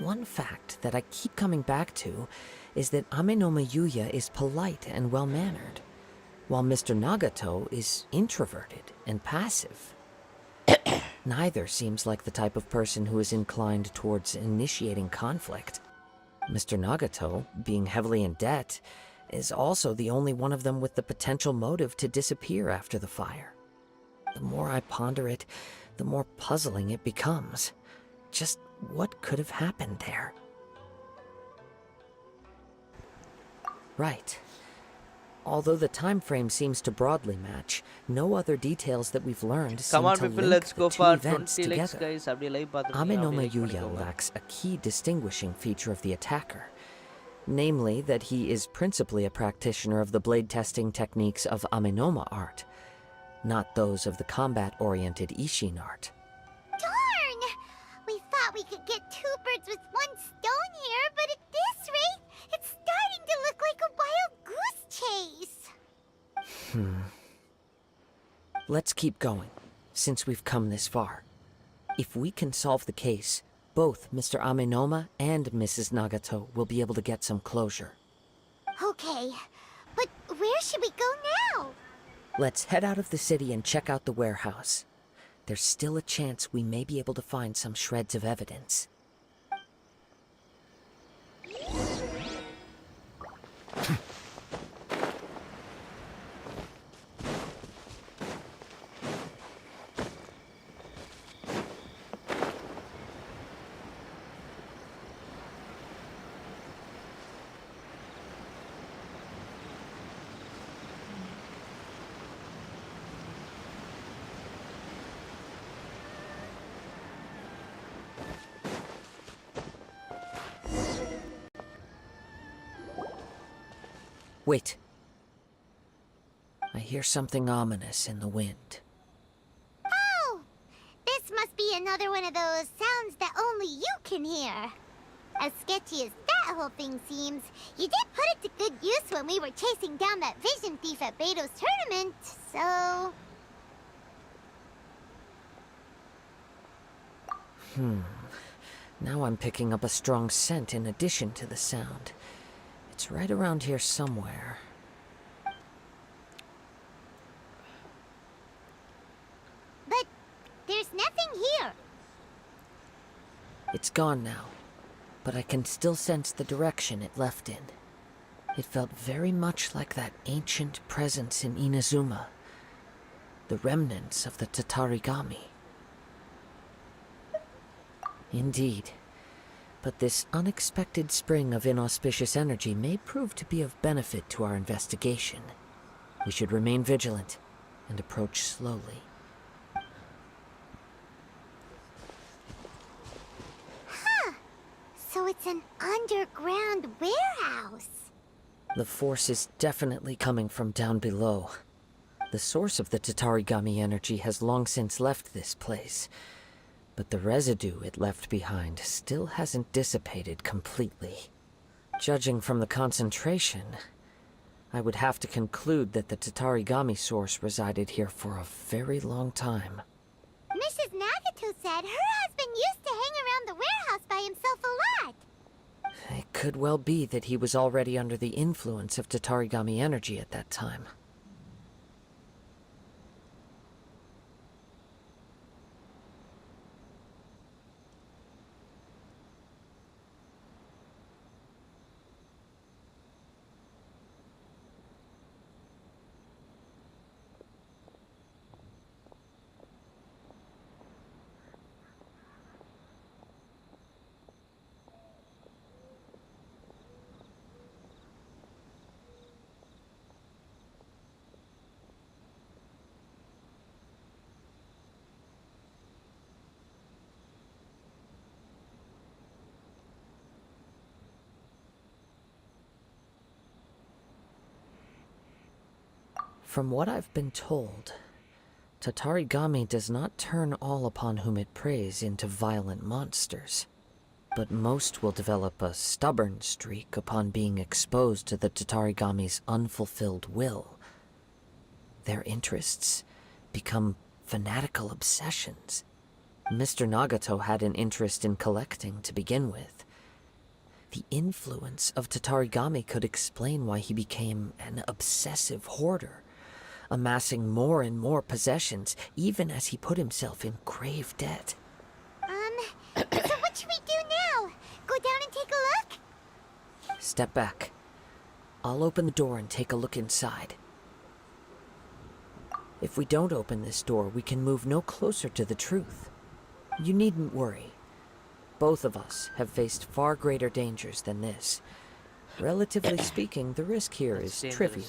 One fact that I keep coming back to is that Amenoma Yuya is polite and well-mannered, while Mr. Nagato is introverted and passive. Neither seems like the type of person who is inclined towards initiating conflict. Mr. Nagato, being heavily in debt, is also the only one of them with the potential motive to disappear after the fire. The more I ponder it, the more puzzling it becomes. Just what could have happened there? Right. Although the time frame seems to broadly match, no other details that we've learned seem to people, link let's go the two for events 20 likes, together. guys. Amenoma Yuya lacks a key distinguishing feature of the attacker, namely that he is principally a practitioner of the blade testing techniques of Amenoma art, not those of the combat-oriented Ishin art. Darn! We thought we could get two birds with one stone here, but at this rate, it's starting to look like a wild goose chase. Let's keep going, since we've come this far. If we can solve the case, both Mr. Amenoma and Mrs. Nagato will be able to get some closure. Okay, but where should we go now? Let's head out of the city and check out the warehouse. There's still a chance we may be able to find some shreds of evidence. Wait. I hear something ominous in the wind. Oh! This must be another one of those sounds that only you can hear. As sketchy as that whole thing seems, you did put it to good use when we were chasing down that vision thief at Beto's tournament, so... Now I'm picking up a strong scent in addition to the sound. It's right around here somewhere. But there's nothing here. It's gone now, but I can still sense the direction it left in. It felt very much like that ancient presence in Inazuma, the remnants of the Tatarigami. Indeed. But this unexpected spring of inauspicious energy may prove to be of benefit to our investigation. We should remain vigilant and approach slowly. Huh. So it's an underground warehouse. The force is definitely coming from down below. The source of the Tatarigami energy has long since left this place, but the residue it left behind still hasn't dissipated completely. Judging from the concentration, I would have to conclude that the Tatarigami source resided here for a very long time. Mrs. Nagato said her husband used to hang around the warehouse by himself a lot. It could well be that he was already under the influence of Tatarigami energy at that time. From what I've been told, Tatarigami does not turn all upon whom it preys into violent monsters, but most will develop a stubborn streak upon being exposed to the Tatarigami's unfulfilled will. Their interests become fanatical obsessions. Mr. Nagato had an interest in collecting to begin with. The influence of Tatarigami could explain why he became an obsessive hoarder, amassing more and more possessions, even as he put himself in grave debt. So what should we do now? Go down and take a look? Step back. I'll open the door and take a look inside. If we don't open this door, we can move no closer to the truth. You needn't worry. Both of us have faced far greater dangers than this. Relatively speaking, the risk here is trivial.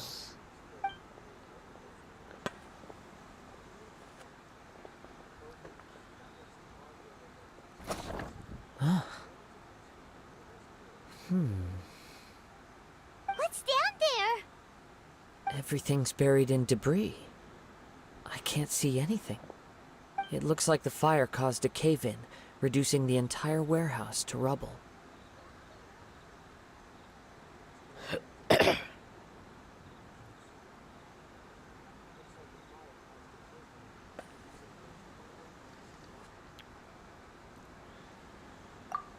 What's down there? Everything's buried in debris. I can't see anything. It looks like the fire caused a cave-in, reducing the entire warehouse to rubble.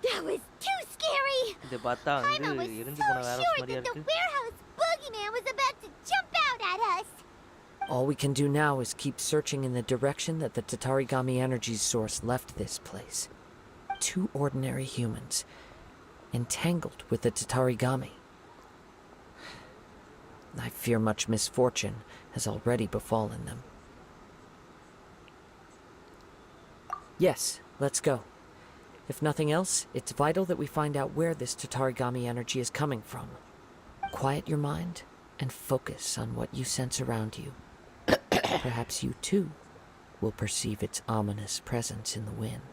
That was too scary! இத பார்த்தா வந்து எரிஞ்சு போன வேரோஸ் மாதிரியா The இருக்கு. warehouse boogeyman was about to jump out at us! All we can do now is keep searching in the direction that the Tatarigami energy source left this place. 2 ordinary humans, entangled with the Tatarigami. I fear much misfortune has already befallen them. Yes, let's go. If nothing else, it's vital that we find out where this Tatarigami energy is coming from. Quiet your mind and focus on what you sense around you. Perhaps you too will perceive its ominous presence in the wind.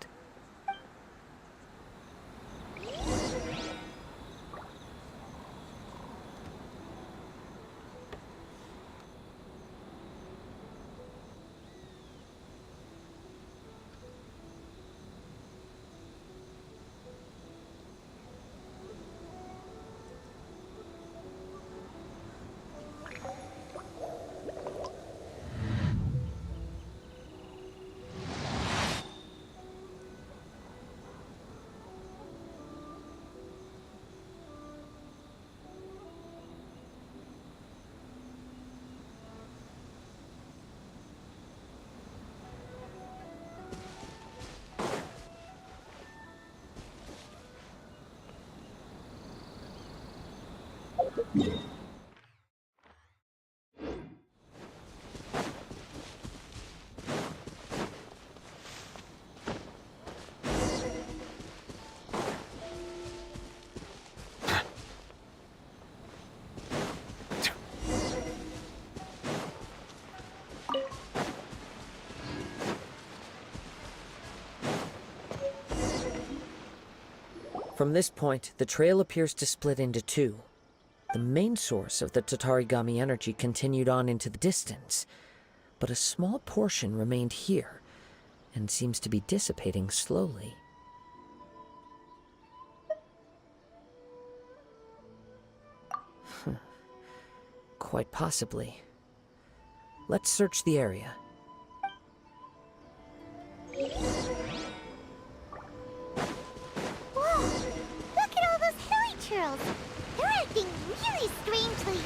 From this point, the trail appears to split into 2. The main source of the Tatarigami energy continued on into the distance, but a small portion remained here and seems to be dissipating slowly. Quite possibly. Let's search the area. Whoa! Look at all those hilly churls! They're acting really strangely.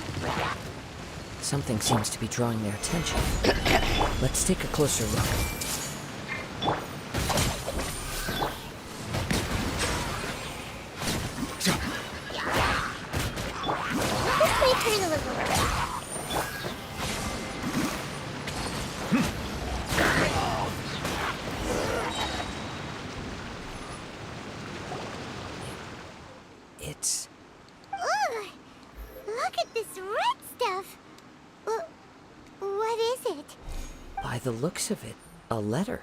Something seems to be drawing their attention. Let's take a closer look. This way turn a little. It's... Ugh! Look at this red stuff! What is it? By the looks of it, a letter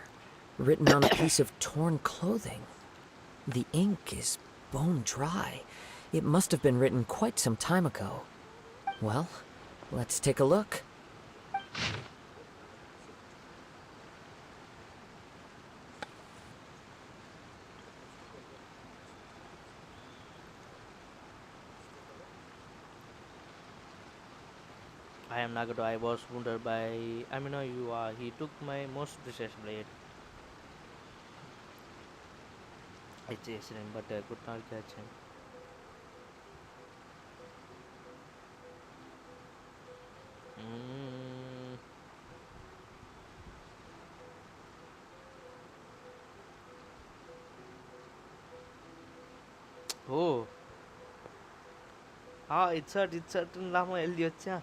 written on a piece of torn clothing. The ink is bone dry. It must have been written quite some time ago. Well, let's take a look. I am Nagato. I was wounded by Amino. He took my most precious blade. I chased him, but I could not catch him. Oh. It's certain Lama Eliocha.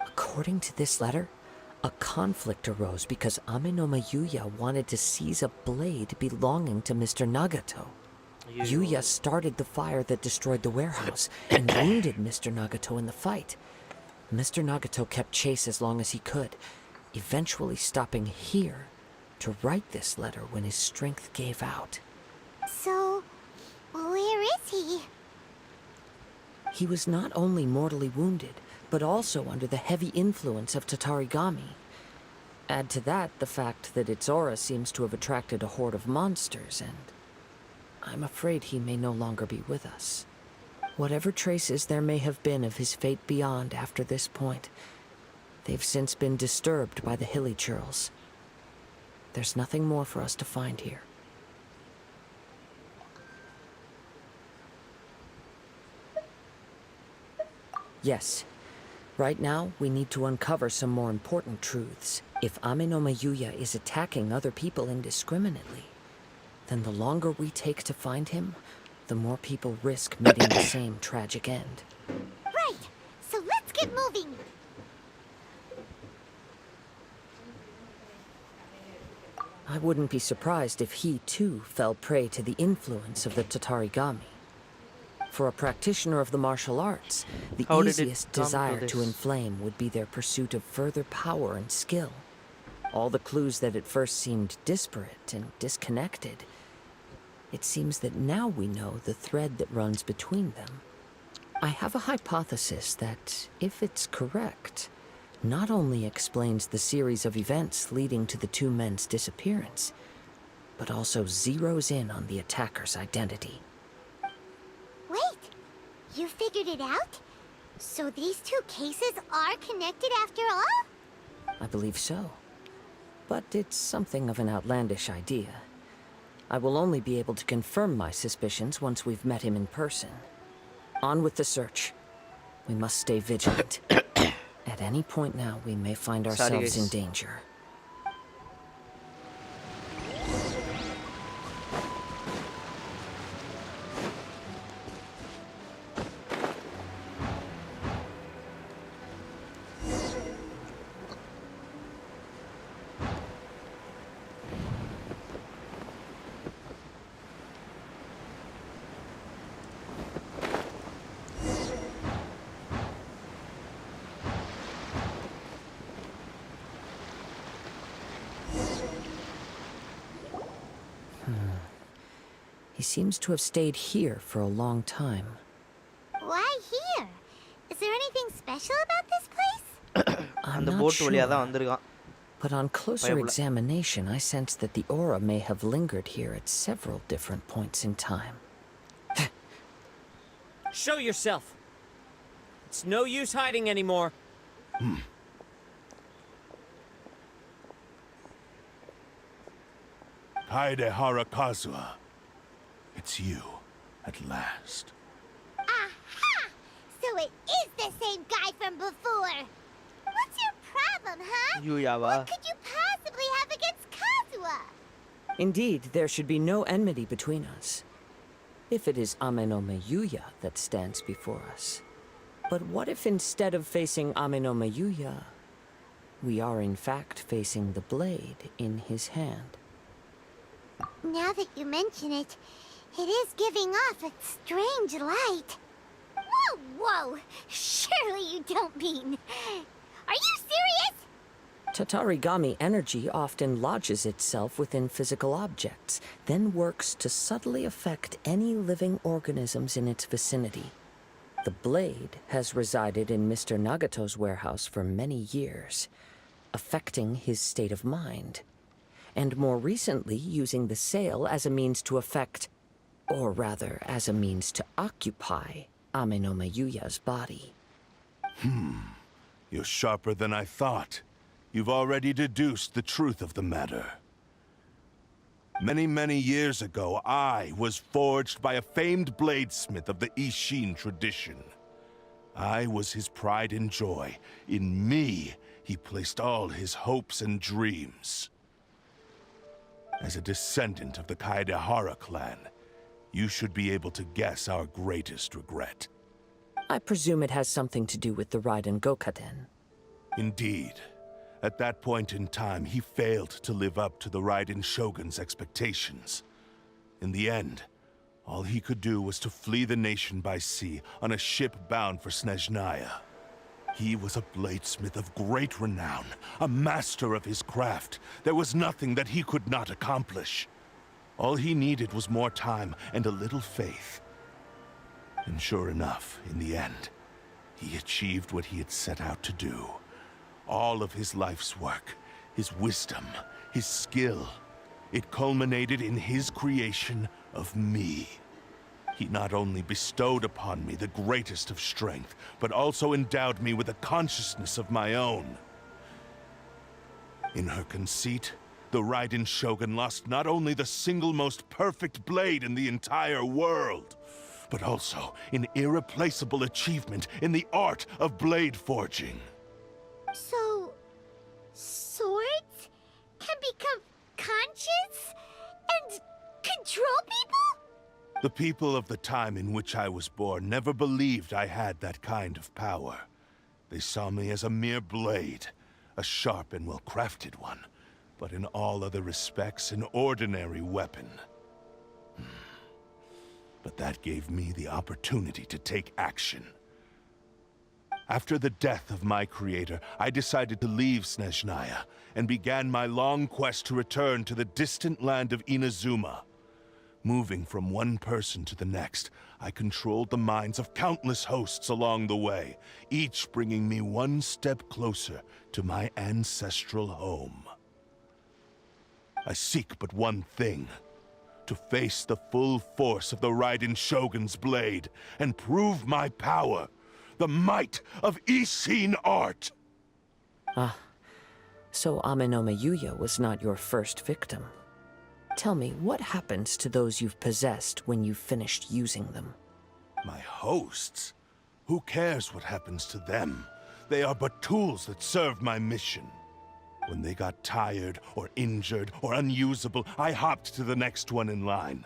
According to this letter, a conflict arose because Amenoma Yuya wanted to seize a blade belonging to Mr. Nagato. Yuya started the fire that destroyed the warehouse and wounded Mr. Nagato in the fight. Mr. Nagato kept chase as long as he could, eventually stopping here to write this letter when his strength gave out. So, where is he? He was not only mortally wounded, but also under the heavy influence of Tatarigami. Add to that the fact that its aura seems to have attracted a horde of monsters, and I'm afraid he may no longer be with us. Whatever traces there may have been of his fate beyond after this point, they've since been disturbed by the hilly churls. There's nothing more for us to find here. Yes. Right now, we need to uncover some more important truths. If Amenoma Yuya is attacking other people indiscriminately, then the longer we take to find him, the more people risk meeting the same tragic end. Right! So let's get moving! I wouldn't be surprised if he, too, fell prey to the influence of the Tatarigami. For a practitioner of the martial arts, the easiest desire to inflame would be their pursuit of further power and skill. All the clues that at first seemed disparate and disconnected, it seems that now we know the thread that runs between them. I have a hypothesis that, if it's correct, not only explains the series of events leading to the two men's disappearance, but also zeroes in on the attacker's identity. Wait! You figured it out? So these two cases are connected after all? I believe so. But it's something of an outlandish idea. I will only be able to confirm my suspicions once we've met him in person. On with the search. We must stay vigilant. At any point now, we may find ourselves in danger. He seems to have stayed here for a long time. Why here? Is there anything special about this place? I'm not sure. But on closer examination, I sense that the aura may have lingered here at several different points in time. Show yourself! It's no use hiding anymore. Kaedehara Kazuha. It's you, at last. Aha! So it is the same guy from before! What's your problem, huh? Yuya wa. What could you possibly have against Kazuha? Indeed, there should be no enmity between us. If it is Ame-no-me Yuya that stands before us. But what if instead of facing Ame-no-me Yuya, we are in fact facing the blade in his hand? Now that you mention it, it is giving off a strange light. Whoa, whoa! Surely you don't mean... Are you serious? Tatarigami energy often lodges itself within physical objects, then works to subtly affect any living organisms in its vicinity. The blade has resided in Mr. Nagato's warehouse for many years, affecting his state of mind, and more recently using the sail as a means to affect, or rather as a means to occupy, Ame-no-me Yuya's body. You're sharper than I thought. You've already deduced the truth of the matter. Many, many years ago, I was forged by a famed bladesmith of the Ishin tradition. I was his pride and joy. In me, he placed all his hopes and dreams. As a descendant of the Kaedehara clan, you should be able to guess our greatest regret. I presume it has something to do with the Raiden Gokaden. Indeed. At that point in time, he failed to live up to the Raiden Shogun's expectations. In the end, all he could do was to flee the nation by sea on a ship bound for Snezhnaya. He was a bladesmith of great renown, a master of his craft. There was nothing that he could not accomplish. All he needed was more time and a little faith. And sure enough, in the end, he achieved what he had set out to do. All of his life's work, his wisdom, his skill, it culminated in his creation of me. He not only bestowed upon me the greatest of strength, but also endowed me with a consciousness of my own. In her conceit, the Raiden Shogun lost not only the single most perfect blade in the entire world, but also an irreplaceable achievement in the art of blade forging. So... swords can become conscious and control people? The people of the time in which I was born never believed I had that kind of power. They saw me as a mere blade, a sharp and well-crafted one, but in all other respects an ordinary weapon. But that gave me the opportunity to take action. After the death of my creator, I decided to leave Snezhnaya and began my long quest to return to the distant land of Inazuma. Moving from one person to the next, I controlled the minds of countless hosts along the way, each bringing me one step closer to my ancestral home. I seek but one thing: to face the full force of the Raiden Shogun's blade and prove my power, the might of Ishin art. Ah, so Ame-no-me Yuya was not your first victim. Tell me, what happens to those you've possessed when you've finished using them? My hosts? Who cares what happens to them? They are but tools that serve my mission. When they got tired, or injured, or unusable, I hopped to the next one in line.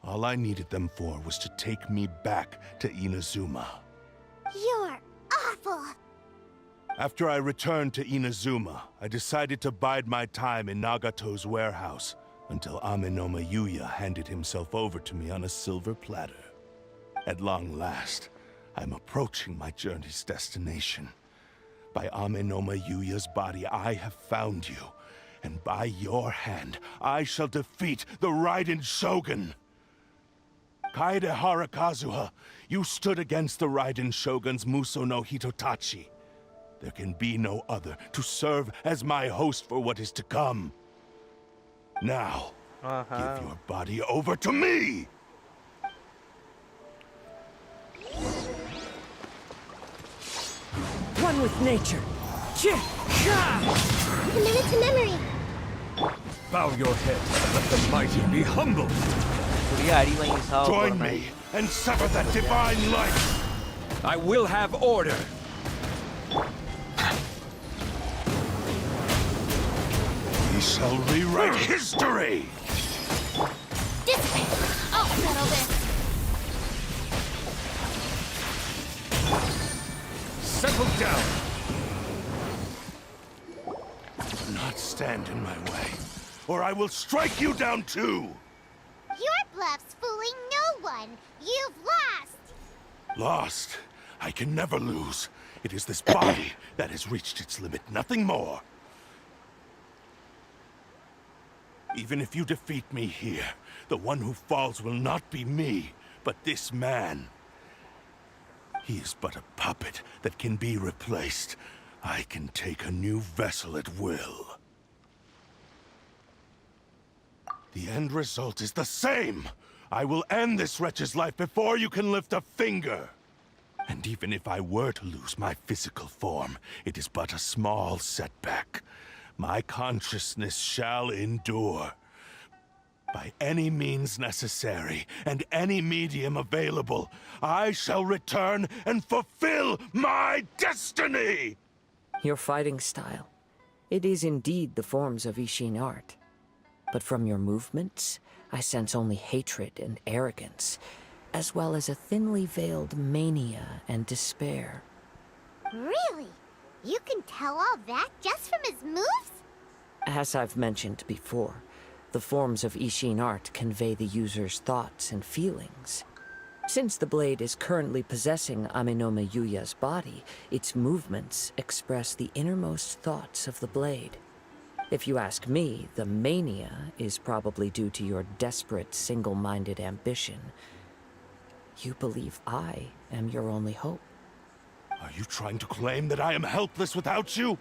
All I needed them for was to take me back to Inazuma. You're awful! After I returned to Inazuma, I decided to bide my time in Nagato's warehouse until Ame-no-me Yuya handed himself over to me on a silver platter. At long last, I'm approaching my journey's destination. By Ame-no-me Yuya's body, I have found you, and by your hand, I shall defeat the Raiden Shogun! Kaedehara Kazuha, you stood against the Raiden Shogun's Muso no Hitotachi. There can be no other to serve as my host for what is to come. Now, give your body over to me! One with nature. Committed to memory. Bow your head and let the mighty be humbled. Join me and sever that divine light. I will have order. We shall rewrite history! Dissipate! I'll settle this! Settle down! Do not stand in my way, or I will strike you down too! Your bluff's fooling no one! You've lost! Lost? I can never lose. It is this body that has reached its limit, nothing more. Even if you defeat me here, the one who falls will not be me, but this man. He is but a puppet that can be replaced. I can take a new vessel at will. The end result is the same! I will end this wretch's life before you can lift a finger! And even if I were to lose my physical form, it is but a small setback. My consciousness shall endure. By any means necessary, and any medium available, I shall return and fulfill my destiny! Your fighting style. It is indeed the forms of Ishin art. But from your movements, I sense only hatred and arrogance, as well as a thinly veiled mania and despair. Really? You can tell all that just from his moves? As I've mentioned before, the forms of Ishin art convey the user's thoughts and feelings. Since the blade is currently possessing Amenome Yuya's body, its movements express the innermost thoughts of the blade. If you ask me, the mania is probably due to your desperate, single-minded ambition. You believe I am your only hope. Are you trying to claim that I am helpless without you?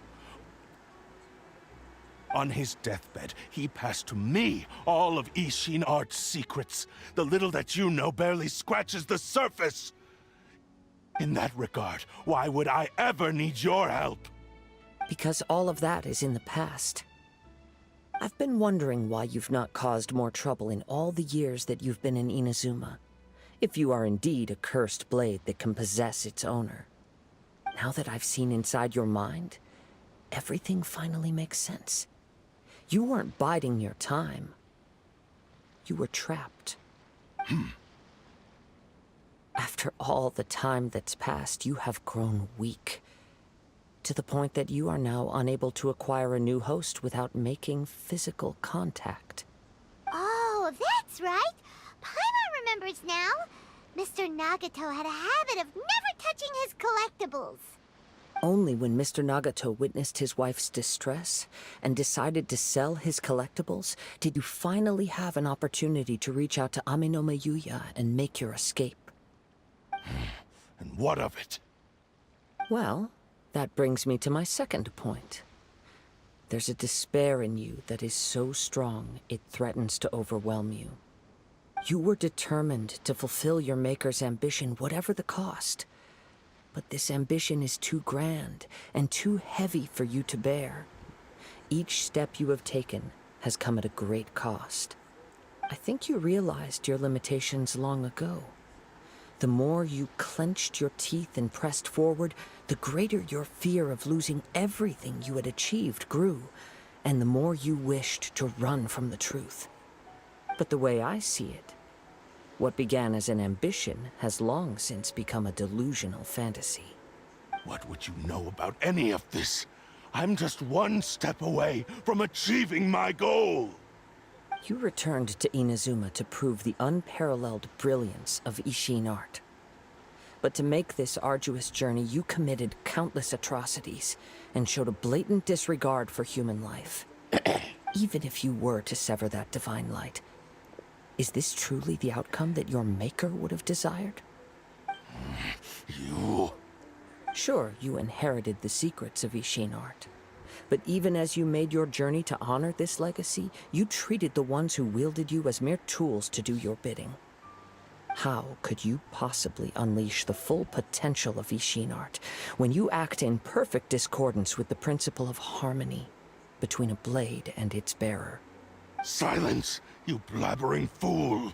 On his deathbed, he passed to me all of Ishin art's secrets. The little that you know barely scratches the surface. In that regard, why would I ever need your help? Because all of that is in the past. I've been wondering why you've not caused more trouble in all the years that you've been in Inazuma. If you are indeed a cursed blade that can possess its owner. Now that I've seen inside your mind, everything finally makes sense. You weren't biding your time. You were trapped. After all the time that's passed, you have grown weak. To the point that you are now unable to acquire a new host without making physical contact. Oh, that's right! Paimon remembers now! Mr. Nagato had a habit of never touching his collectibles. Only when Mr. Nagato witnessed his wife's distress and decided to sell his collectibles did you finally have an opportunity to reach out to Amenome Yuya and make your escape. And what of it? Well, that brings me to my second point. There's a despair in you that is so strong it threatens to overwhelm you. You were determined to fulfill your maker's ambition, whatever the cost. But this ambition is too grand and too heavy for you to bear. Each step you have taken has come at a great cost. I think you realized your limitations long ago. The more you clenched your teeth and pressed forward, the greater your fear of losing everything you had achieved grew, and the more you wished to run from the truth. But the way I see it, what began as an ambition has long since become a delusional fantasy. What would you know about any of this? I'm just one step away from achieving my goal! You returned to Inazuma to prove the unparalleled brilliance of Ishin art. But to make this arduous journey, you committed countless atrocities and showed a blatant disregard for human life. Even if you were to sever that divine light, is this truly the outcome that your maker would have desired? You... Sure, you inherited the secrets of Ishin art. But even as you made your journey to honor this legacy, you treated the ones who wielded you as mere tools to do your bidding. How could you possibly unleash the full potential of Ishin art when you act in perfect discordance with the principle of harmony between a blade and its bearer? Silence, you blabbering fool!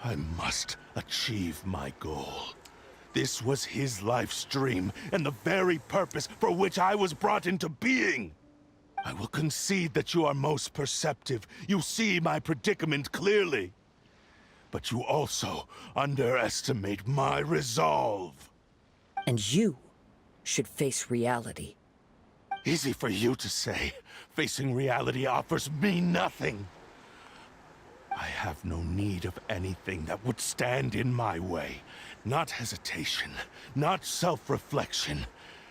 I must achieve my goal. This was his life's dream, and the very purpose for which I was brought into being. I will concede that you are most perceptive. You see my predicament clearly. But you also underestimate my resolve. And you should face reality. Easy for you to say. Facing reality offers me nothing. I have no need of anything that would stand in my way. Not hesitation, not self-reflection,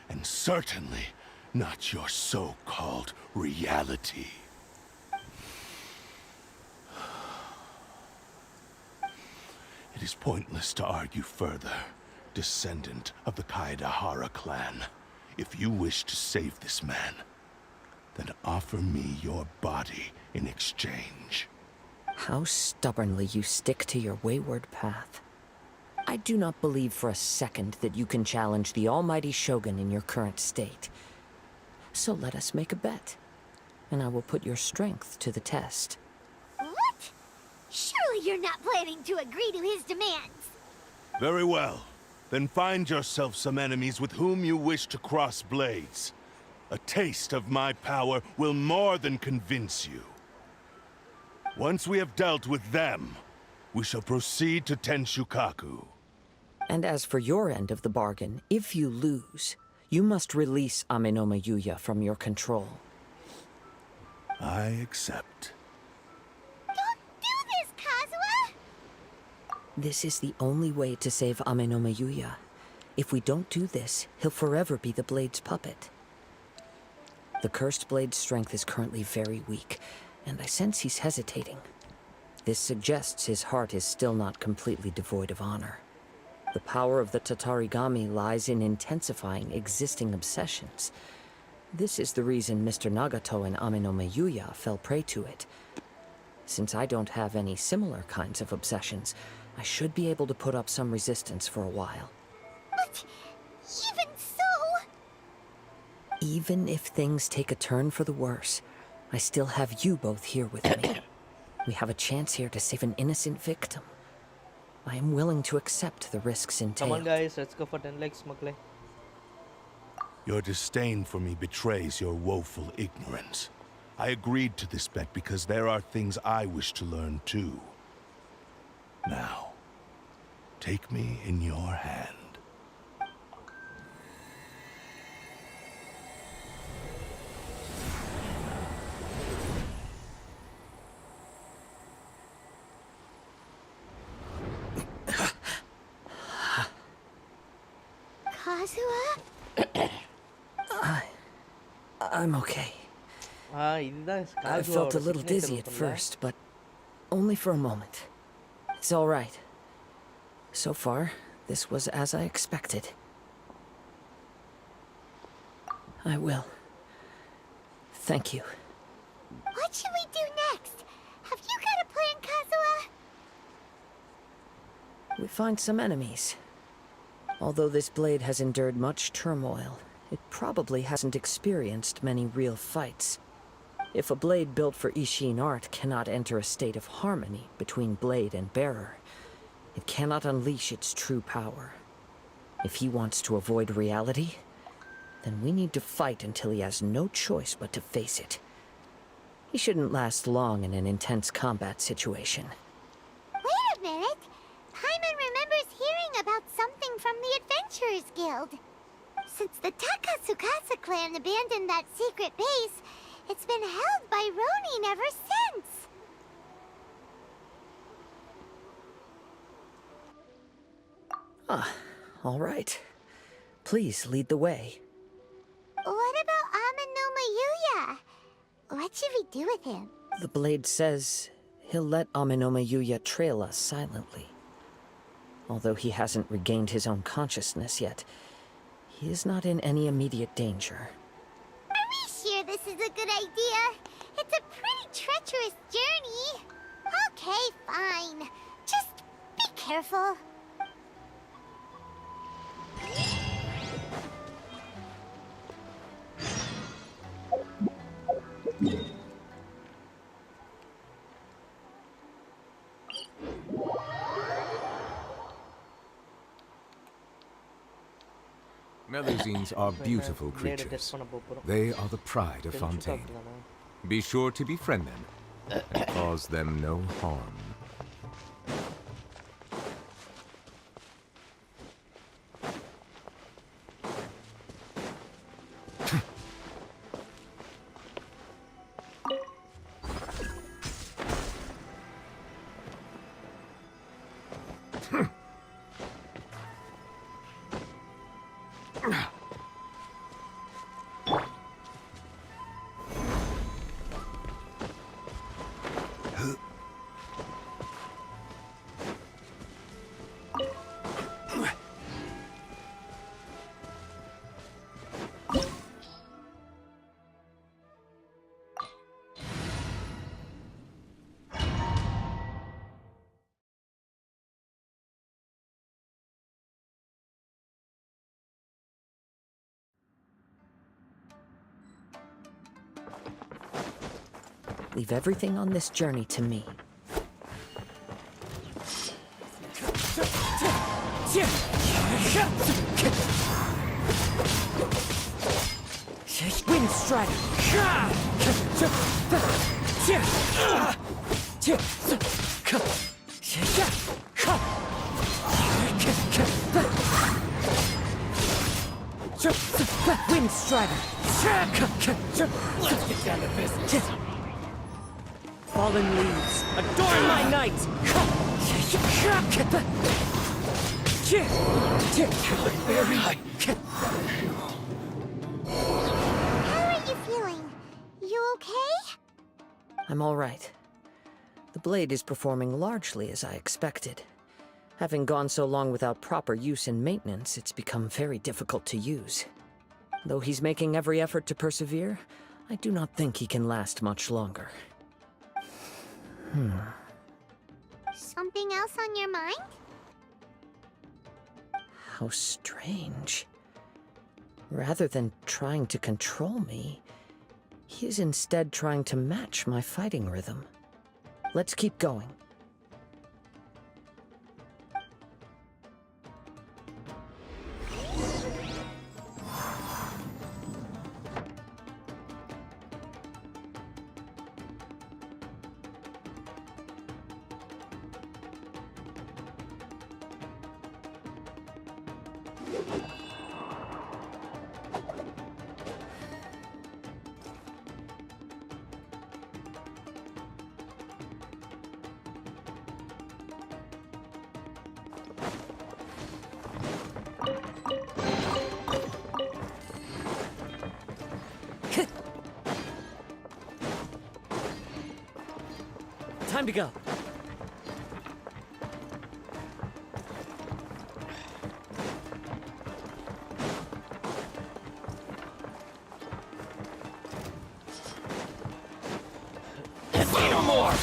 and certainly not your so-called reality. It is pointless to argue further, descendant of the Kaedahara clan. If you wish to save this man, then offer me your body in exchange. How stubbornly you stick to your wayward path. I do not believe for a second that you can challenge the almighty Shogun in your current state. So let us make a bet, and I will put your strength to the test. What? Surely you're not planning to agree to his demands. Very well. Then find yourself some enemies with whom you wish to cross blades. A taste of my power will more than convince you. Once we have dealt with them, we shall proceed to Tenshukaku. And as for your end of the bargain, if you lose, you must release Amenoma Yuya from your control. I accept. Don't do this, Kazuha! This is the only way to save Amenoma Yuya. If we don't do this, he'll forever be the Blade's puppet. The Cursed Blade's strength is currently very weak, and I sense he's hesitating. This suggests his heart is still not completely devoid of honor. The power of the Tatarigami lies in intensifying existing obsessions. This is the reason Mr. Nagato and Amenoma Yuya fell prey to it. Since I don't have any similar kinds of obsessions, I should be able to put up some resistance for a while. But even so... Even if things take a turn for the worse, I still have you both here with me. We have a chance here to save an innocent victim. I am willing to accept the risks entailed. Come on guys, let's go for 10 likes, Makle. Your disdain for me betrays your woeful ignorance. I agreed to this bet because there are things I wish to learn too. Now, take me in your hand. Kazuha? I'm okay. I felt a little dizzy at first, but only for a moment. It's all right. So far, this was as I expected. I will. Thank you. What should we do next? Have you got a plan, Kazuha? We find some enemies. Although this blade has endured much turmoil, it probably hasn't experienced many real fights. If a blade built for Ishin art cannot enter a state of harmony between blade and bearer, it cannot unleash its true power. If he wants to avoid reality, then we need to fight until he has no choice but to face it. He shouldn't last long in an intense combat situation. Wait a minute! Paimon remembers hearing about something from the Adventurers Guild. Since the Takasukasa clan abandoned that secret base, it's been held by Ronin ever since. Ah, all right. Please lead the way. What about Amenoma Yuya? What should we do with him? The blade says he'll let Amenoma Yuya trail us silently. Although he hasn't regained his own consciousness yet, he is not in any immediate danger. Are we sure this is a good idea? It's a pretty treacherous journey. Okay, fine. Just be careful. Melusines are beautiful creatures. They are the pride of Fontaine. Be sure to befriend them and cause them no harm. Leave everything on this journey to me. Wind Strider! Wind Strider! Let's get down to business. Fallen leaves, adorn my night! Very high. How are you feeling? You okay? I'm all right. The blade is performing largely as I expected. Having gone so long without proper use and maintenance, it's become very difficult to use. Though he's making every effort to persevere, I do not think he can last much longer. Something else on your mind? How strange. Rather than trying to control me, he is instead trying to match my fighting rhythm. Let's keep going. Time to go. Say no more!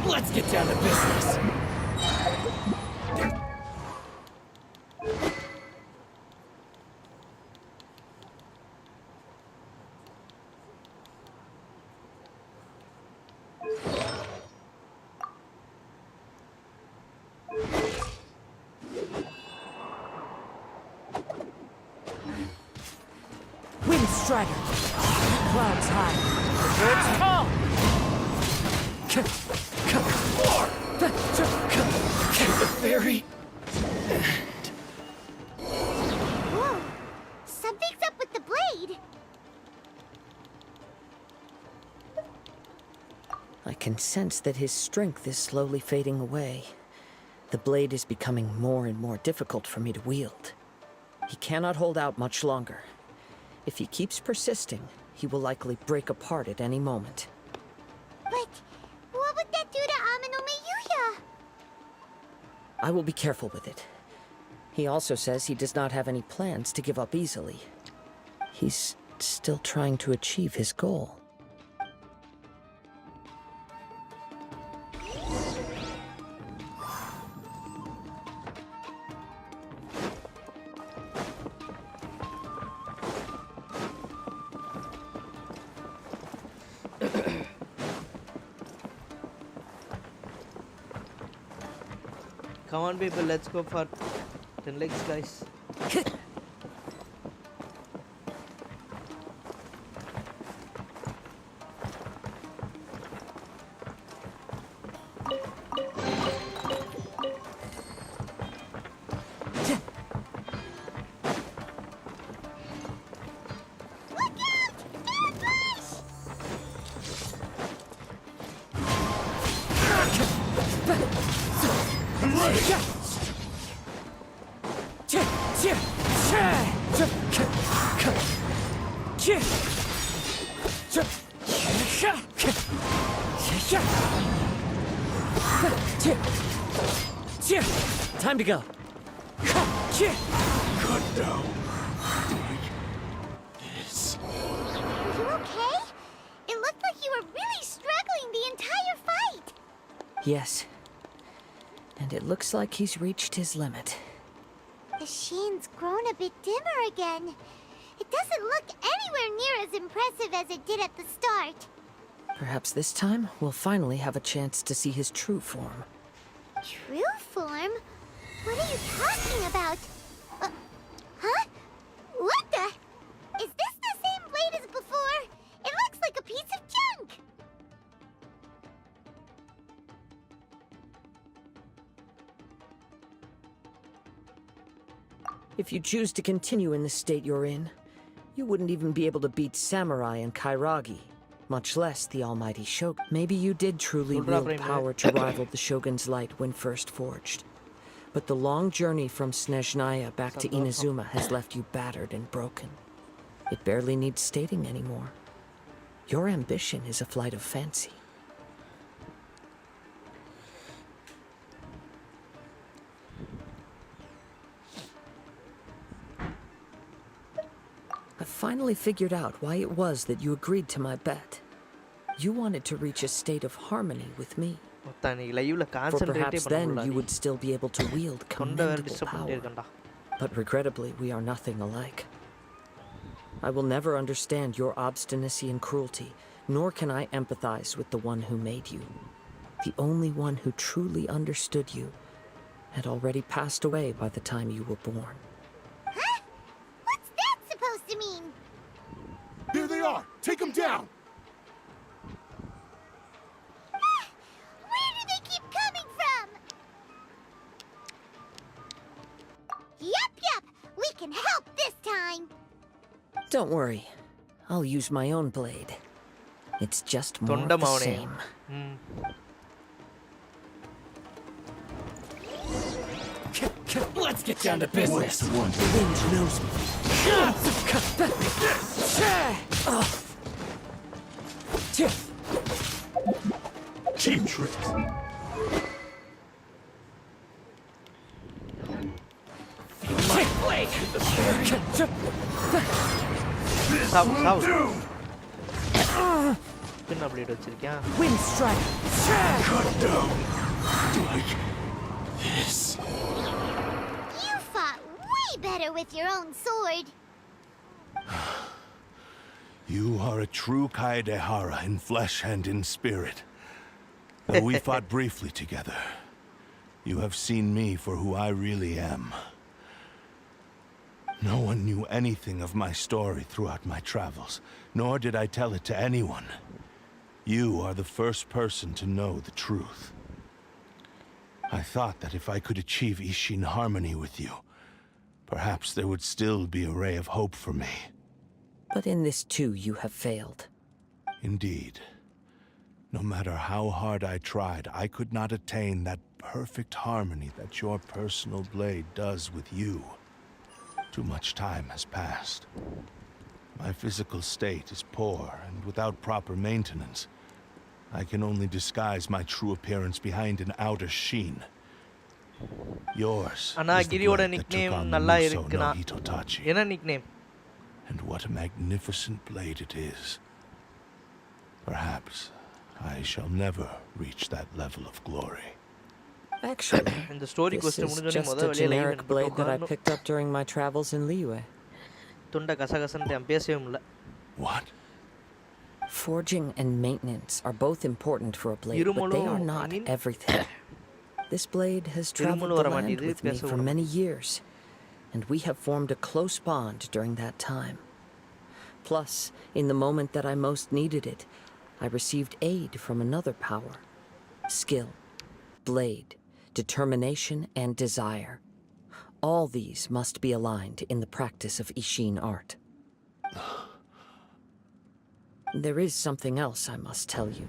Let's get down to business. Wind Strider! Clouds high. Birds call! The very Whoa! Something's up with the blade! I can sense that his strength is slowly fading away. The blade is becoming more and more difficult for me to wield. He cannot hold out much longer. If he keeps persisting, he will likely break apart at any moment. But what would that do to Amino Mayuya? I will be careful with it. He also says he does not have any plans to give up easily. He's still trying to achieve his goal. Come on people, let's go for 10 legs guys. Time to go. Cut down. This. Are you okay? It looked like you were really struggling the entire fight. Yes. And it looks like he's reached his limit. The sheen's grown a bit dimmer again. It doesn't look anywhere near as impressive as it did at the start. Perhaps this time we'll finally have a chance to see his true form. True form? What are you talking about? Huh? What the? Is this the same blade as before? It looks like a piece of junk! If you choose to continue in the state you're in, you wouldn't even be able to beat Samurai and Kairagi, much less the almighty Shogun. Maybe you did truly wield power to rival the Shogun's light when first forged. But the long journey from Snezhnaya back to Inazuma has left you battered and broken. It barely needs stating anymore. Your ambition is a flight of fancy. I've finally figured out why it was that you agreed to my bet. You wanted to reach a state of harmony with me. For perhaps then you would still be able to wield commendable power. But regrettably, we are nothing alike. I will never understand your obstinacy and cruelty, nor can I empathize with the one who made you. The only one who truly understood you had already passed away by the time you were born. Huh? What's that supposed to mean? There they are! Take them down! Where do they keep coming from? Yup, we can help this time. Don't worry, I'll use my own blade. It's just more of the same. Let's get down to business. The wind knows me. Cheap tricks. My blade. Wind strike. Cut down. Like this. You fought way better with your own sword. You are a true Kaedehara in flesh and in spirit. Though we fought briefly together, you have seen me for who I really am. No one knew anything of my story throughout my travels, nor did I tell it to anyone. You are the first person to know the truth. I thought that if I could achieve Ishin harmony with you, perhaps there would still be a ray of hope for me. But in this too, you have failed. Indeed. No matter how hard I tried, I could not attain that perfect harmony that your personal blade does with you. Too much time has passed. My physical state is poor, and without proper maintenance, I can only disguise my true appearance behind an outer sheen. Yours is the blood that took on the Muso no Hitotachi. And what a magnificent blade it is. Perhaps I shall never reach that level of glory. Actually, this is just a generic blade that I picked up during my travels in Liyue. What? Forging and maintenance are both important for a blade, but they are not everything. This blade has traveled the land with me for many years, and we have formed a close bond during that time. Plus, in the moment that I most needed it, I received aid from another power. Skill, blade, determination, and desire. All these must be aligned in the practice of Ishin art. There is something else I must tell you.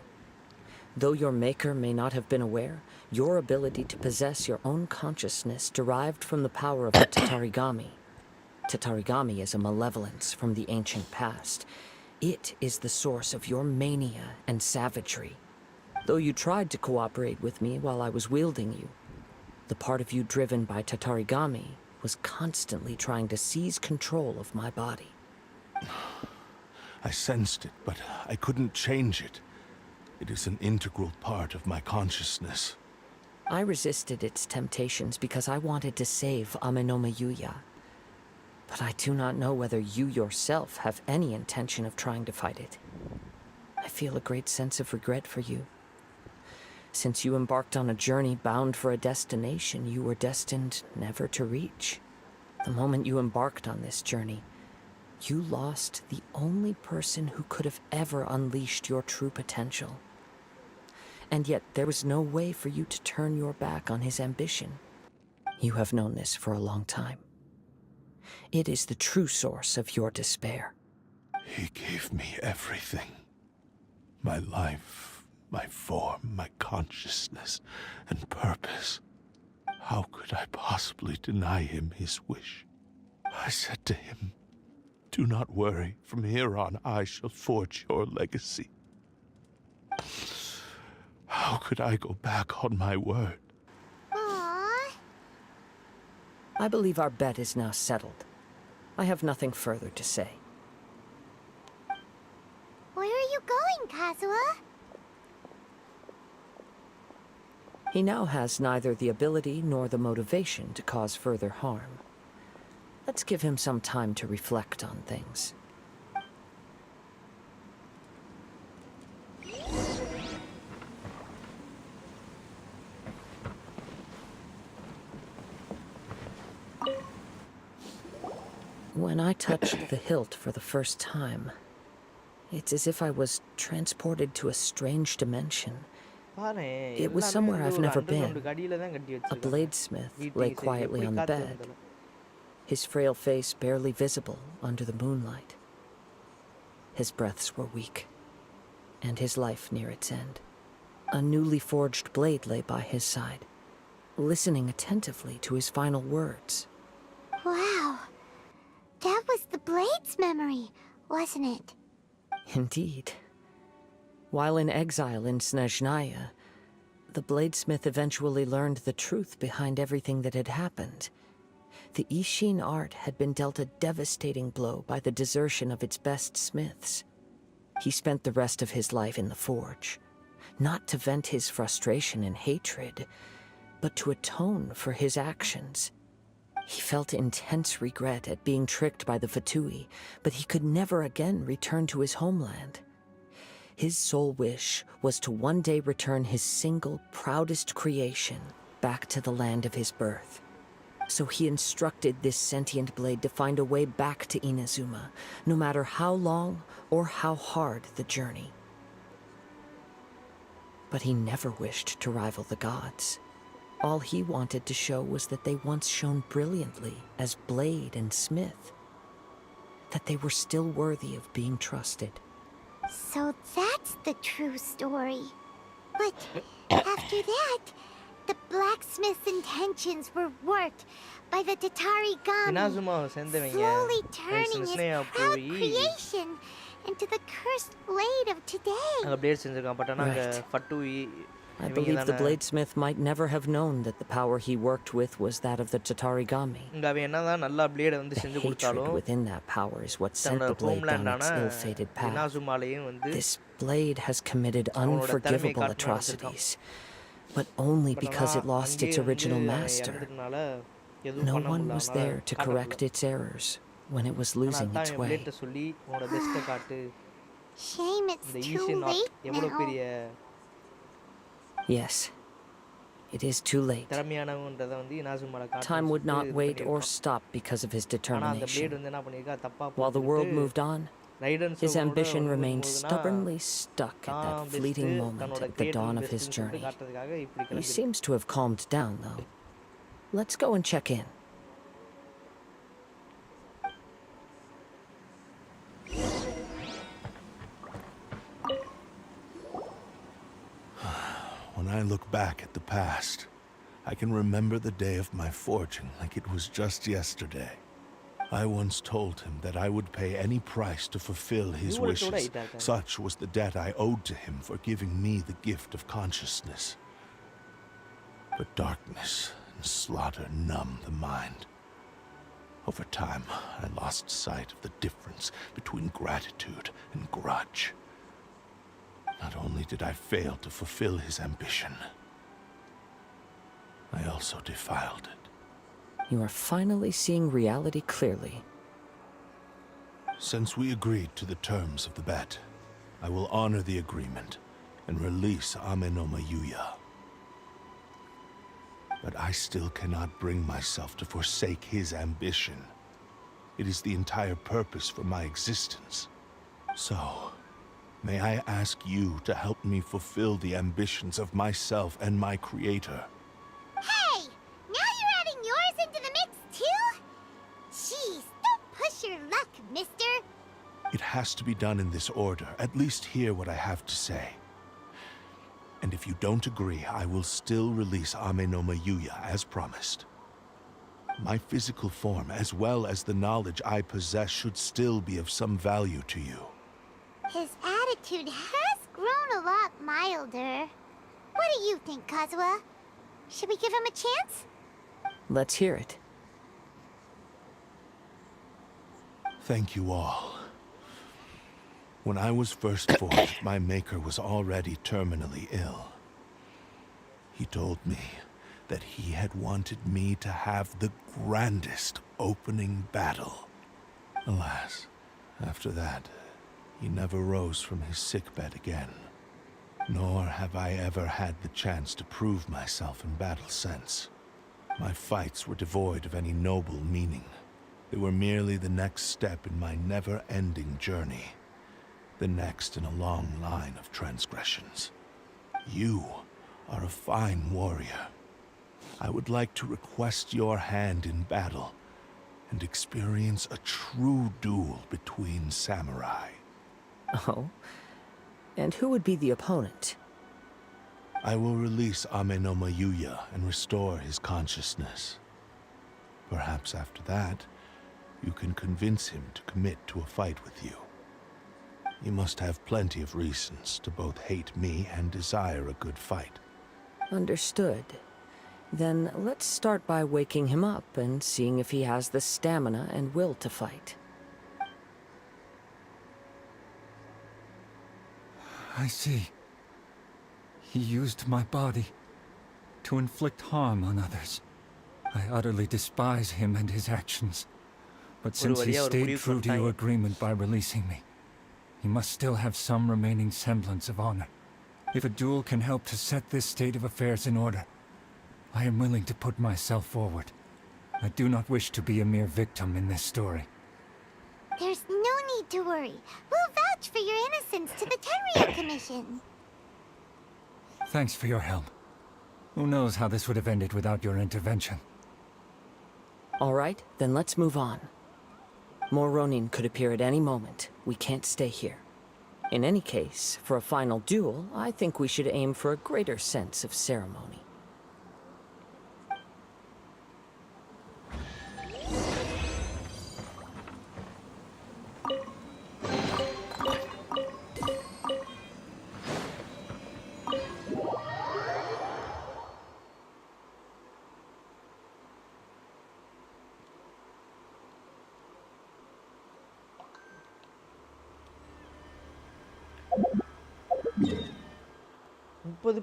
Though your maker may not have been aware, your ability to possess your own consciousness derived from the power of the Tatarigami. Tatarigami is a malevolence from the ancient past. It is the source of your mania and savagery. Though you tried to cooperate with me while I was wielding you, the part of you driven by Tatarigami was constantly trying to seize control of my body. I sensed it, but I couldn't change it. It is an integral part of my consciousness. I resisted its temptations because I wanted to save Amenoma Yuya. But I do not know whether you yourself have any intention of trying to fight it. I feel a great sense of regret for you. Since you embarked on a journey bound for a destination you were destined never to reach. The moment you embarked on this journey, you lost the only person who could have ever unleashed your true potential. And yet there was no way for you to turn your back on his ambition. You have known this for a long time. It is the true source of your despair. He gave me everything. My life, my form, my consciousness, and purpose. How could I possibly deny him his wish? I said to him, "Do not worry. From here on, I shall forge your legacy." How could I go back on my word? Aww. I believe our bet is now settled. I have nothing further to say. Where are you going, Kazuha? He now has neither the ability nor the motivation to cause further harm. Let's give him some time to reflect on things. When I touched the hilt for the first time, it's as if I was transported to a strange dimension. It was somewhere I've never been. A bladesmith lay quietly on the bed, his frail face barely visible under the moonlight. His breaths were weak, and his life near its end. A newly forged blade lay by his side, listening attentively to his final words. Wow. That was the blade's memory, wasn't it? Indeed. While in exile in Snezhnaya, the bladesmith eventually learned the truth behind everything that had happened. The Ishin art had been dealt a devastating blow by the desertion of its best smiths. He spent the rest of his life in the forge, not to vent his frustration and hatred, but to atone for his actions. He felt intense regret at being tricked by the Fatui, but he could never again return to his homeland. His sole wish was to one day return his single, proudest creation back to the land of his birth. So he instructed this sentient blade to find a way back to Inazuma, no matter how long or how hard the journey. But he never wished to rival the gods. All he wanted to show was that they once shone brilliantly as blade and smith, that they were still worthy of being trusted. So that's the true story. But after that, the blacksmith's intentions were worked by the Tatarigami, slowly turning his proud creation into the cursed blade of today. Right. I believe the bladesmith might never have known that the power he worked with was that of the Tatarigami. The hatred within that power is what sent the blade down its ill-fated path. This blade has committed unforgivable atrocities, but only because it lost its original master. No one was there to correct its errors when it was losing its way. Shame it's too late now. Yes, it is too late. Time would not wait or stop because of his determination. While the world moved on, his ambition remained stubbornly stuck at that fleeting moment at the dawn of his journey. He seems to have calmed down, though. Let's go and check in. When I look back at the past, I can remember the day of my forging like it was just yesterday. I once told him that I would pay any price to fulfill his wishes. Such was the debt I owed to him for giving me the gift of consciousness. But darkness and slaughter numb the mind. Over time, I lost sight of the difference between gratitude and grudge. Not only did I fail to fulfill his ambition, I also defiled it. You are finally seeing reality clearly. Since we agreed to the terms of the bet, I will honor the agreement and release Amenoma Yuya. But I still cannot bring myself to forsake his ambition. It is the entire purpose for my existence. So, may I ask you to help me fulfill the ambitions of myself and my creator? Hey! Now you're adding yours into the mix, too? Jeez, don't push your luck, mister. It has to be done in this order. At least hear what I have to say. And if you don't agree, I will still release Amenoma Yuya as promised. My physical form, as well as the knowledge I possess, should still be of some value to you. His attitude has grown a lot milder. What do you think, Kazuha? Should we give him a chance? Let's hear it. Thank you all. When I was first forged, my maker was already terminally ill. He told me that he had wanted me to have the grandest opening battle. Alas, after that, he never rose from his sickbed again. Nor have I ever had the chance to prove myself in battle since. My fights were devoid of any noble meaning. They were merely the next step in my never-ending journey. The next in a long line of transgressions. You are a fine warrior. I would like to request your hand in battle and experience a true duel between samurai. Oh? And who would be the opponent? I will release Amenoma Yuya and restore his consciousness. Perhaps after that, you can convince him to commit to a fight with you. You must have plenty of reasons to both hate me and desire a good fight. Understood. Then let's start by waking him up and seeing if he has the stamina and will to fight. I see. He used my body to inflict harm on others. I utterly despise him and his actions. But since he stayed true to your agreement by releasing me, he must still have some remaining semblance of honor. If a duel can help to set this state of affairs in order, I am willing to put myself forward. I do not wish to be a mere victim in this story. There's no need to worry. We'll vouch for your innocence to the Tenryou Commission. Thanks for your help. Who knows how this would have ended without your intervention. All right, then let's move on. More Ronin could appear at any moment. We can't stay here. In any case, for a final duel, I think we should aim for a greater sense of ceremony.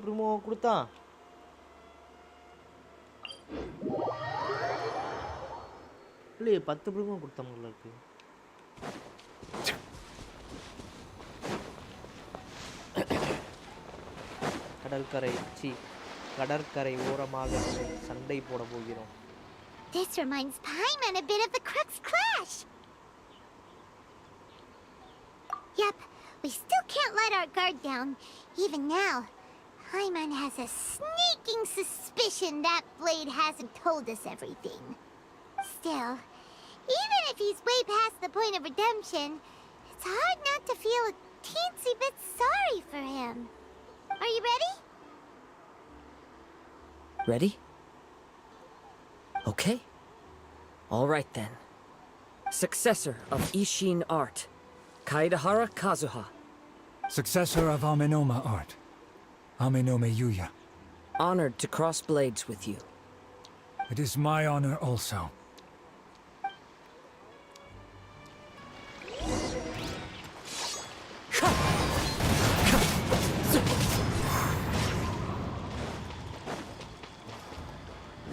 primo கொடுத்தான் இல்லையே 10 primo கொடுத்தான் உங்களுக்கு கடற்கரை C கடற்கரை ஓரமாக சண்டை போட போகிறோம். This reminds Paimon a bit of the Crux Clash. Yep, we still can't let our guard down. Even now, Paimon has a sneaking suspicion that Blade hasn't told us everything. Still, even if he's way past the point of redemption, it's hard not to feel a teensy bit sorry for him. Are you ready? Ready? Okay. All right then. Successor of Ishin art, Kaedahara Kazuha. Successor of Amenoma art, Amenome Yuya. Honored to cross blades with you. It is my honor also.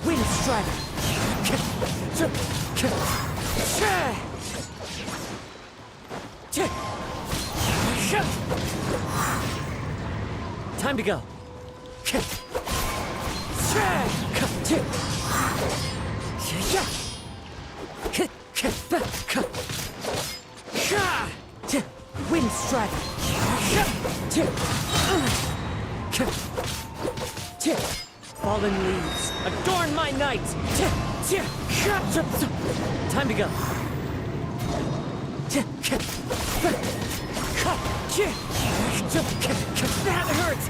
Wind Strider! Time to go! Wind Strider! Fallen leaves, adorn my night! Time to go! That hurts!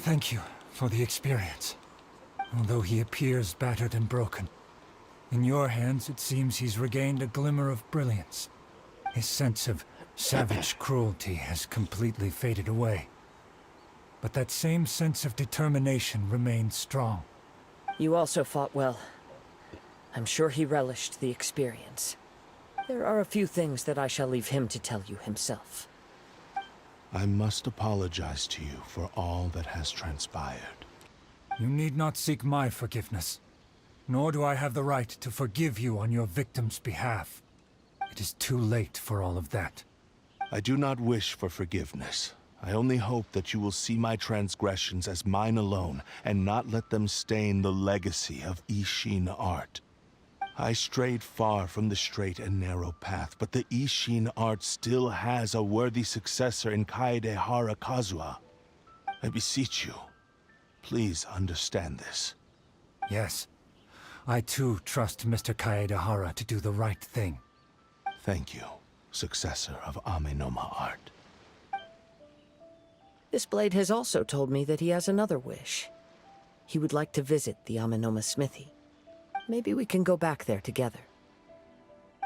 Thank you for the experience. Although he appears battered and broken, in your hands it seems he's regained a glimmer of brilliance. His sense of savage cruelty has completely faded away. But that same sense of determination remains strong. You also fought well. I'm sure he relished the experience. There are a few things that I shall leave him to tell you himself. I must apologize to you for all that has transpired. You need not seek my forgiveness. Nor do I have the right to forgive you on your victim's behalf. It is too late for all of that. I do not wish for forgiveness. I only hope that you will see my transgressions as mine alone, and not let them stain the legacy of Ishin art. I strayed far from the straight and narrow path, but the Ishin art still has a worthy successor in Kaedahara Kazuha. I beseech you, please understand this. Yes. I too trust Mr. Kaedahara to do the right thing. Thank you, successor of Amenoma art. This blade has also told me that he has another wish. He would like to visit the Amenoma smithy. Maybe we can go back there together.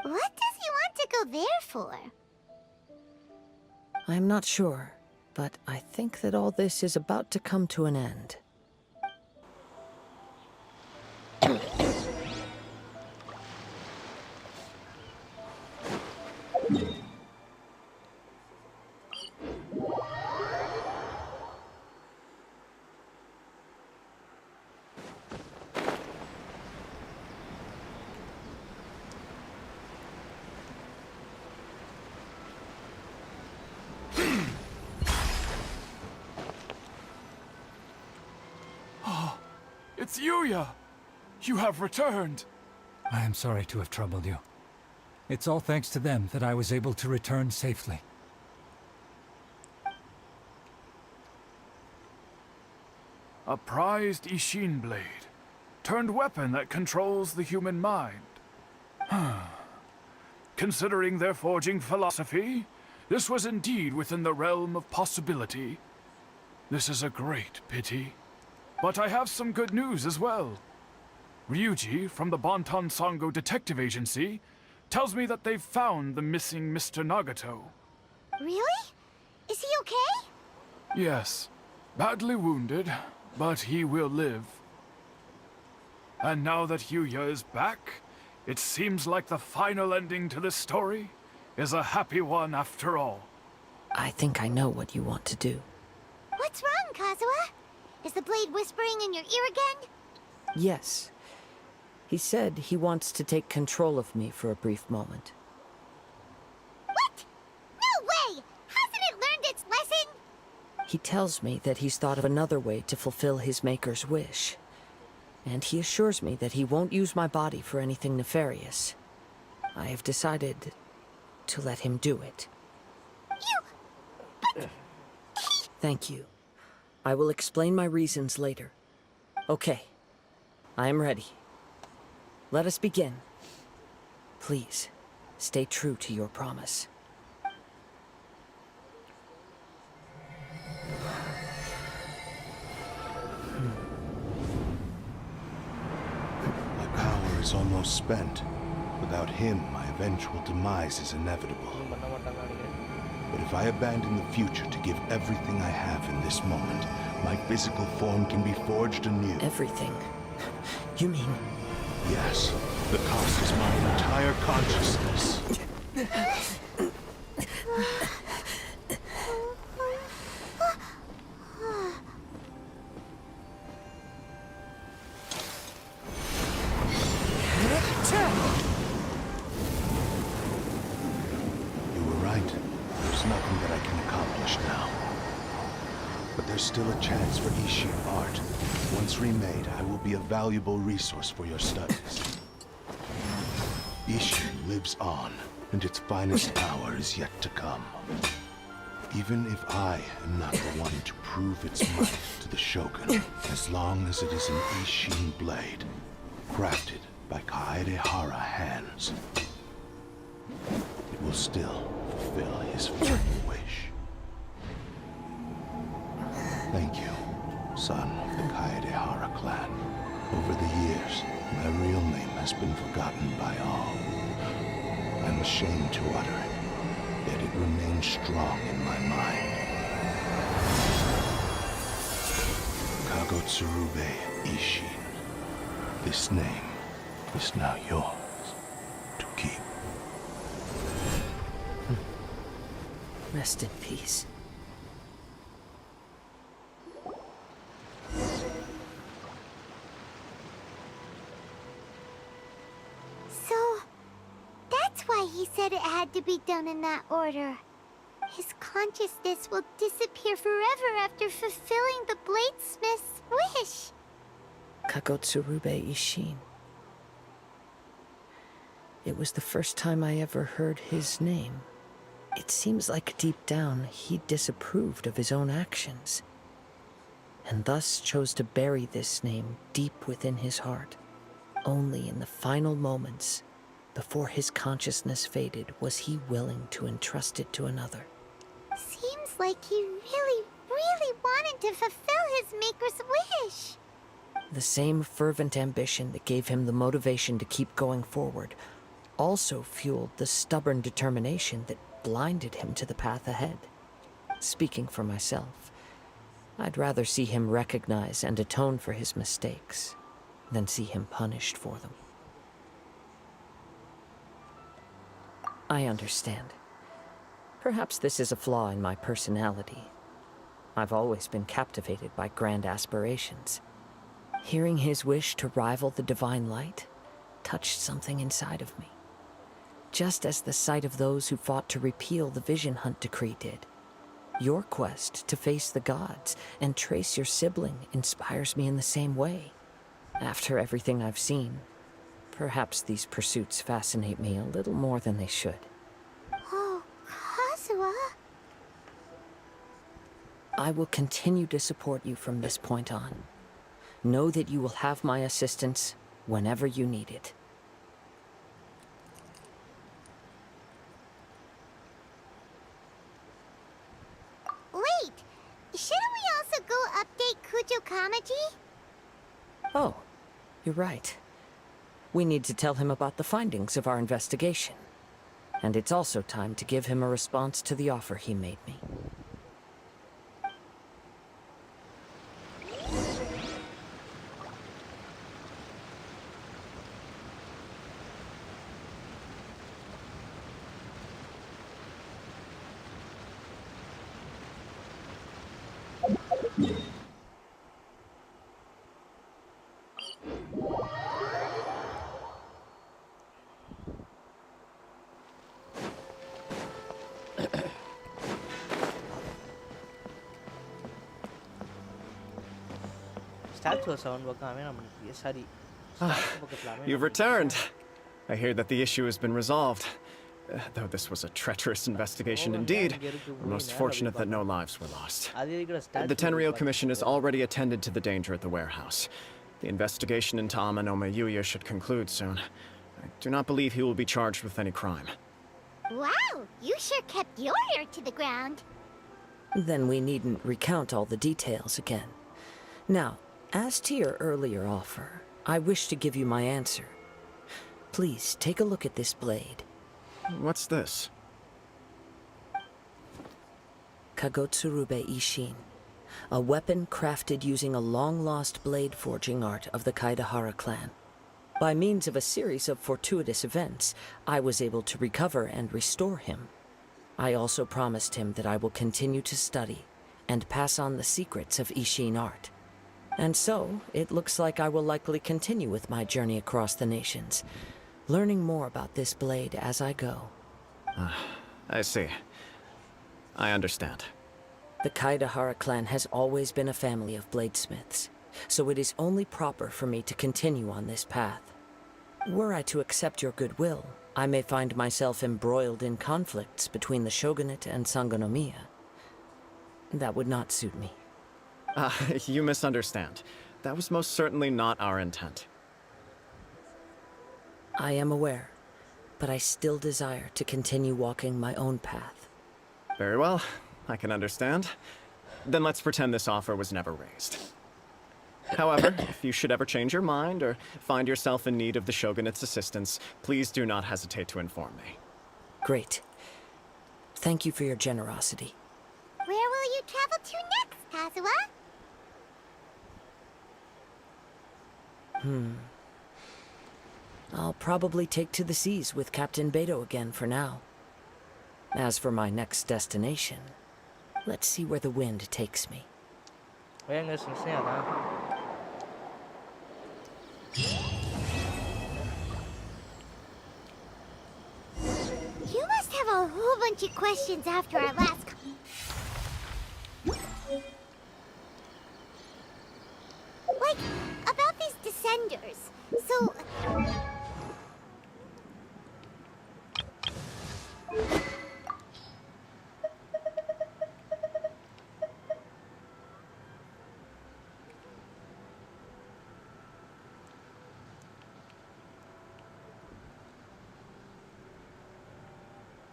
What does he want to go there for? I'm not sure, but I think that all this is about to come to an end. It's Yuya! You have returned! I am sorry to have troubled you. It's all thanks to them that I was able to return safely. A prized Ishin blade, turned weapon that controls the human mind. Considering their forging philosophy, this was indeed within the realm of possibility. This is a great pity. But I have some good news as well. Ryuji, from the Bonton Sango Detective Agency, tells me that they've found the missing Mr. Nagato. Really? Is he okay? Yes. Badly wounded, but he will live. And now that Yuya is back, it seems like the final ending to this story is a happy one after all. I think I know what you want to do. What's wrong, Kazuha? Is the blade whispering in your ear again? Yes. He said he wants to take control of me for a brief moment. What? No way! Hasn't it learned its lesson? He tells me that he's thought of another way to fulfill his maker's wish. And he assures me that he won't use my body for anything nefarious. I have decided to let him do it. Thank you. I will explain my reasons later. Okay. I am ready. Let us begin. Please, stay true to your promise. My power is almost spent. Without him, my eventual demise is inevitable. But if I abandon the future to give everything I have in this moment, my physical form can be forged anew. Everything? You mean... Yes. The cost is my entire consciousness. You were right. There's nothing that I can accomplish now. But there's still a chance for Ishin art. Once remade, I will be a valuable resource for your studies. Ishin lives on, and its finest hour is yet to come. Even if I am not the one to prove its might to the Shogun, as long as it is an Ishin blade, crafted by Kaedehara hands, it will still fulfill his final wish. Thank you, son of the Kaedehara clan. Over the years, my real name has been forgotten by all. I'm ashamed to utter it, yet it remains strong in my mind. Kagotsurube Ishin. This name is now yours to keep. Rest in peace. So, that's why he said it had to be done in that order. His consciousness will disappear forever after fulfilling the bladesmith's wish. Kagotsurube Ishin. It was the first time I ever heard his name. It seems like deep down he disapproved of his own actions, and thus chose to bury this name deep within his heart. Only in the final moments, before his consciousness faded, was he willing to entrust it to another. Seems like he really wanted to fulfill his maker's wish. The same fervent ambition that gave him the motivation to keep going forward also fueled the stubborn determination that blinded him to the path ahead. Speaking for myself, I'd rather see him recognize and atone for his mistakes than see him punished for them. I understand. Perhaps this is a flaw in my personality. I've always been captivated by grand aspirations. Hearing his wish to rival the divine light touched something inside of me. Just as the sight of those who fought to repeal the Vision Hunt decree did. Your quest to face the gods and trace your sibling inspires me in the same way. After everything I've seen, perhaps these pursuits fascinate me a little more than they should. Oh, Kazuha. I will continue to support you from this point on. Know that you will have my assistance whenever you need it. Wait, shouldn't we also go update Kujo Kamaji? Oh, you're right. We need to tell him about the findings of our investigation. And it's also time to give him a response to the offer he made me. You've returned. I hear that the issue has been resolved. Though this was a treacherous investigation indeed, we're most fortunate that no lives were lost. The Tenryou Commission has already attended to the danger at the warehouse. The investigation into Amanome Yuya should conclude soon. I do not believe he will be charged with any crime. Wow, you sure kept your ear to the ground. Then we needn't recount all the details again. Now, as to your earlier offer, I wish to give you my answer. Please take a look at this blade. What's this? Kagotsurube Ishin, a weapon crafted using a long-lost blade forging art of the Kaidahara clan. By means of a series of fortuitous events, I was able to recover and restore him. I also promised him that I will continue to study and pass on the secrets of Ishin art. And so, it looks like I will likely continue with my journey across the nations, learning more about this blade as I go. I see. I understand. The Kaidahara clan has always been a family of bladesmiths, so it is only proper for me to continue on this path. Were I to accept your goodwill, I may find myself embroiled in conflicts between the shogunate and Sangonomiya. That would not suit me. You misunderstand. That was most certainly not our intent. I am aware, but I still desire to continue walking my own path. Very well, I can understand. Then let's pretend this offer was never raised. However, if you should ever change your mind or find yourself in need of the shogunate's assistance, please do not hesitate to inform me. Great. Thank you for your generosity. Where will you travel to next, Kazuha? I'll probably take to the seas with Captain Beto again for now. As for my next destination, let's see where the wind takes me. You must have a whole bunch of questions after our last... Like, about these descenders. So...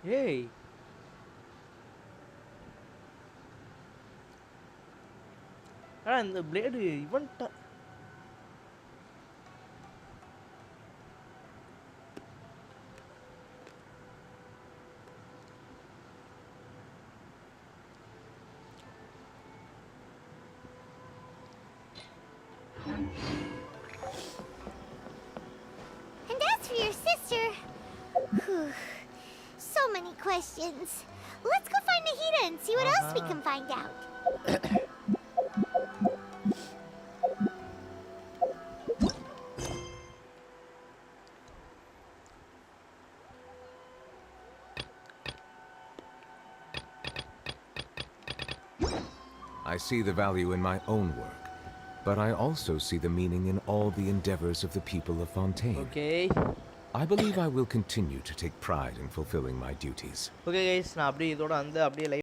Hey. And the blade even And as for your sister... Whew. So many questions. Let's go find Nahida and see what else we can find out. I see the value in my own work, but I also see the meaning in all the endeavors of the people of Fontaine. Okay. I believe I will continue to take pride in fulfilling my duties. Okay guys, நான் அப்படியே இதோட அந்த அப்படியே